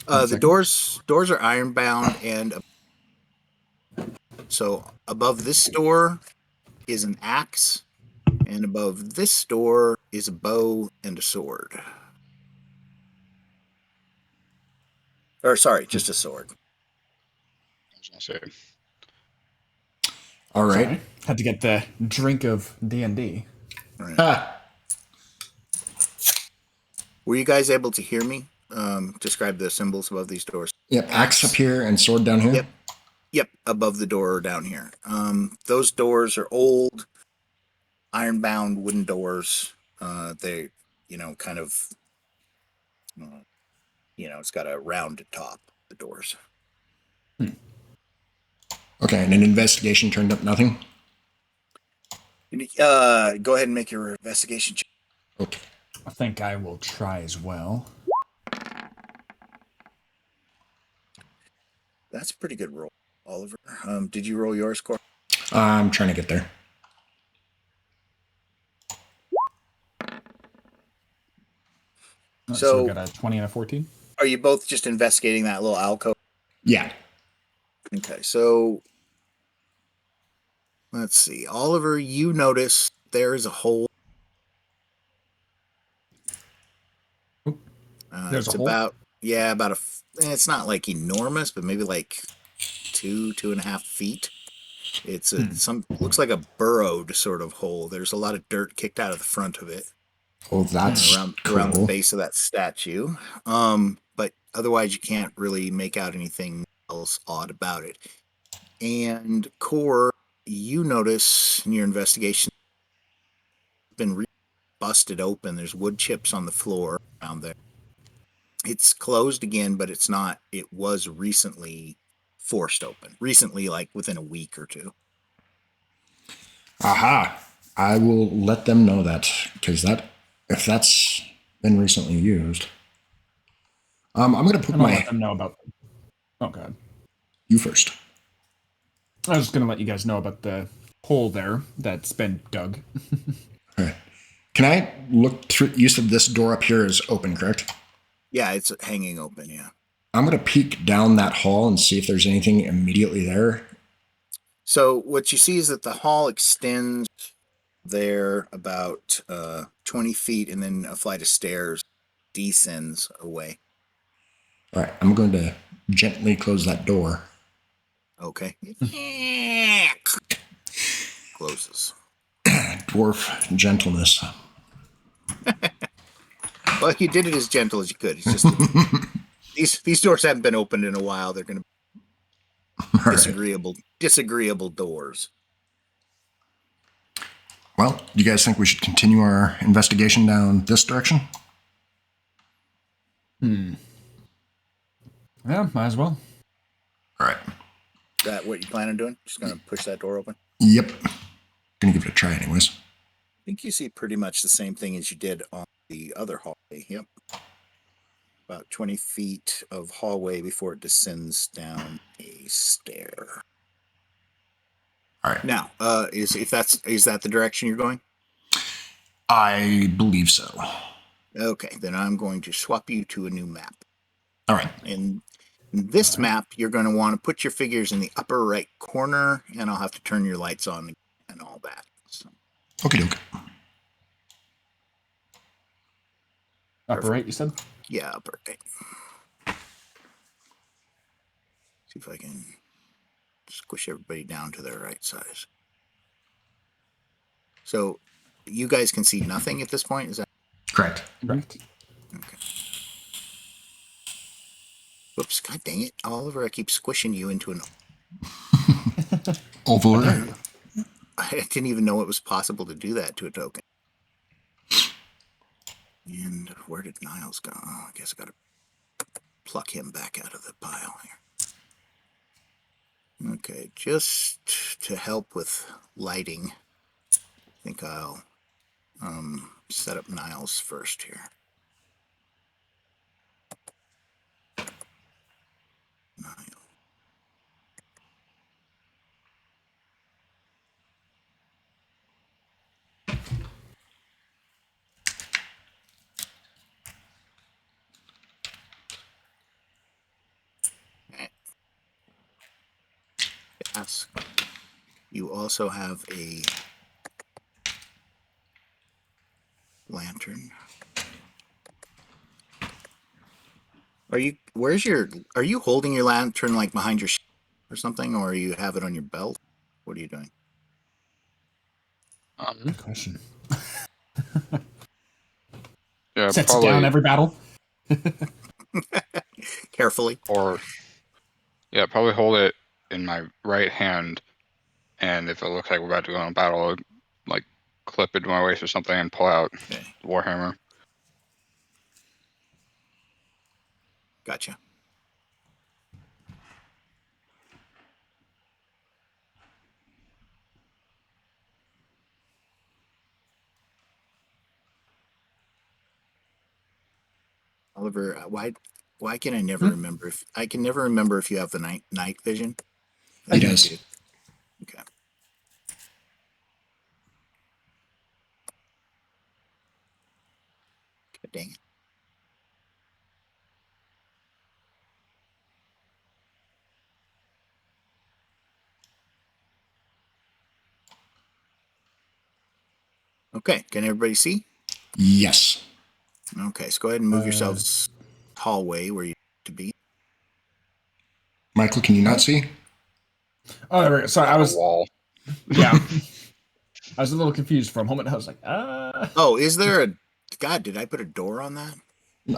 The doors are ironbound, and so above this door is an axe, and above this door is a bow and a sword. Or sorry, just a sword. I was gonna say. All right. Sorry. Had to get the drink of D&D. Right. Ah, Were you guys able to hear me describe the symbols above these doors? yep. Axe up here and sword down here. Yep. Yep, above the door down here. Those doors are old, ironbound wooden doors. They, kind of, it's got a rounded top. The doors. Okay, and an investigation turned up nothing. Go ahead and make your investigation check. Okay. I think I will try as well. That's a pretty good roll, Oliver. Did you roll your score? I'm trying to get there. So we got a 20 and a 14. Are you both just investigating that little alcove? Yeah. Okay, so let's see. Oliver, you notice there is a hole. There's it's a hole? about it's not like enormous, but maybe like 2.5 feet. It's looks like a burrowed sort of hole. There's a lot of dirt kicked out of the front of it. Oh, that's around the cool. base of that statue. But otherwise you can't really make out anything else odd about it. And Core, you notice in your investigation it's been busted open. There's wood chips on the floor around there. It's closed again, but it's not. It was recently forced open. Recently, like within a week or two. Aha. I will let them know that, because if that's been recently used. I'm going to put And I'll let them know about... Oh, God. You first. I was just going to let you guys know about the hole there that's been dug. Okay. Can I look through? You said this door up here is open, correct? Yeah, it's hanging open, yeah. I'm going to peek down that hall and see if there's anything immediately there. So what you see is that the hall extends there about 20 feet, and then a flight of stairs descends away. All right. I'm going to gently close that door. Okay. Closes. Dwarf gentleness. Well, you did it as gentle as you could. It's just these doors haven't been opened in a while. They're going to be disagreeable doors. Well, do you guys think we should continue our investigation down this direction? Yeah, might as well. Is All right. that what you plan on doing? Just going to push that door open? Yep. Gonna give it a try anyways. I think you see pretty much the same thing as you did on the other hallway. Yep. About 20 feet of hallway before it descends down a stair. All right. Now, is that the direction you're going? I believe so. Okay, then I'm going to swap you to a new map. All right. In this map, you're going to want to put your figures in the upper right corner, and I'll have to turn your lights on and all that. So. Okie doke. Upper right, you said? Yeah, upper right. See if I can squish everybody down to their right size. So, you guys can see nothing at this point, is that Correct. Correct. okay? Whoops, god dang it. Oliver, I keep squishing you into an... Over. I didn't even know it was possible to do that to a token. And where did Niles go? Oh, I guess I gotta pluck him back out of the pile here. Okay, just to help with lighting, I think I'll set up Niles first here. Niles. Yes. You also have a lantern. Are you holding your lantern like behind your or something, or you have it on your belt? What are you doing? Good question. Yeah, Sets probably. it down every battle. Carefully. Or yeah, probably hold it in my right hand, and if it looks like we're about to go on a battle, I'll, like clip it to my waist or something and pull out Okay. the warhammer. Gotcha. Oliver, why can I never remember if I can never remember if you have the night vision? He does. You do. Okay. God dang it. Okay, can everybody see? Yes. Okay, so go ahead and move yourselves hallway where you need to be. Michael, can you not see? Oh, there we go. Sorry, I was. Wall. Yeah. I was a little confused for a moment. I was like, Oh, is there a... God, did I put a door on that?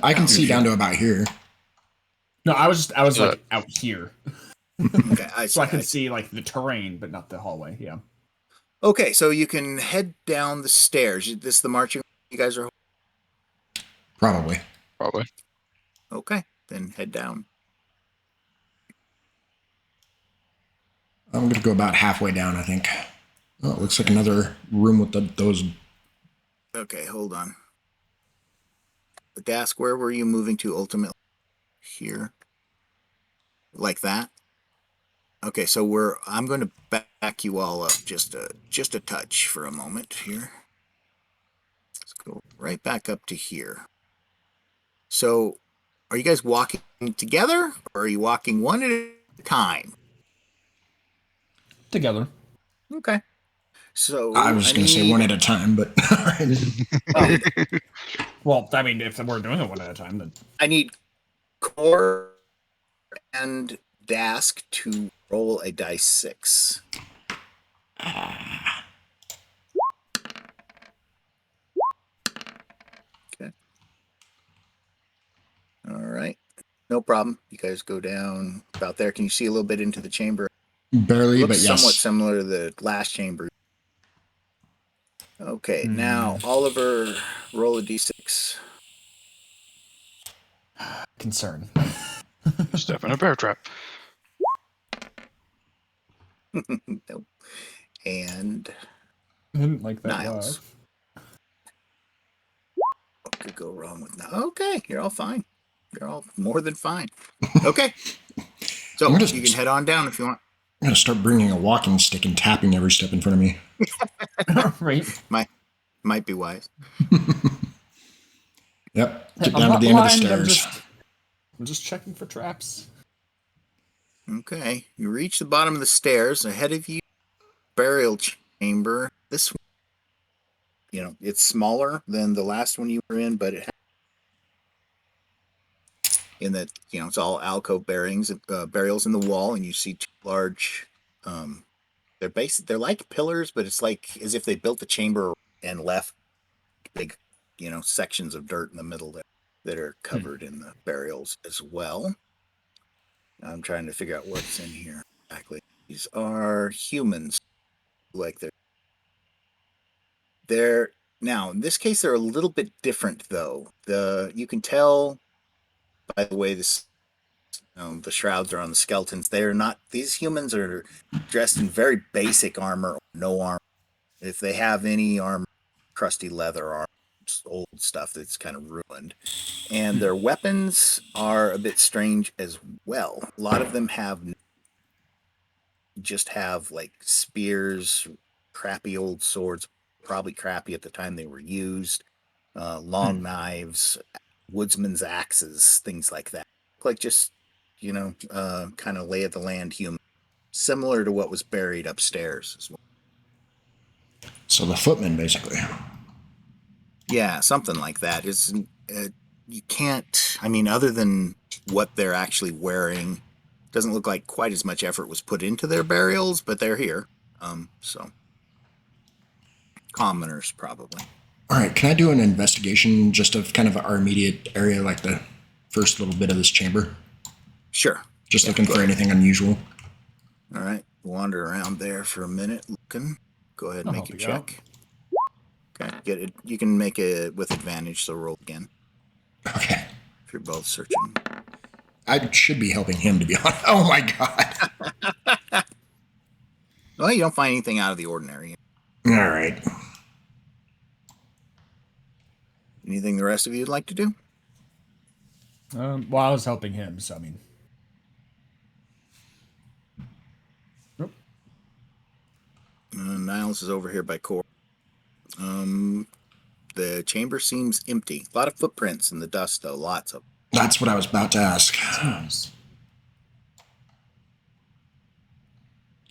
I can No, see you down to about here. No, I was like out here. Okay, So I can see. see like the terrain, but not the hallway. Yeah. Okay, so you can head down the stairs. This is the marching you guys are... Probably. Probably. Okay, then head down. I'm going to go about halfway down, I think. Oh, it looks like another room with those. Okay, hold on. The desk, where were you moving to ultimately? Here? Like that? Okay, so I'm going to back you all up just a touch for a moment here. Let's go right back up to here. So, are you guys walking together, or are you walking one at a time? Together. Okay. So I was going to say one at a time, but. Oh. Well, I mean, if we're doing it one at a time, then I need Core and Dask to roll a dice 6. Okay. All right. No problem. You guys go down about there. Can you see a little bit into the chamber? Barely, Looks but yes. somewhat similar to the last chamber. Okay, now Oliver, roll a d6. concern. Step in a bear trap. Nope. And I didn't like that Niles. laugh. What could go wrong with Niles? Okay, you're all fine. You're all more than fine. Okay. So you can head on down if you want. I'm going to start bringing a walking stick and tapping every step in front of me. Right. Might be wise. Yep. Get I'm down to not the end of the blind, stairs. I'm just checking for traps. Okay, you reach the bottom of the stairs. Ahead of you, burial chamber. This one, it's smaller than the last one you were in, but in that, it's all alcove burials in the wall, and you see two large. They're like pillars, but it's like as if they built the chamber and left big, sections of dirt in the middle there that are covered in the burials as well. I'm trying to figure out what's in here exactly. These are humans, like they're now in this case they're a little bit different though. You can tell by the way the shrouds are on the skeletons. They're not. These humans are dressed in very basic armor or no armor. If they have any armor, crusty leather armor, old stuff that's kind of ruined. And their weapons are a bit strange as well. A lot of them just have like spears, crappy old swords, probably crappy at the time they were used, long knives, woodsman's axes, things like that. Like just, kind of lay of the land human, similar to what was buried upstairs as well. So the footmen, basically. Yeah, something like that. You can't, I mean, other than what they're actually wearing, doesn't look like quite as much effort was put into their burials, but they're here. So commoners probably. All right, can I do an investigation just of kind of our immediate area, like the first little bit of this chamber? Sure. Just looking for anything unusual. All right, wander around there for a minute, looking. Go ahead and I'll make a help you check. Okay, get it. You can make it with advantage, so roll again Okay. if you're both searching. I should be helping him, to be honest. Oh, my God. Well, you don't find anything out of the ordinary. All right. Anything the rest of you would like to do? Well, I was helping him, so I mean. Nope. Niles is over here by Core. The chamber seems empty. A lot of footprints in the dust, though. Lots of. That's what I was about to ask. Nice.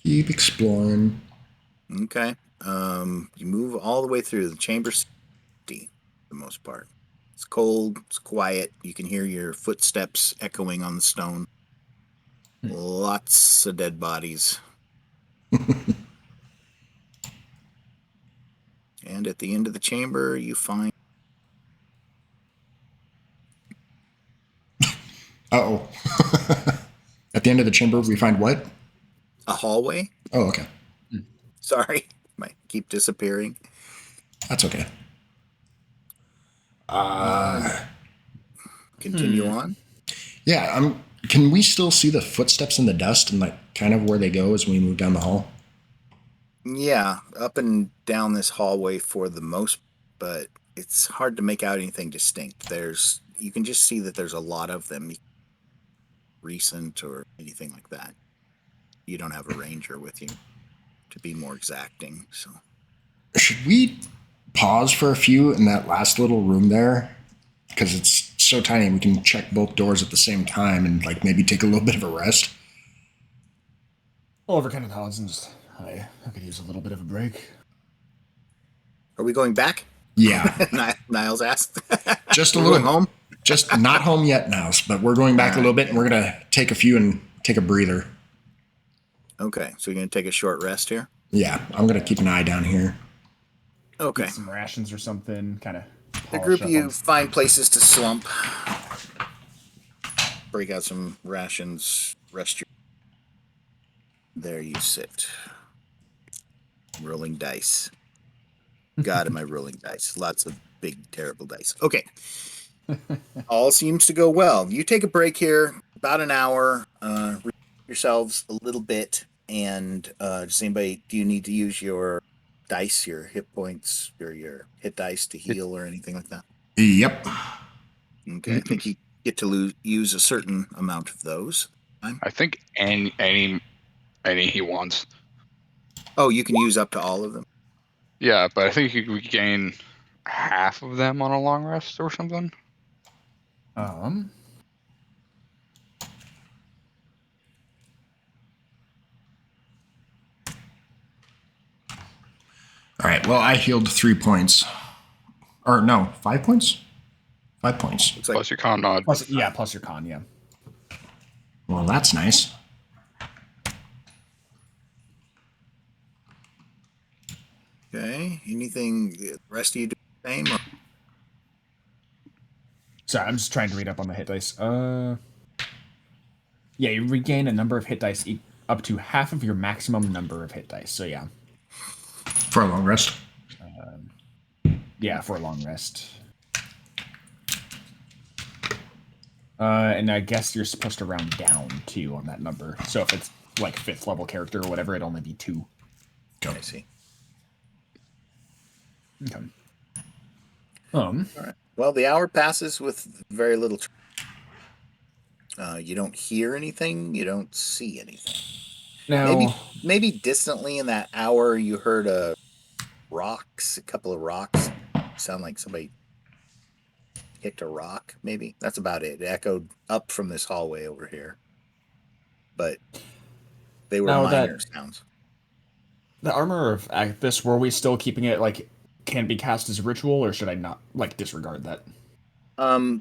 Keep exploring. Okay. You move all the way through. The chamber's empty for the most part. It's cold. It's quiet. You can hear your footsteps echoing on the stone. Lots of dead bodies. And at the end of the chamber, you find. Uh-oh. At the end of the chamber, we find what? A hallway. Oh, okay. Sorry. Might keep disappearing. That's okay. Continue on. Yeah, can we still see the footsteps in the dust and like kind of where they go as we move down the hall? Yeah, up and down this hallway for the most, but it's hard to make out anything distinct. You can just see that there's a lot of them, recent or anything like that. You don't have a ranger with you to be more exacting, so. Should we pause for a few in that last little room there? Because it's so tiny, we can check both doors at the same time and like maybe take a little bit of a rest. Oliver kind of nods and just, I could use a little bit of a break. Are we going back? Yeah. Niles asked. Just a We're little. going home? Just not home yet, Niles, but we're going back a little bit and we're going to take a few and take a breather. Okay, so you're going to take a short rest here? Yeah, I'm going to keep an eye down here. Okay. Get some rations or something, kind of. The group of you find places to slump. Break out some rations, rest your. There you sit. Rolling dice. God, am I rolling dice? Lots of big, terrible dice. Okay. All seems to go well. You take a break here, about an hour. Yourselves a little bit, and does anybody? Do you need to use your dice, your hit points, or your hit dice to heal or anything like that? Yep. Okay, I think you get to use a certain amount of those. I think any he wants. Oh, you can use up to all of them. Yeah, but I think we gain half of them on a long rest or something. All right, well, I healed 3 points. Or no, 5 points? 5 points. Looks like Plus your con nod. Plus your con, yeah. Well, that's nice. okay. Anything the rest of you do the same? Or? Sorry, I'm just trying to read up on the hit dice. Yeah, you regain a number of hit dice up to half of your maximum number of hit dice. So yeah. For a long rest. Yeah, for a long rest. And I guess you're supposed to round down 2 on that number. So if it's like 5th level character or whatever, it'd only be 2. I see. Okay. All right. Well, the hour passes with very little. You don't hear anything. You don't see anything. Now, Maybe distantly in that hour, you heard a couple of rocks. Sound like somebody kicked a rock. Maybe that's about it. It echoed up from this hallway over here, but they were minor sounds. The armor of Agthis, were we still keeping it like can be cast as a ritual, or should I not like disregard that? I'd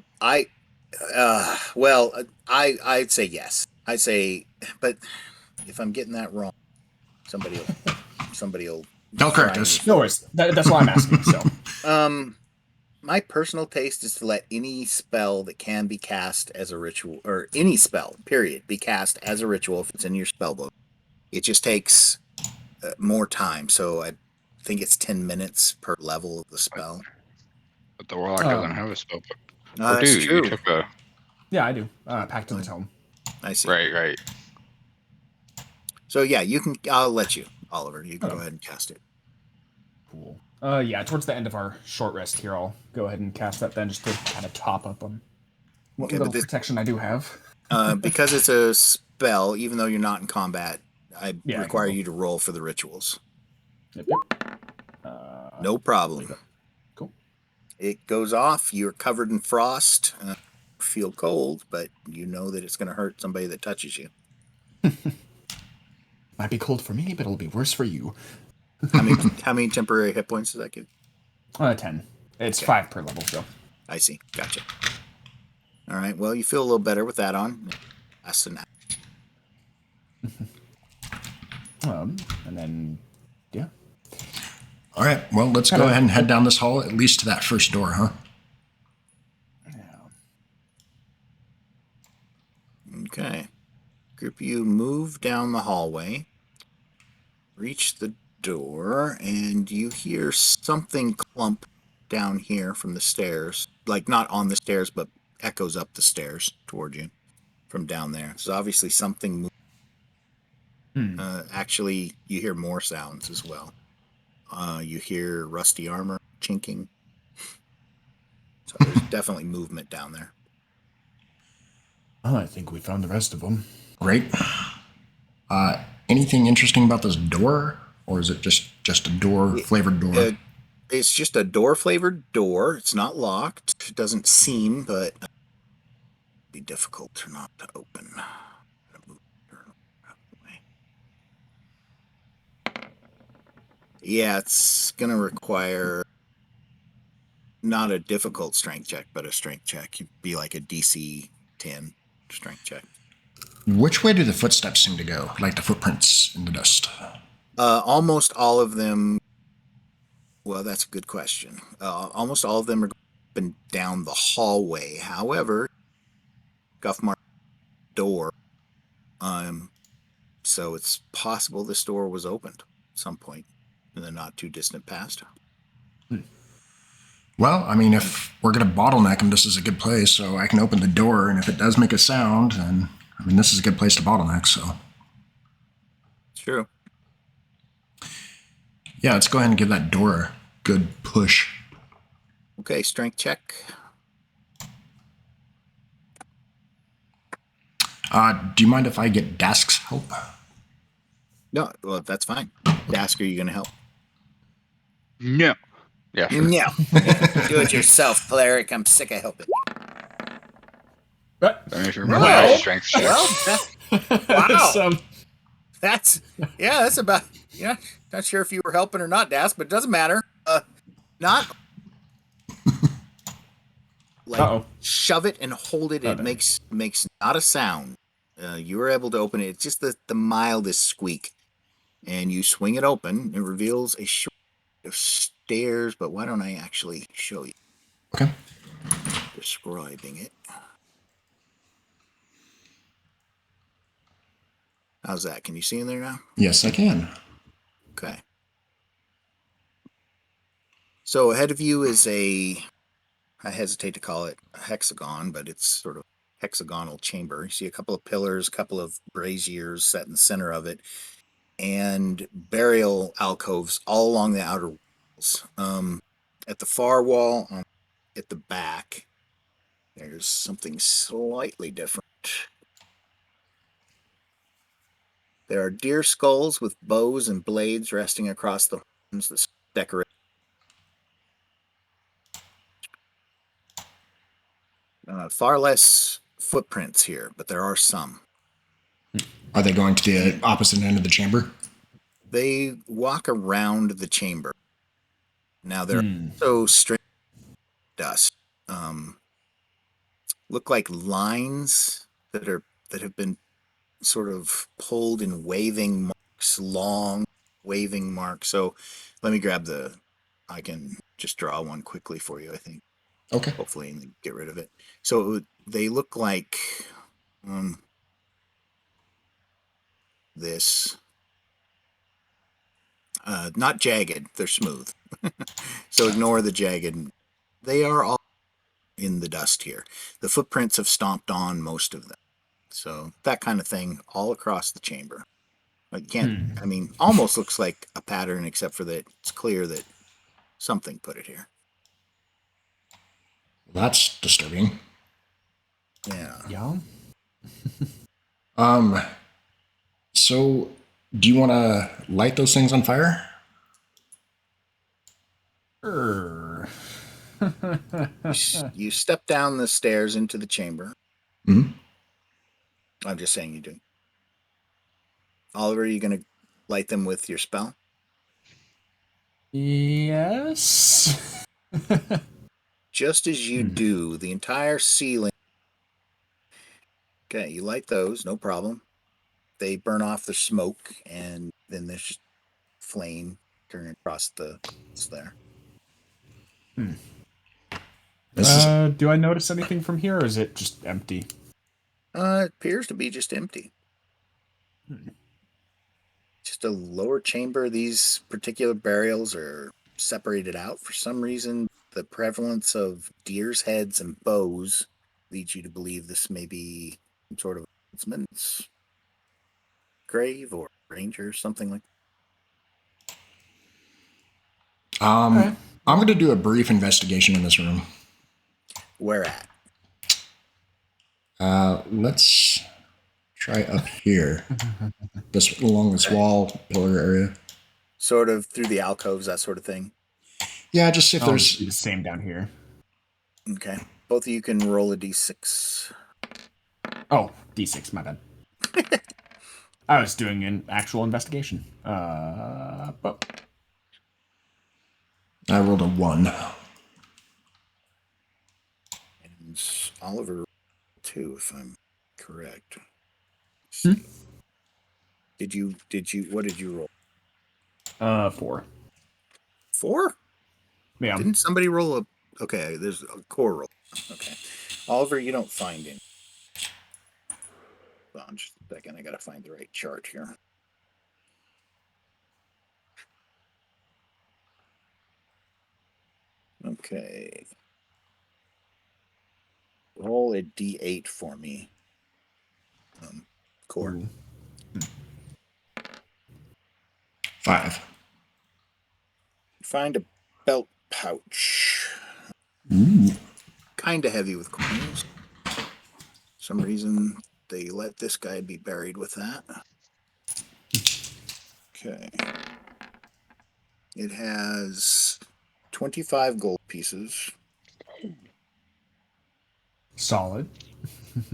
say yes. I'd say, but if I'm getting that wrong, somebody will. They'll correct us. No worries. That's why I'm asking. So, my personal taste is to let any spell that can be cast as a ritual, or any spell, period, be cast as a ritual if it's in your spell book. It just takes more time, so I think it's 10 minutes per level of the spell. But the warlock doesn't have a spell book. No, that's true. You took a... Yeah, I do. Pact of the Tome. I see. Right. So yeah, you can. I'll let you, Oliver. You can go ahead and cast it. Cool. Yeah, towards the end of our short rest here, I'll go ahead and cast that then, just to kind of top up on what little protection I do have. Because it's a spell, even though you're not in combat, I require you to roll for the rituals. Yep. No problem. Cool. It goes off. You're covered in frost. Feel cold, but you know that it's going to hurt somebody that touches you. Might be cold for me, but it'll be worse for you. How many temporary hit points does that give? 10. It's 5 per level, so. I see. Gotcha. All right. Well, you feel a little better with that on. That's the night. And then, yeah. All right. Well, let's go ahead and head down this hall, at least to that first door, huh? Okay. Group of you move down the hallway, reach the door, and you hear something clump down here from the stairs. Like, not on the stairs, but echoes up the stairs toward you from down there. So obviously something moved. Actually, you hear more sounds as well. You hear rusty armor chinking. So there's definitely movement down there. I think we found the rest of them. Great. Anything interesting about this door? Or is it just a door, flavored door? It's just a door-flavored door. It's not locked. It doesn't seem, but it'd be difficult to not to open. Yeah, it's going to require not a difficult strength check, but a strength check. It'd be like a DC 10 strength check. Which way do the footsteps seem to go? Like the footprints in the dust? Almost all of them. Well, that's a good question. Almost all of them are up and down the hallway. However, Guffmark door. So it's possible this door was opened at some point in the not too distant past. Well, I mean, if we're going to bottleneck them, this is a good place, so I can open the door, and if it does make a sound, then, I mean, this is a good place to bottleneck, so. True. Yeah, let's go ahead and give that door a good push. Okay, strength check. Do you mind if I get Dask's help? No, well, that's fine. Dask, are you going to help? No. Yeah. Sure. No. Do it yourself, cleric. I'm sick of helping. I mean, if you remember my strength check. Wow. That's about, not sure if you were helping or not, Dask, but it doesn't matter. Not like shove it and hold it. It makes not a sound. You were able to open it. It's just the mildest squeak. And you swing it open. It reveals a short of stairs, but why don't I actually show you? Okay. Describing it. How's that? Can you see in there now? Yes, I can. Okay. So ahead of you is I hesitate to call it a hexagon, but it's sort of hexagonal chamber. You see a couple of pillars, a couple of braziers set in the center of it, and burial alcoves all along the outer walls. At the far wall, at the back, there's something slightly different. There are deer skulls with bows and blades resting across the horns that decorate. Far less footprints here, but there are some. Are they going to the opposite end of the chamber? They walk around the chamber. Now they're so strange dust. Look like lines that have been sort of pulled in waving marks, long waving marks. So let me grab I can just draw one quickly for you, I think. Okay. Hopefully, and get rid of it. So they look like this. Not jagged, they're smooth. So ignore the jagged. They are all in the dust here. The footprints have stomped on most of them. So that kind of thing all across the chamber. You can't, I mean, almost looks like a pattern, except for that it's clear that something put it here. That's disturbing. Yeah. Yeah. So do you want to light those things on fire? You step down the stairs into the chamber. Mm-hmm. I'm just saying you do. Oliver, are you going to light them with your spell? Yes. Just as you do, the entire ceiling. Okay, you light those, no problem. They burn off the smoke, and then there's just flame turning across the there. Do I notice anything from here, or is it just empty? It appears to be just empty. Just a lower chamber. These particular burials are separated out for some reason. The prevalence of deer's heads and bows leads you to believe this may be some sort of woodsman's grave or ranger, something like that. I'm going to do a brief investigation in this room. Where at? Let's try up here. Along this wall pillar area. Sort of through the alcoves, that sort of thing. Yeah, just see if there's the same down here. Okay. Both of you can roll a d6. Oh, d6, my bad. I was doing an actual investigation. But I rolled a 1. And Oliver, 2, if I'm correct. What did you roll? 4. 4? Yeah. Didn't somebody roll a... Okay, there's a core roll. Okay. Oliver, you don't find any. Hold on just a second. I gotta find the right chart here. Okay. Roll a d8 for me. Core. 5. Find a belt pouch. Ooh. Kind of heavy with coins. For some reason, they let this guy be buried with that. Okay. It has 25 gold pieces. Solid.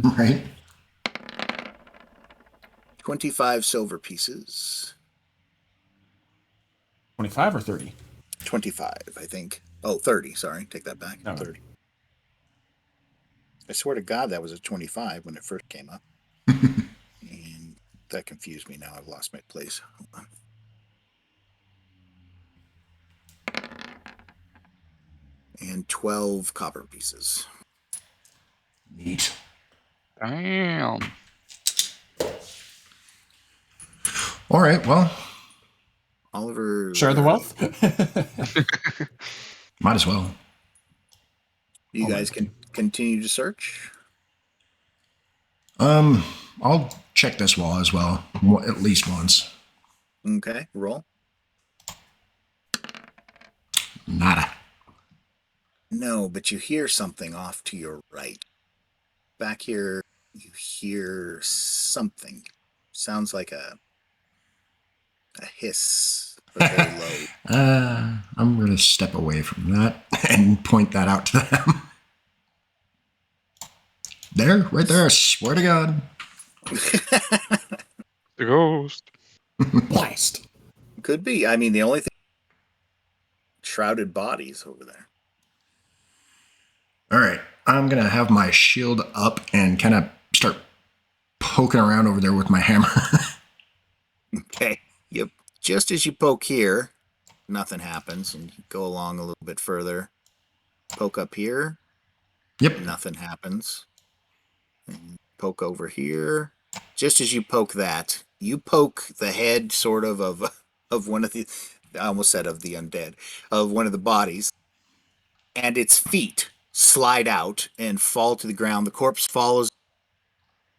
Right. 25 silver pieces. 25 or 30? 25, I think. Oh, 30. Sorry. Take that back. Okay. 30. I swear to God that was a 25 when it first came up. And that confused me. Now I've lost my place. Hold on. And 12 copper pieces. Neat. Damn. All right, well, Oliver. Share the wealth. might as well. You guys can continue to search. I'll check this wall as well, at least once. Okay, roll. Nada. No, but you hear something off to your right. Back here, you hear something. Sounds like a hiss, but very low. I'm going to step away from that and point that out to them. There, right there, I swear to God. The ghost. Blast. Could be. I mean, the only thing, shrouded bodies over there. All right, I'm going to have my shield up and kind of start poking around over there with my hammer. Okay. Yep. Just as you poke here, nothing happens, and you go along a little bit further. Poke up here. Yep. Nothing happens. And poke over here. Just as you poke that, you poke the head, sort of one of the, I almost said of the undead, of one of the bodies, and its feet slide out and fall to the ground. The corpse follows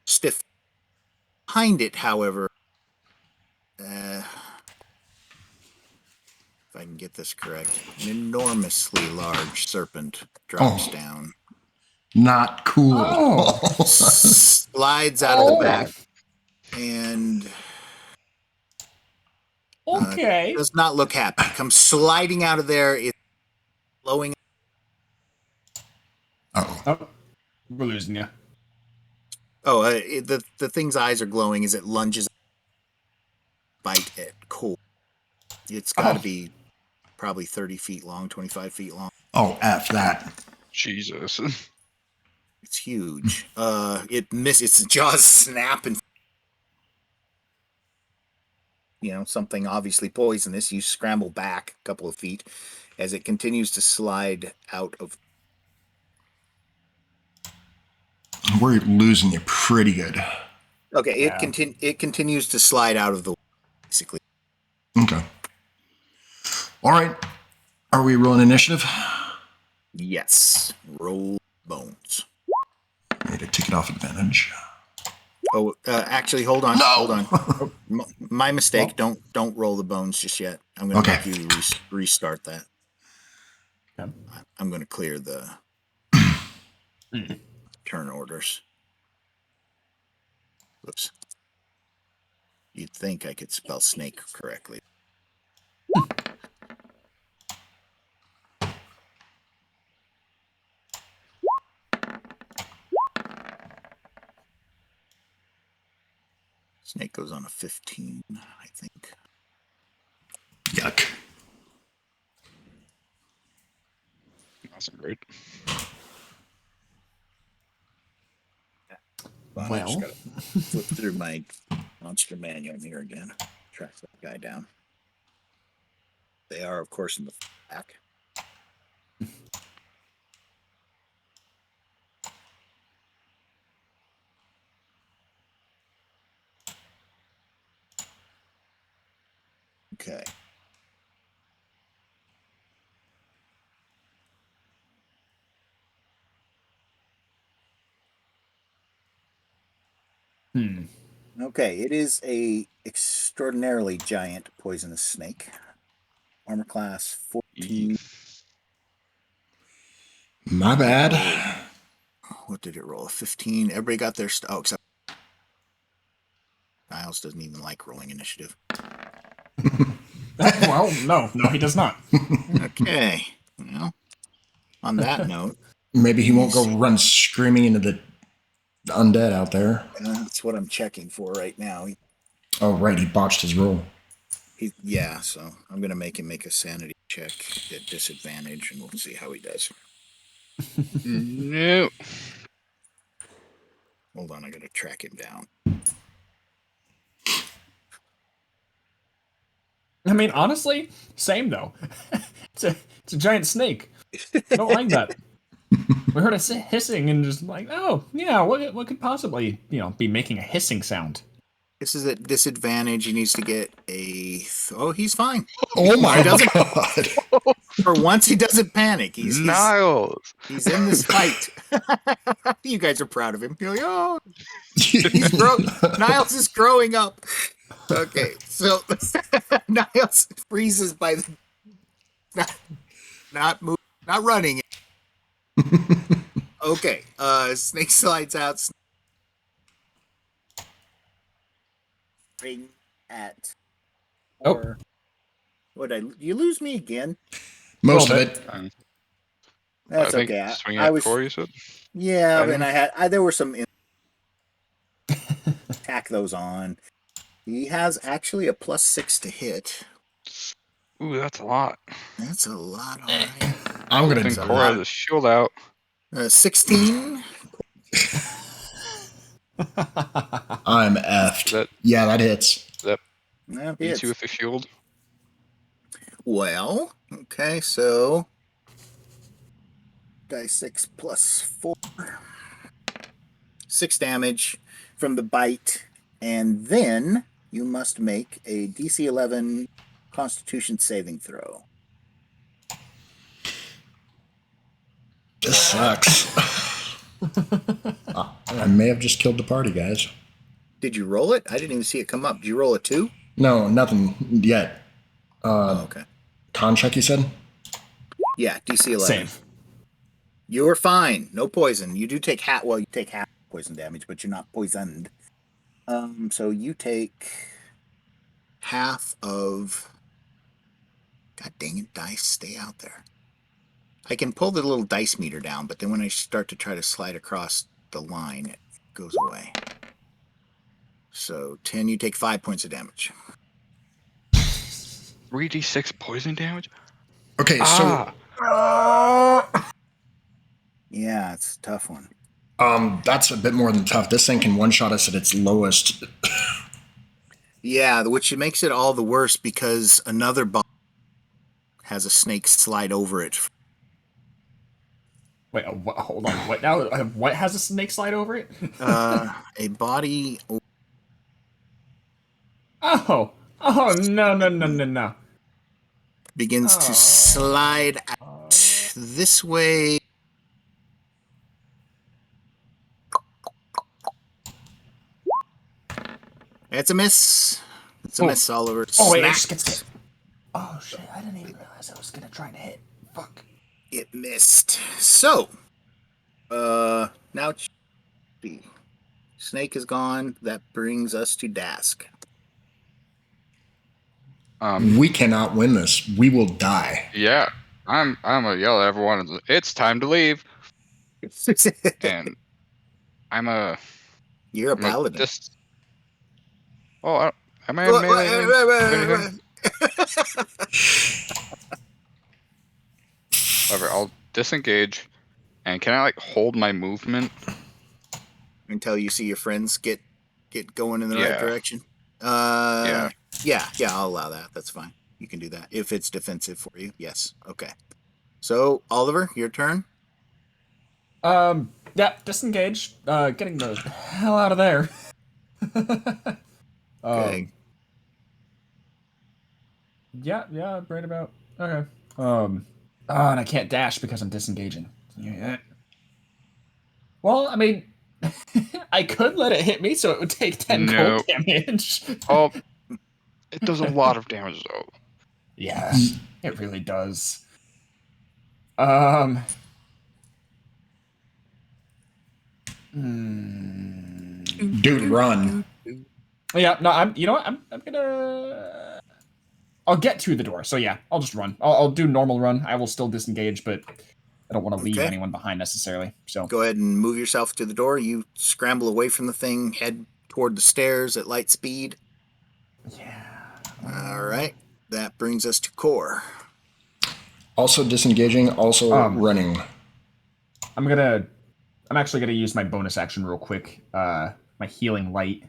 stiff. Behind it, however, if I can get this correct, an enormously large serpent drops down. Not cool. Oh. Slides out of the back and Okay. does not look happy. Comes sliding out of there. It's blowing. Oh, we're losing you. Oh, the thing's eyes are glowing as it lunges. Bite at cool. It's got to be probably 30 feet long, 25 feet long. Oh, F that. Jesus. It's huge. Its jaws snap and something obviously poisonous. You scramble back a couple of feet as it continues to slide out of. We're losing you pretty good. Okay, Yeah. it continues to slide out of the way, basically. Okay. All right. Are we rolling initiative? Yes. Roll bones. Need a ticket off advantage. Oh, actually, hold on. No! Hold on. My mistake. Don't roll the bones just yet. I'm going to make you restart that. Okay. I'm going to clear the turn orders. Whoops. You'd think I could spell snake correctly. Snake goes on a 15, I think. Yuck. That's great. I Well. just gotta flip through my monster manual here again. Track that guy down. They are, of course, in the back. Okay. Okay, it is a extraordinarily giant poisonous snake. Armor class 14. My bad. What did it roll? A 15. Everybody got their stuff. Oh, except Niles doesn't even like rolling initiative. Well, no, he does not. Okay. Well, on that note, Maybe he won't go run screaming into the undead out there. that's what I'm checking for right now. Oh, right. He botched his roll. Yeah, so I'm going to make him make a sanity check at disadvantage, and we'll see how he does. No. Hold on, I got to track him down. I mean, honestly, same though. It's a giant snake. I don't like that. We heard a hissing and just like, oh yeah, what could possibly be making a hissing sound? This is at disadvantage. He needs to get a. Oh, he's fine. Oh my He doesn't. god! For once, he doesn't panic. He's Niles. in this fight. You guys are proud of him. You're like, oh, Niles is growing up. Okay, so Niles freezes by the not running. Okay, Snake slides out. At or you lose me again? Most of it. That's I think okay. swing I at was 4, you said? yeah, I and I had there were some tack those on. He has actually a +6 to hit. Ooh, that's a lot. That's a lot. All right. I'm I gonna think Cora has a shield out. 16. I'm effed. That Yeah, that hits. That beats you with the shield. Well, okay, so dice 6 plus 4. 6 damage from the bite, and then you must make a DC 11 Constitution saving throw. This sucks. I may have just killed the party, guys. Did you roll it? I didn't even see it come up. Did you roll a 2? No, nothing yet. Okay. Con check, you said? Yeah, DC 11. Save. You're fine. No poison. You do take half. Well, you take half poison damage, but you're not poisoned. So you take half of. God dang it, dice! Stay out there. I can pull the little dice meter down, but then when I start to try to slide across the line, it goes away. So 10, you take 5 points of damage. 3d6 poison damage? Okay, so Yeah, it's a tough one. that's a bit more than tough. This thing can one-shot us at its lowest. Yeah, which makes it all the worse because another boss has a snake slide over it. Wait, hold on. What now? What has a snake slide over it? A body. Oh, no. Begins to slide out this way. It's a miss. It's a miss, Oliver. Oh, wait, it Snack. just gets... Oh, shit, I didn't even realize I was gonna try to hit. Fuck. It missed. So, now Snake is gone. That brings us to Dask. We cannot win this. We will die. Yeah, I'm gonna yell at everyone. It's time to leave. And You're a paladin. Am I a melee? However, I'll disengage. And can I hold my movement until you see your friends get going in the right direction? Yeah, I'll allow that. That's fine. You can do that if it's defensive for you. Yes. Okay. So Oliver, your turn. Yeah, disengage. Getting the hell out of there. Okay. Yeah, right about. Okay. And I can't dash because I'm disengaging. Yeah. Well, I mean, I could let it hit me, so it would take 10 cold damage. Oh, it does a lot of damage though. Yeah, it really does. Dude, run. Yeah, no, I'm. You know what? I'm gonna. I'll get to the door. So yeah, I'll just run. I'll do normal run. I will still disengage, but I don't want to leave anyone behind necessarily. So go ahead and move yourself to the door. You scramble away from the thing, head toward the stairs at light speed. Yeah. All right. That brings us to Core. Also disengaging, also running. I'm actually gonna use my bonus action real quick. My healing light.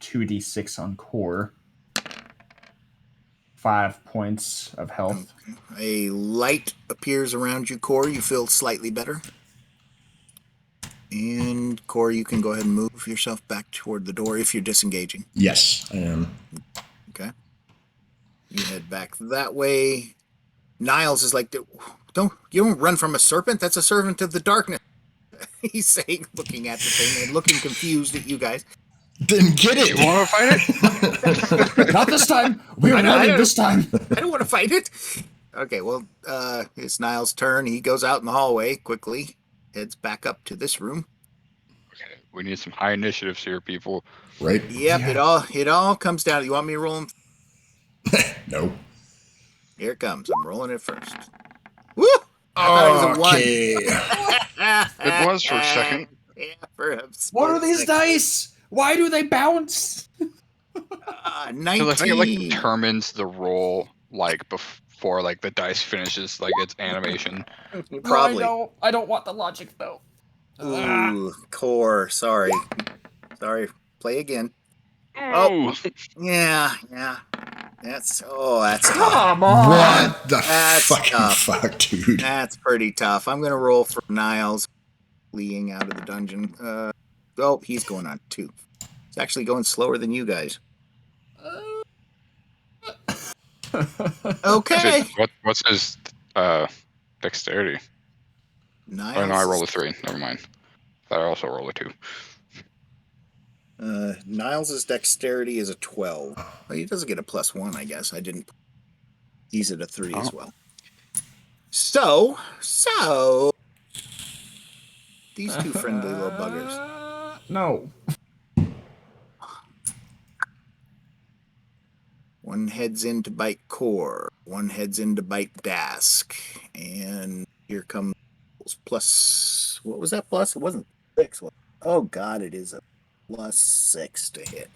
2d6 on Core. 5 points of health. Okay. A light appears around you, Core. You feel slightly better. And Core, you can go ahead and move yourself back toward the door if you're disengaging. Yes, I am. Okay. You head back that way. Niles is like, you don't run from a serpent. That's a servant of the darkness. He's saying, looking at the thing and looking confused at you guys. Didn't get it. You want to fight it? Not this time. We're I running don't- this time. I don't want to fight it. Okay, well, it's Niles' turn. He goes out in the hallway quickly, heads back up to this room. Okay, we need some high initiatives here, people. Right? Yep, Yeah. it all comes down. You want me to roll him? No. Here it comes. I'm rolling it first. Woo! I thought it was a one. Okay. It was for a second. Yeah, for a What are split these second. dice? Why do they bounce? 19. Because I think it like determines the roll like before like the dice finishes like its animation. Probably. I don't want the logic though. Ooh, Core. Sorry. Play again. Oh, Yeah. That's tough. Come on. What the That's fucking tough. fuck, dude? That's pretty tough. I'm gonna roll for Niles fleeing out of the dungeon. He's going on 2. He's actually going slower than you guys. Okay. what's his dexterity? Niles. Oh no, I rolled a 3. Never mind. I also roll a 2. Niles' dexterity is a 12. Well, he doesn't get a +1, I guess. I didn't. He's at a 3 as well. So these two friendly little buggers. No. One heads in to bite Core. One heads in to bite Dask. And here comes plus. What was that plus? It wasn't 6. Oh God, it is a +6 to hit.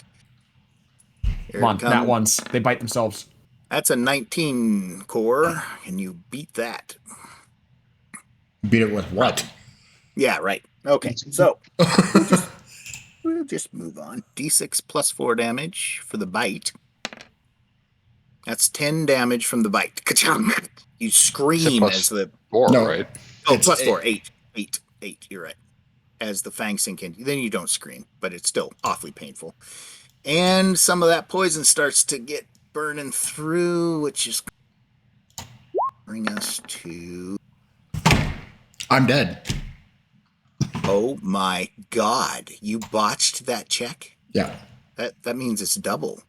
Here Come on, it comes. not once. They bite themselves. That's a 19, Core, and you beat that. Beat it with what? Yeah, right. Okay, so we'll just move on. D6 +4 damage for the bite. That's 10 damage from the bite. Ka-chung! You scream plus as the 4, No. right? It's +4, 8. You're right. As the fangs sink in, then you don't scream, but it's still awfully painful. And some of that poison starts to get burning through, which is bring us to. I'm dead. Oh my God! You botched that check. Yeah. That means it's double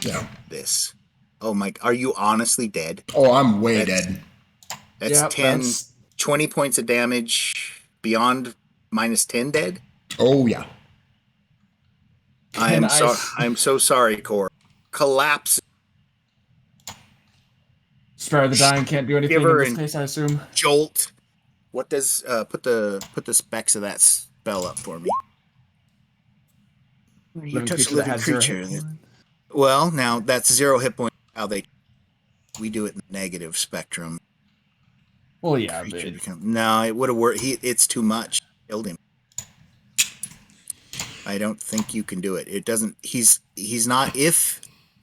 Yeah. this. Oh my! Are you honestly dead? Oh, I'm way That's- dead. That's Yeah, 10, that's- 20 points of damage beyond -10 dead. Oh, yeah. I'm Can I- I'm so sorry, Core. Collapse, Spare the dying can't do anything in Giver this and- case, I assume. jolt. What does put the specs of that spell up for me? You Living touch a creature that living has 0 creature. hit points. Well, now that's 0 hit point. How we do it in the negative spectrum. Well, yeah, Creature but no, it would have worked. It's too much. Killed him. I don't think you can do it. It doesn't. He's not. If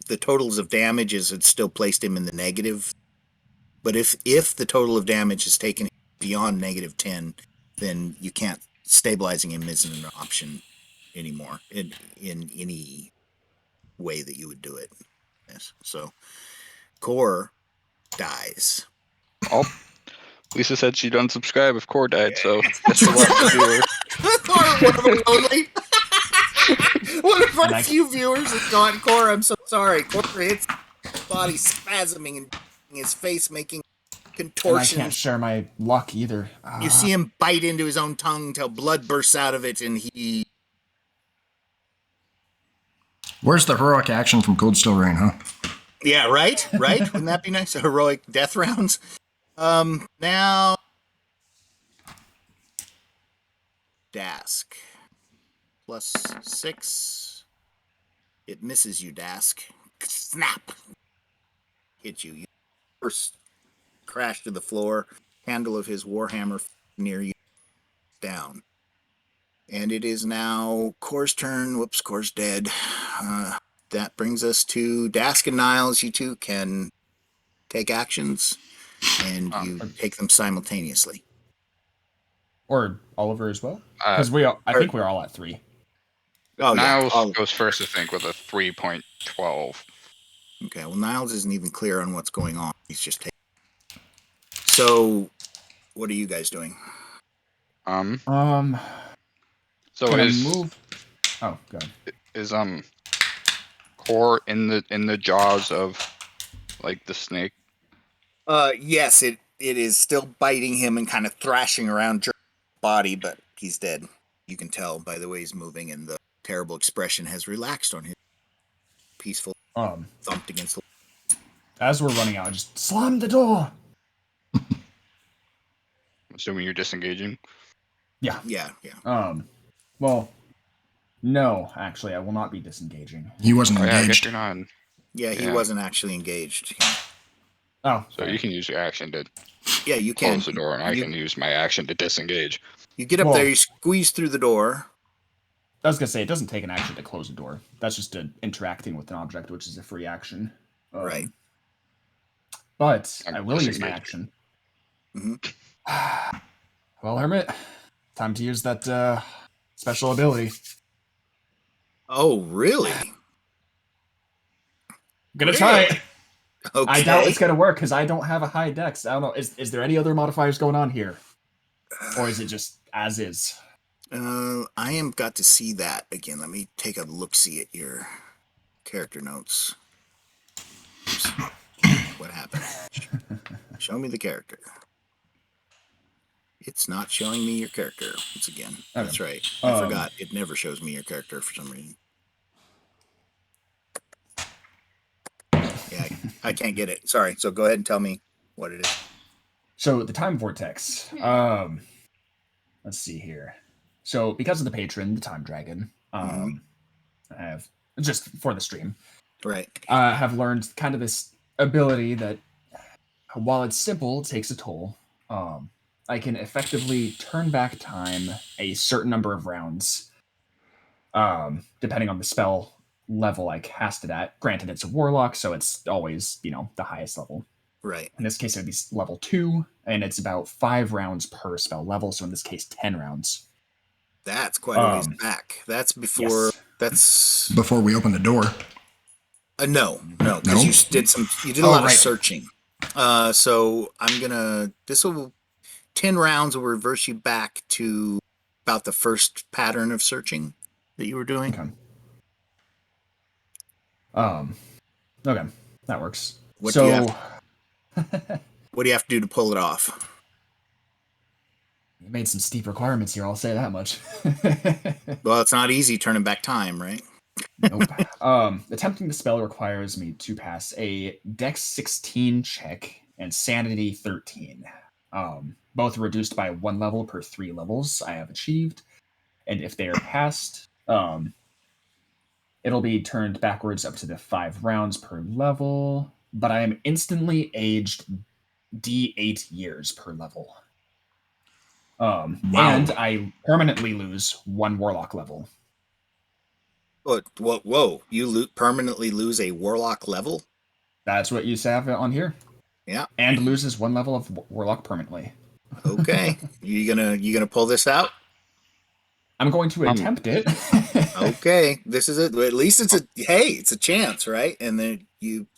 the totals of damages had still placed him in the negative, but if the total of damage is taken beyond -10, then you can't. Stabilizing him isn't an option anymore in any way that you would do it. Yes. So, Core dies. Oh, Lisa said she'd unsubscribe if Core died, so guess we'll have to do her. One of our Like- few viewers has gone, Core, I'm so sorry. Core hits body spasming and his face making and I contortions. can't share my luck either. You see him bite into his own tongue till blood bursts out of it, and he. Where's the heroic action from Cold Steel Rain, huh? Yeah, right? Wouldn't that be nice? Heroic death rounds. Now. Dask. +6. It misses you, Dask. Snap! Hit you. You first crash to the floor. Handle of his warhammer near you. Down. And it is now Core's turn. Whoops, Core's dead. That brings us to Dask and Niles. You two can take actions, and you take them simultaneously. Or Oliver as well? Because I think we're all at 3. Oh, Niles yeah. goes first, I think, with a 3.12. Okay, well, Niles isn't even clear on what's going on. He's just taking. So, what are you guys doing? So Can I is move? Oh, go ahead. is Core in the jaws of like the snake? Yes, it is still biting him and kind of thrashing around Jerk's body, but he's dead. You can tell by the way he's moving, and the terrible expression has relaxed on his peaceful thumped against the. As we're running out, just slam the door. Assuming you're disengaging. Yeah. Yeah. Well, no, actually, I will not be disengaging. He wasn't Oh, yeah, I guess engaged. you're not. Yeah, he wasn't actually engaged. Oh, So you can use your action to you can close the door, and I can use my action to disengage. You get up there, you squeeze through the door. I was gonna say it doesn't take an action to close the door. That's just interacting with an object, which is a free action. Right. But I'm I will use my disengaged. action. Well, Hermit, time to use that special ability. Oh, really? Gonna try it. Okay. I doubt it's gonna work because I don't have a high dex. I don't know. Is there any other modifiers going on here, or is it just as is? I am got to see that again. Let me take a look-see at your character notes. Oops. What happened? Show me the character. It's not showing me your character once again. Okay. That's right. I forgot. It never shows me your character for some reason. Yeah, I can't get it. Sorry. So go ahead and tell me what it is. So the time vortex. Let's see here. So because of the patron, the time dragon, I have just for the stream, right? Have learned kind of this ability that, while it's simple, it takes a toll. I can effectively turn back time a certain number of rounds, depending on the spell level I cast it at. Granted, it's a warlock, so it's always, the highest level. Right. In this case, it would be level 2, and it's about 5 rounds per spell level, so in this case, 10 rounds. That's quite a ways back. That's before... Yes. That's... Before we opened the door. No, because you did a lot of searching. So I'm gonna... 10 rounds will reverse you back to about the first pattern of searching that you were doing. Okay, that works. What do you have to do to pull it off? You made some steep requirements here, I'll say that much. Well, it's not easy turning back time, right? Nope. Attempting the spell requires me to pass a Dex 16 check and Sanity 13. Both reduced by 1 level per 3 levels I have achieved. And if they are passed, it'll be turned backwards up to the 5 rounds per level. But I am instantly aged D8 years per level. Wow. And I permanently lose 1 warlock level. Whoa. You permanently lose a warlock level? That's what you have on here. Yeah. And loses 1 level of warlock permanently. Okay. You gonna pull this out? I'm going to attempt it. Okay. This is it. At least it's a chance, right? And then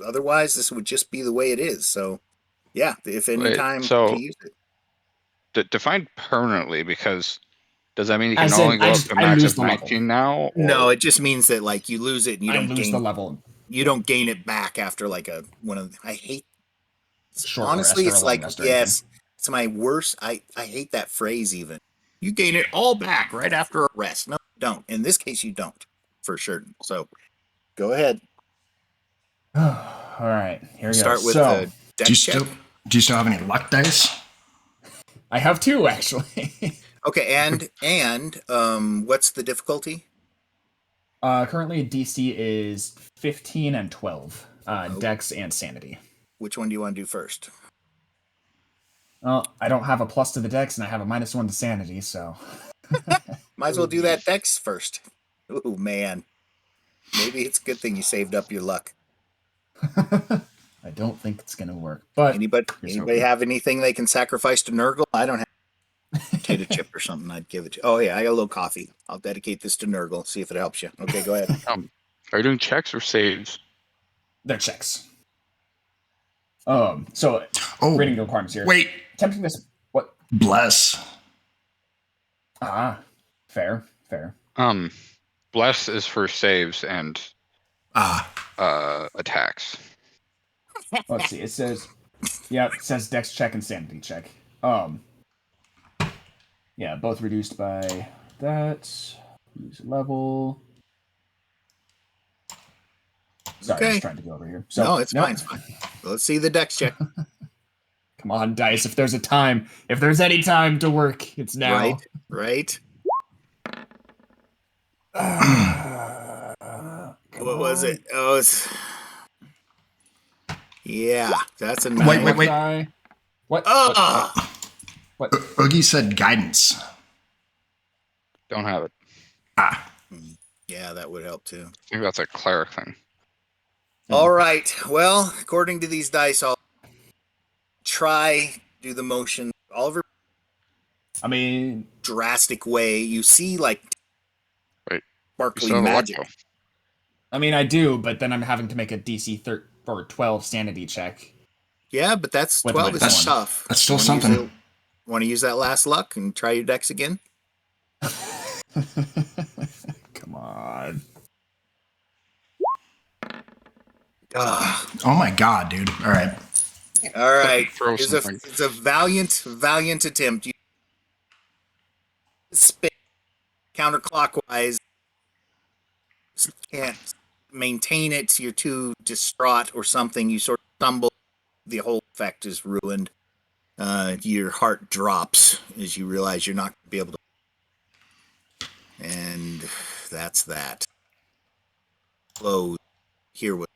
otherwise this would just be the way it is. So yeah, if any time to use it. Define permanently, because does that mean you can only go up to max of 19 now? Or? No, it just means that like you lose it and you don't gain the level. You don't gain it back after like I hate. Short honestly, it's like yes, it's my worst. I hate that phrase even. You gain it all back right after a rest. No, you don't. In this case, you don't for sure. So go ahead. All right, here we go. Start with the deck check. Do you still have any luck dice? I have 2 actually. Okay, and what's the difficulty? Currently DC is 15 and 12. Dex and Sanity. Which one do you want to do first? Well, I don't have a plus to the Dex and I have a -1 to Sanity, so might as well do that Dex first. Oh man, maybe it's a good thing you saved up your luck. I don't think it's gonna work. But anybody have anything they can sacrifice to Nurgle? I don't have potato chip or something, I'd give it to you. Oh, yeah, I got a little coffee. I'll dedicate this to Nurgle, see if it helps you. Okay, go ahead. Are you doing checks or saves? They're checks. So reading the requirements here. Wait. Attempting this. What? Bless. Fair. Bless is for saves and attacks. Let's see. It says Dex check and Sanity check. Yeah, both reduced by that. Use level. Sorry, I'm just trying to go over here. So, no, it's fine. It's fine. Let's see the Dex check. Come on, dice. If there's any time to work, it's now. Right. What was it? Oh, it's... Yeah, that's a 9. Wait. What? What? Oogie said guidance. Don't have it. Yeah, that would help too. I think that's a cleric thing. All right. Well, according to these dice, I'll try do the motion. Oliver, drastic way. You see, like, sparkly magic. I do, but then I'm having to make a DC 12 sanity check. Yeah, but that's 12 is tough. That's still something. Want to use that last luck and try your Dex again? Come on. Oh my god, dude. All right. It's a valiant attempt. You spin counterclockwise. Can't maintain it. You're too distraught or something. You sort of stumble. The whole effect is ruined. Your heart drops as you realize you're not going to be able to. And that's that. Close. Here with.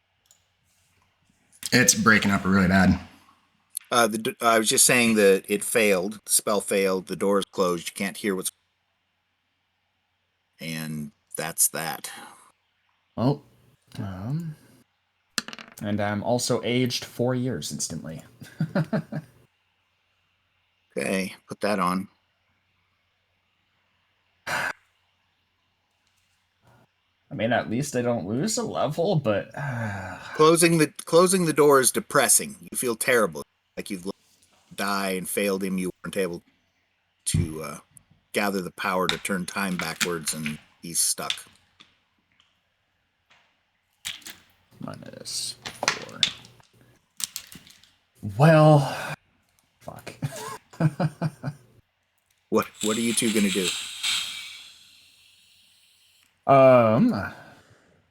It's breaking up really bad. I was just saying that it failed. The spell failed. The door is closed. You can't hear what's. And that's that. Oh. And I'm also aged 4 years instantly. Okay, put that on. At least I don't lose a level, but closing the door is depressing. You feel terrible, like you've died and failed him. You weren't able to gather the power to turn time backwards, and he's stuck. -4. Well, fuck. What are you two gonna do?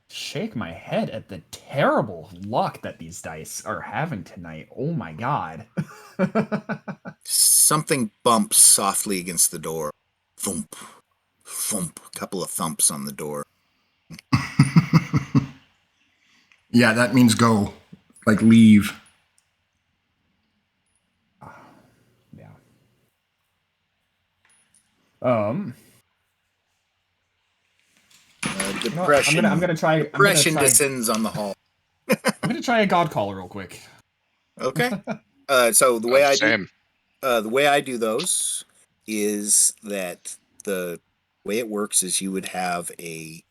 Shake my head at the terrible luck that these dice are having tonight. Oh my god. Something bumps softly against the door. Thump, thump. A couple of thumps on the door. Yeah, that means go. Like, leave. Yeah. Depression. I'm gonna try. Depression descends on the hall. I'm gonna try a god call real quick. Okay. So the way I do those is that the way it works is you would have a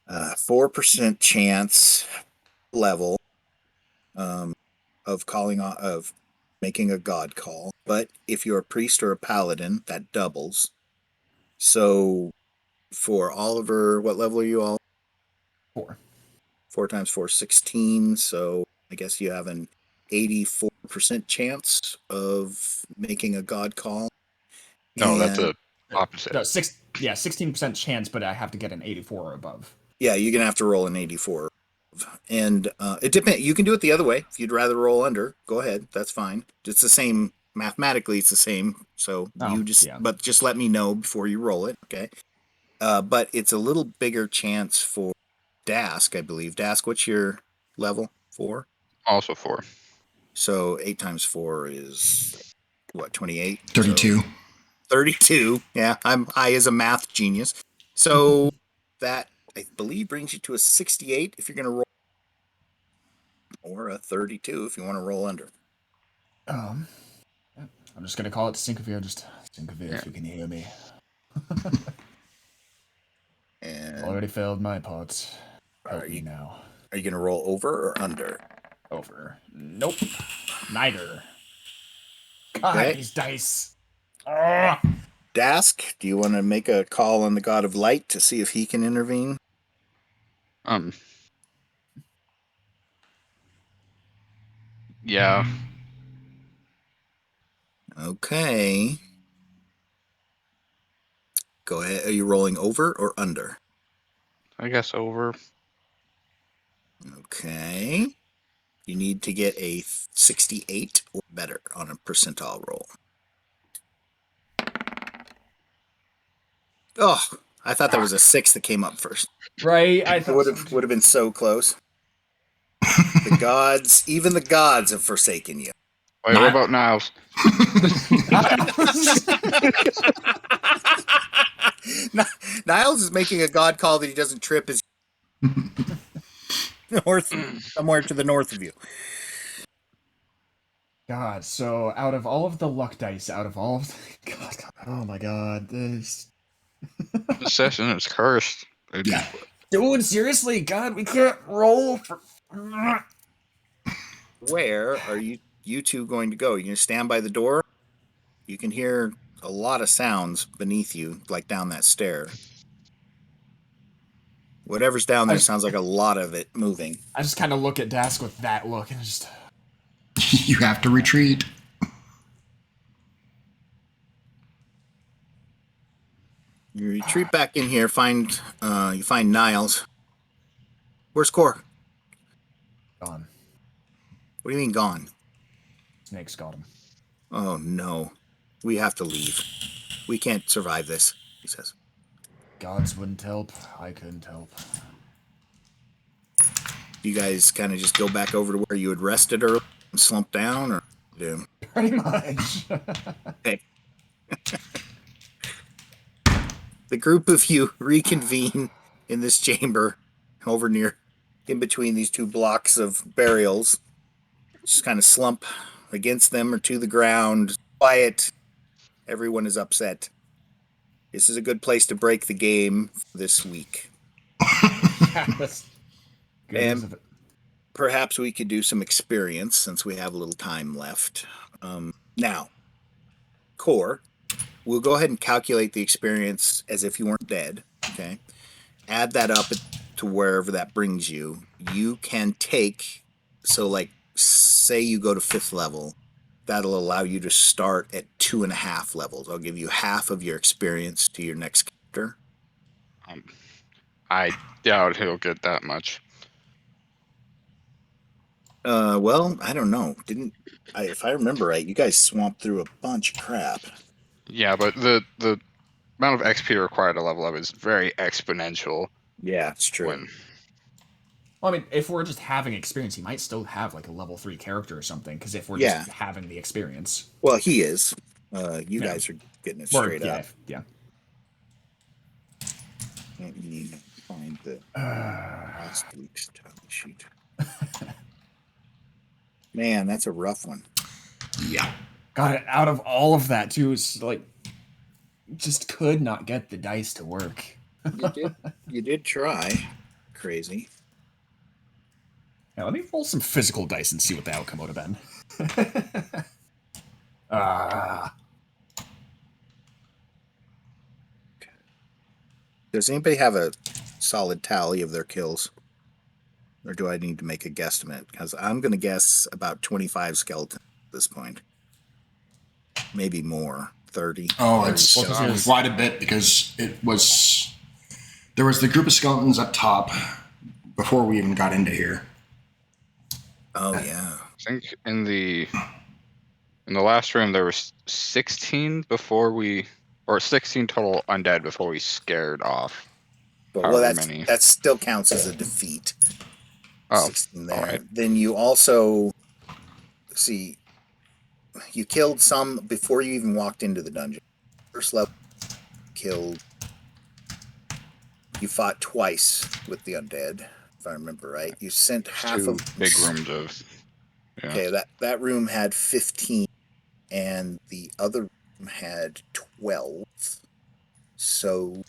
4% chance level of making a god call, but if you're a priest or a paladin, that doubles. So for Oliver, what level are you all? 4. 4 times 4, 16. So I guess you have an 84% chance of making a god call. No, that's the opposite. No, 16% chance, but I have to get an 84 or above. Yeah, you're gonna have to roll an 84. And it depends. You can do it the other way. If you'd rather roll under, go ahead. That's fine. It's the same. Mathematically, it's the same. So but just let me know before you roll it, okay? But it's a little bigger chance for Dask, I believe. Dask, what's your level? 4? Also 4. So 8 times 4 is what? 28. 32. So 32. Yeah, I'm high as a math genius. So that, I believe, brings you to a 68 if you're going to roll, or a 32 if you want to roll under. I'm just gonna call it Syncovere. Just Syncovere Yeah. if you can hear me. And Already failed my part. Help Are me you- now. are you going to roll over or under? Over. Nope. Neither. God, Okay. these dice. Ah! Dask, do you want to make a call on the God of Light to see if he can intervene? Yeah. Okay. Go ahead. Are you rolling over or under? I guess over. Okay. You need to get a 68 or better on a percentile roll. Oh, I thought that was a 6 that came up first. Right, I It thought would have been so close. The gods, even the gods have forsaken you. Wait, what about Niles? Niles is making a god call that he doesn't trip his north, somewhere to the north of you. God, so out of all of the luck dice, out of all of the... God, oh my god, this... The session is cursed. Yeah. Dude, seriously, God, we can't roll for... Where are you two going to go? You going to stand by the door? You can hear a lot of sounds beneath you, like down that stair. Whatever's down there sounds like a lot of it moving. I just kind of look at Dask with that look and just... You have to retreat. You retreat back in here, you find Niles. Where's Core? Gone. What do you mean gone? Snakes got him. Oh no. We have to leave. We can't survive this, he says. Gods wouldn't help. I couldn't help. You guys kind of just go back over to where you had rested earlier and slump down, or do? Pretty much. Okay. The group of you reconvene in this chamber over near, in between these two blocks of burials. Just kind of slump against them or to the ground. Quiet. Everyone is upset. This is a good place to break the game for this week. Yeah, that's good And- use of it. Perhaps we could do some experience since we have a little time left. Now, Core, we'll go ahead and calculate the experience as if you weren't dead. Okay. Add that up to wherever that brings you. You can take, so like, say you go to 5th level, that'll allow you to start at 2.5 levels. I'll give you half of your experience to your next character. I doubt he'll get that much. Well, I don't know. If I remember right, you guys swamped through a bunch of crap. Yeah, but the amount of XP required to level up is very exponential. Yeah, it's true. When Well, I mean, if we're just having experience, he might still have like a level 3 character or something. Because if we're Yeah. just having the experience, Well, he is. You Yeah. guys are getting it or straight yeah, up. yeah. Let me find the last week's tally sheet. Man, that's a rough one. Yeah. God, out of all of that too, it's like just could not get the dice to work. You did try. Crazy. Now, let me roll some physical dice and see what the outcome would have been. Does anybody have a solid tally of their kills? Or do I need to make a guesstimate? Because I'm going to guess about 25 skeletons at this point. Maybe more. 30. Oh, 30 it's skeletons. quite a bit because there was the group of skeletons up top before we even got into here. Oh, yeah. I think in the last room there was 16 or 16 total undead before we scared off. But, However well, many. that still counts as a defeat. Oh, 16 there. all right. Then you also see you killed some before you even walked into the dungeon. First level killed. You fought twice with the undead, if I remember right. You sent half Two of big rooms of. Yeah. Okay, that room had 15 and the other room had 12. So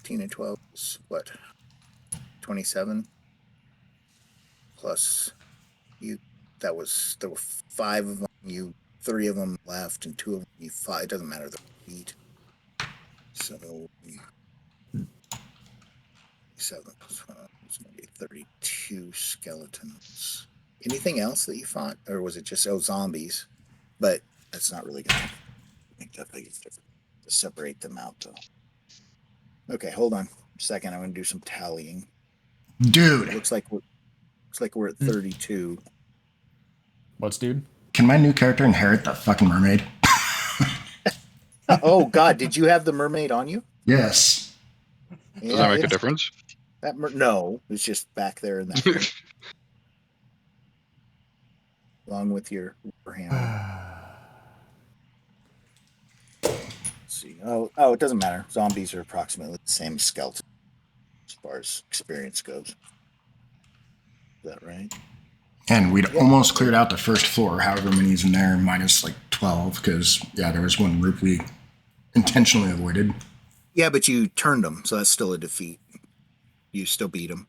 10 and 12 is what? 27 plus you. There were 5 of them. You 3 of them left, and 2 of them you 5. It doesn't matter. They're feet. So 7 plus 5 is going to be 32 skeletons. Anything else that you fought, or was it just zombies? But that's not really going to make that big of a difference to separate them out, though. Okay, hold on a second. I'm going to do some tallying. Dude, Looks like we're at 32. What's dude? can my new character inherit that fucking mermaid? Oh God, did you have the mermaid on you? Yes. Does that make a difference? No, it's just back there in that room, along with your hammer. Let's see. Oh, it doesn't matter. Zombies are approximately the same skeleton as far as experience goes. Is that right? And we'd almost cleared out the first floor, however many's in there, minus like 12, because, yeah, there was one group we intentionally avoided. Yeah, but you turned them, so that's still a defeat. You still beat them.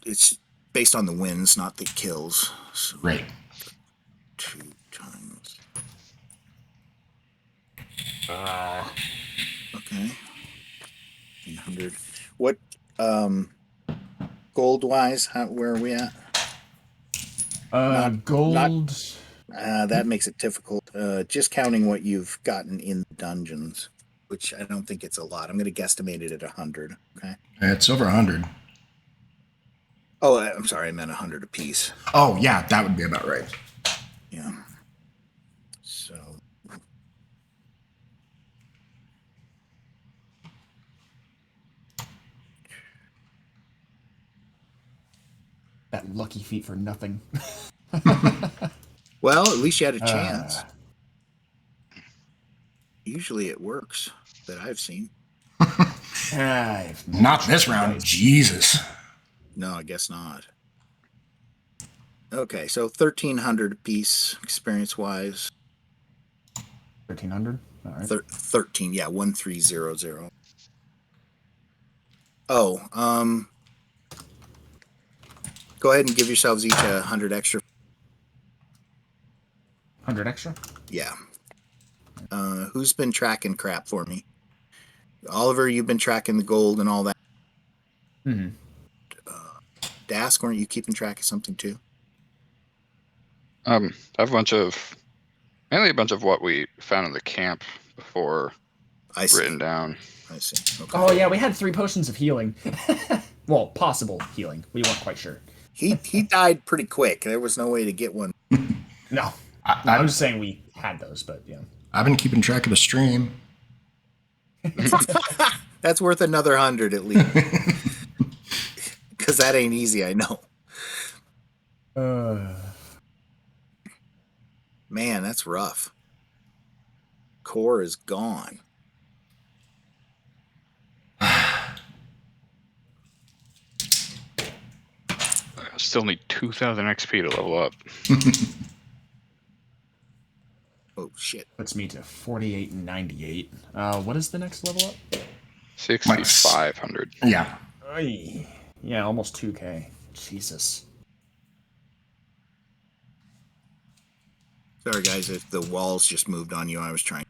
It's based on the wins, not the kills. So Right. 2 times. Okay. 100. What, gold-wise, where are we at? Gold. That makes it difficult. Just counting what you've gotten in the dungeons, which I don't think it's a lot. I'm going to guesstimate it at 100. Okay. It's over 100. Oh, I'm sorry. I meant 100 apiece. Oh, yeah, that would be about right. Yeah. So. That lucky feat for nothing. Well, at least you had a chance. Usually it works that I've seen. Not this round. Jesus. No, I guess not. Okay, so 1,300 apiece experience-wise. 1,300? All right. 13, yeah, 1300. Oh, go ahead and give yourselves each 100 extra. 100 extra? Yeah. Who's been tracking crap for me? Oliver, you've been tracking the gold and all that. Mm-hmm. Dask, weren't you keeping track of something too? I have mainly a bunch of what we found in the camp before written down. I see. Okay. Oh yeah, we had 3 potions of healing. Well, possible healing. We weren't quite sure. He died pretty quick. There was no way to get one. No. I'm just saying we had those, but yeah. I've been keeping track of the stream. That's worth another 100 at least. Because that ain't easy, I know. Man, that's rough. Core is gone. I still need 2,000 XP to level up. Oh, shit. Puts me to 48 and 98. What is the next level up? 6,500. Yeah. Oy. Yeah, almost 2K. Jesus. Sorry, guys, if the walls just moved on you. I was trying.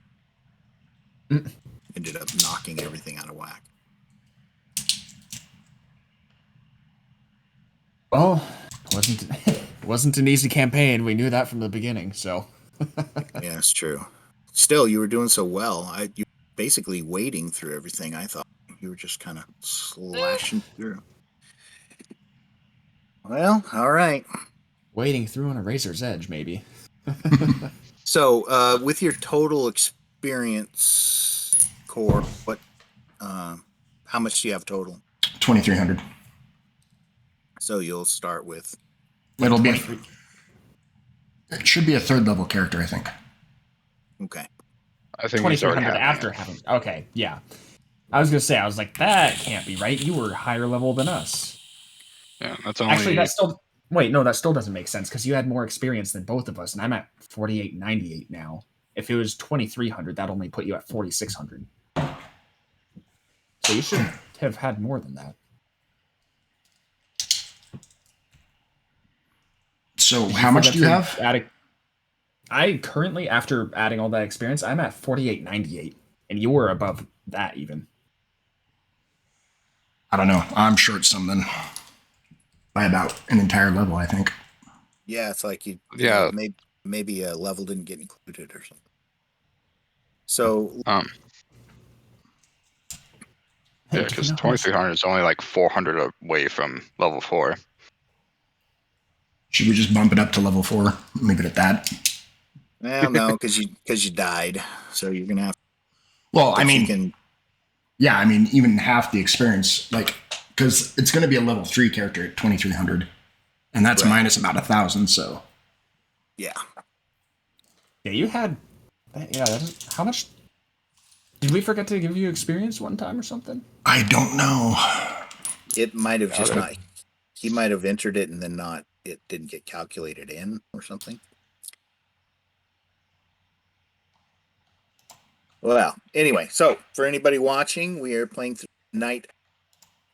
Ended up knocking everything out of whack. Well, it wasn't an easy campaign. We knew that from the beginning, so. Yeah, it's true. Still, you were doing so well. You were basically wading through everything, I thought. You were just kind of slashing through. Well, all right. Wading through on a razor's edge, maybe. So, with your total experience core, how much do you have total? 2,300. So you'll start with. It'll be. It should be a 3rd level character, I think. Okay. I think he's already 2,300 after having. Okay, yeah. I was gonna say, I was like, that can't be right. You were higher level than us. Yeah, that's only. Actually, Wait, no, that still doesn't make sense because you had more experience than both of us, and I'm at 4898 now. If it was 2300, that only put you at 4600. So you should have had more than that. So how much do you have? I currently, after adding all that experience, I'm at 4898, and you were above that even. I don't know. I'm short something by about an entire level, I think. Yeah, it's like Yeah. Maybe a level didn't get included or something. So Yeah, because 2300 is only like 400 away from level 4. Should we just bump it up to level 4? Leave it at that. well, no, because you died, so you're gonna have. Well, I but you mean, can. yeah, I mean, even half the experience, like, because it's going to be a level 3 character at 2300, and that's Right. minus about 1,000. So Yeah. Yeah, you had. Yeah, that is, how much? Did we forget to give you experience one time or something? I don't know. It might have just not. He might have entered it and then not. It didn't get calculated in or something. Well, anyway, so for anybody watching, we are playing through Night.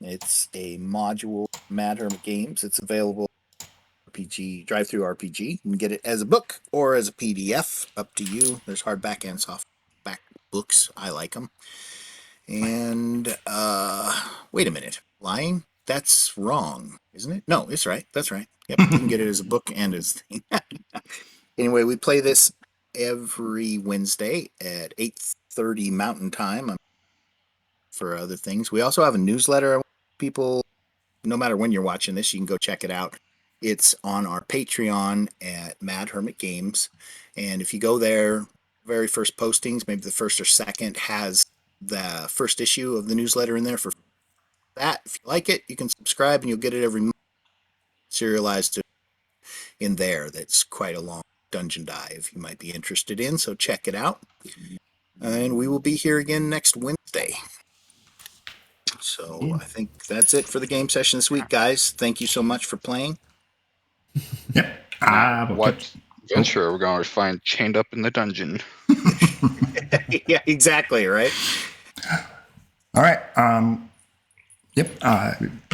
It's a module Mad Hermit Games. It's available RPG drive through RPG. You can get it as a book or as a PDF. Up to you. There's hardback and softback books. I like them. And wait a minute, lying? That's wrong, isn't it? No, it's right. That's right. Yep, you can get it as a book and as thing. Anyway, we play this every Wednesday at 8:30 Mountain Time. For other things, we also have a newsletter. People, no matter when you're watching this, you can go check it out. It's on our Patreon at Mad Hermit Games, and if you go there, very first postings, maybe the first or second, has the first issue of the newsletter in there for that. If you like it, you can subscribe and you'll get it every month, serialized in there. That's quite a long dungeon dive you might be interested in, so check it out. And we will be here again next Wednesday. So I think that's it for the game session this week, guys. Thank you so much for playing. Yep. What adventure are we going to find chained up in the dungeon? Yeah, exactly, right? All right. Yep.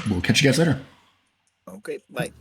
We'll catch you guys later. Okay, bye.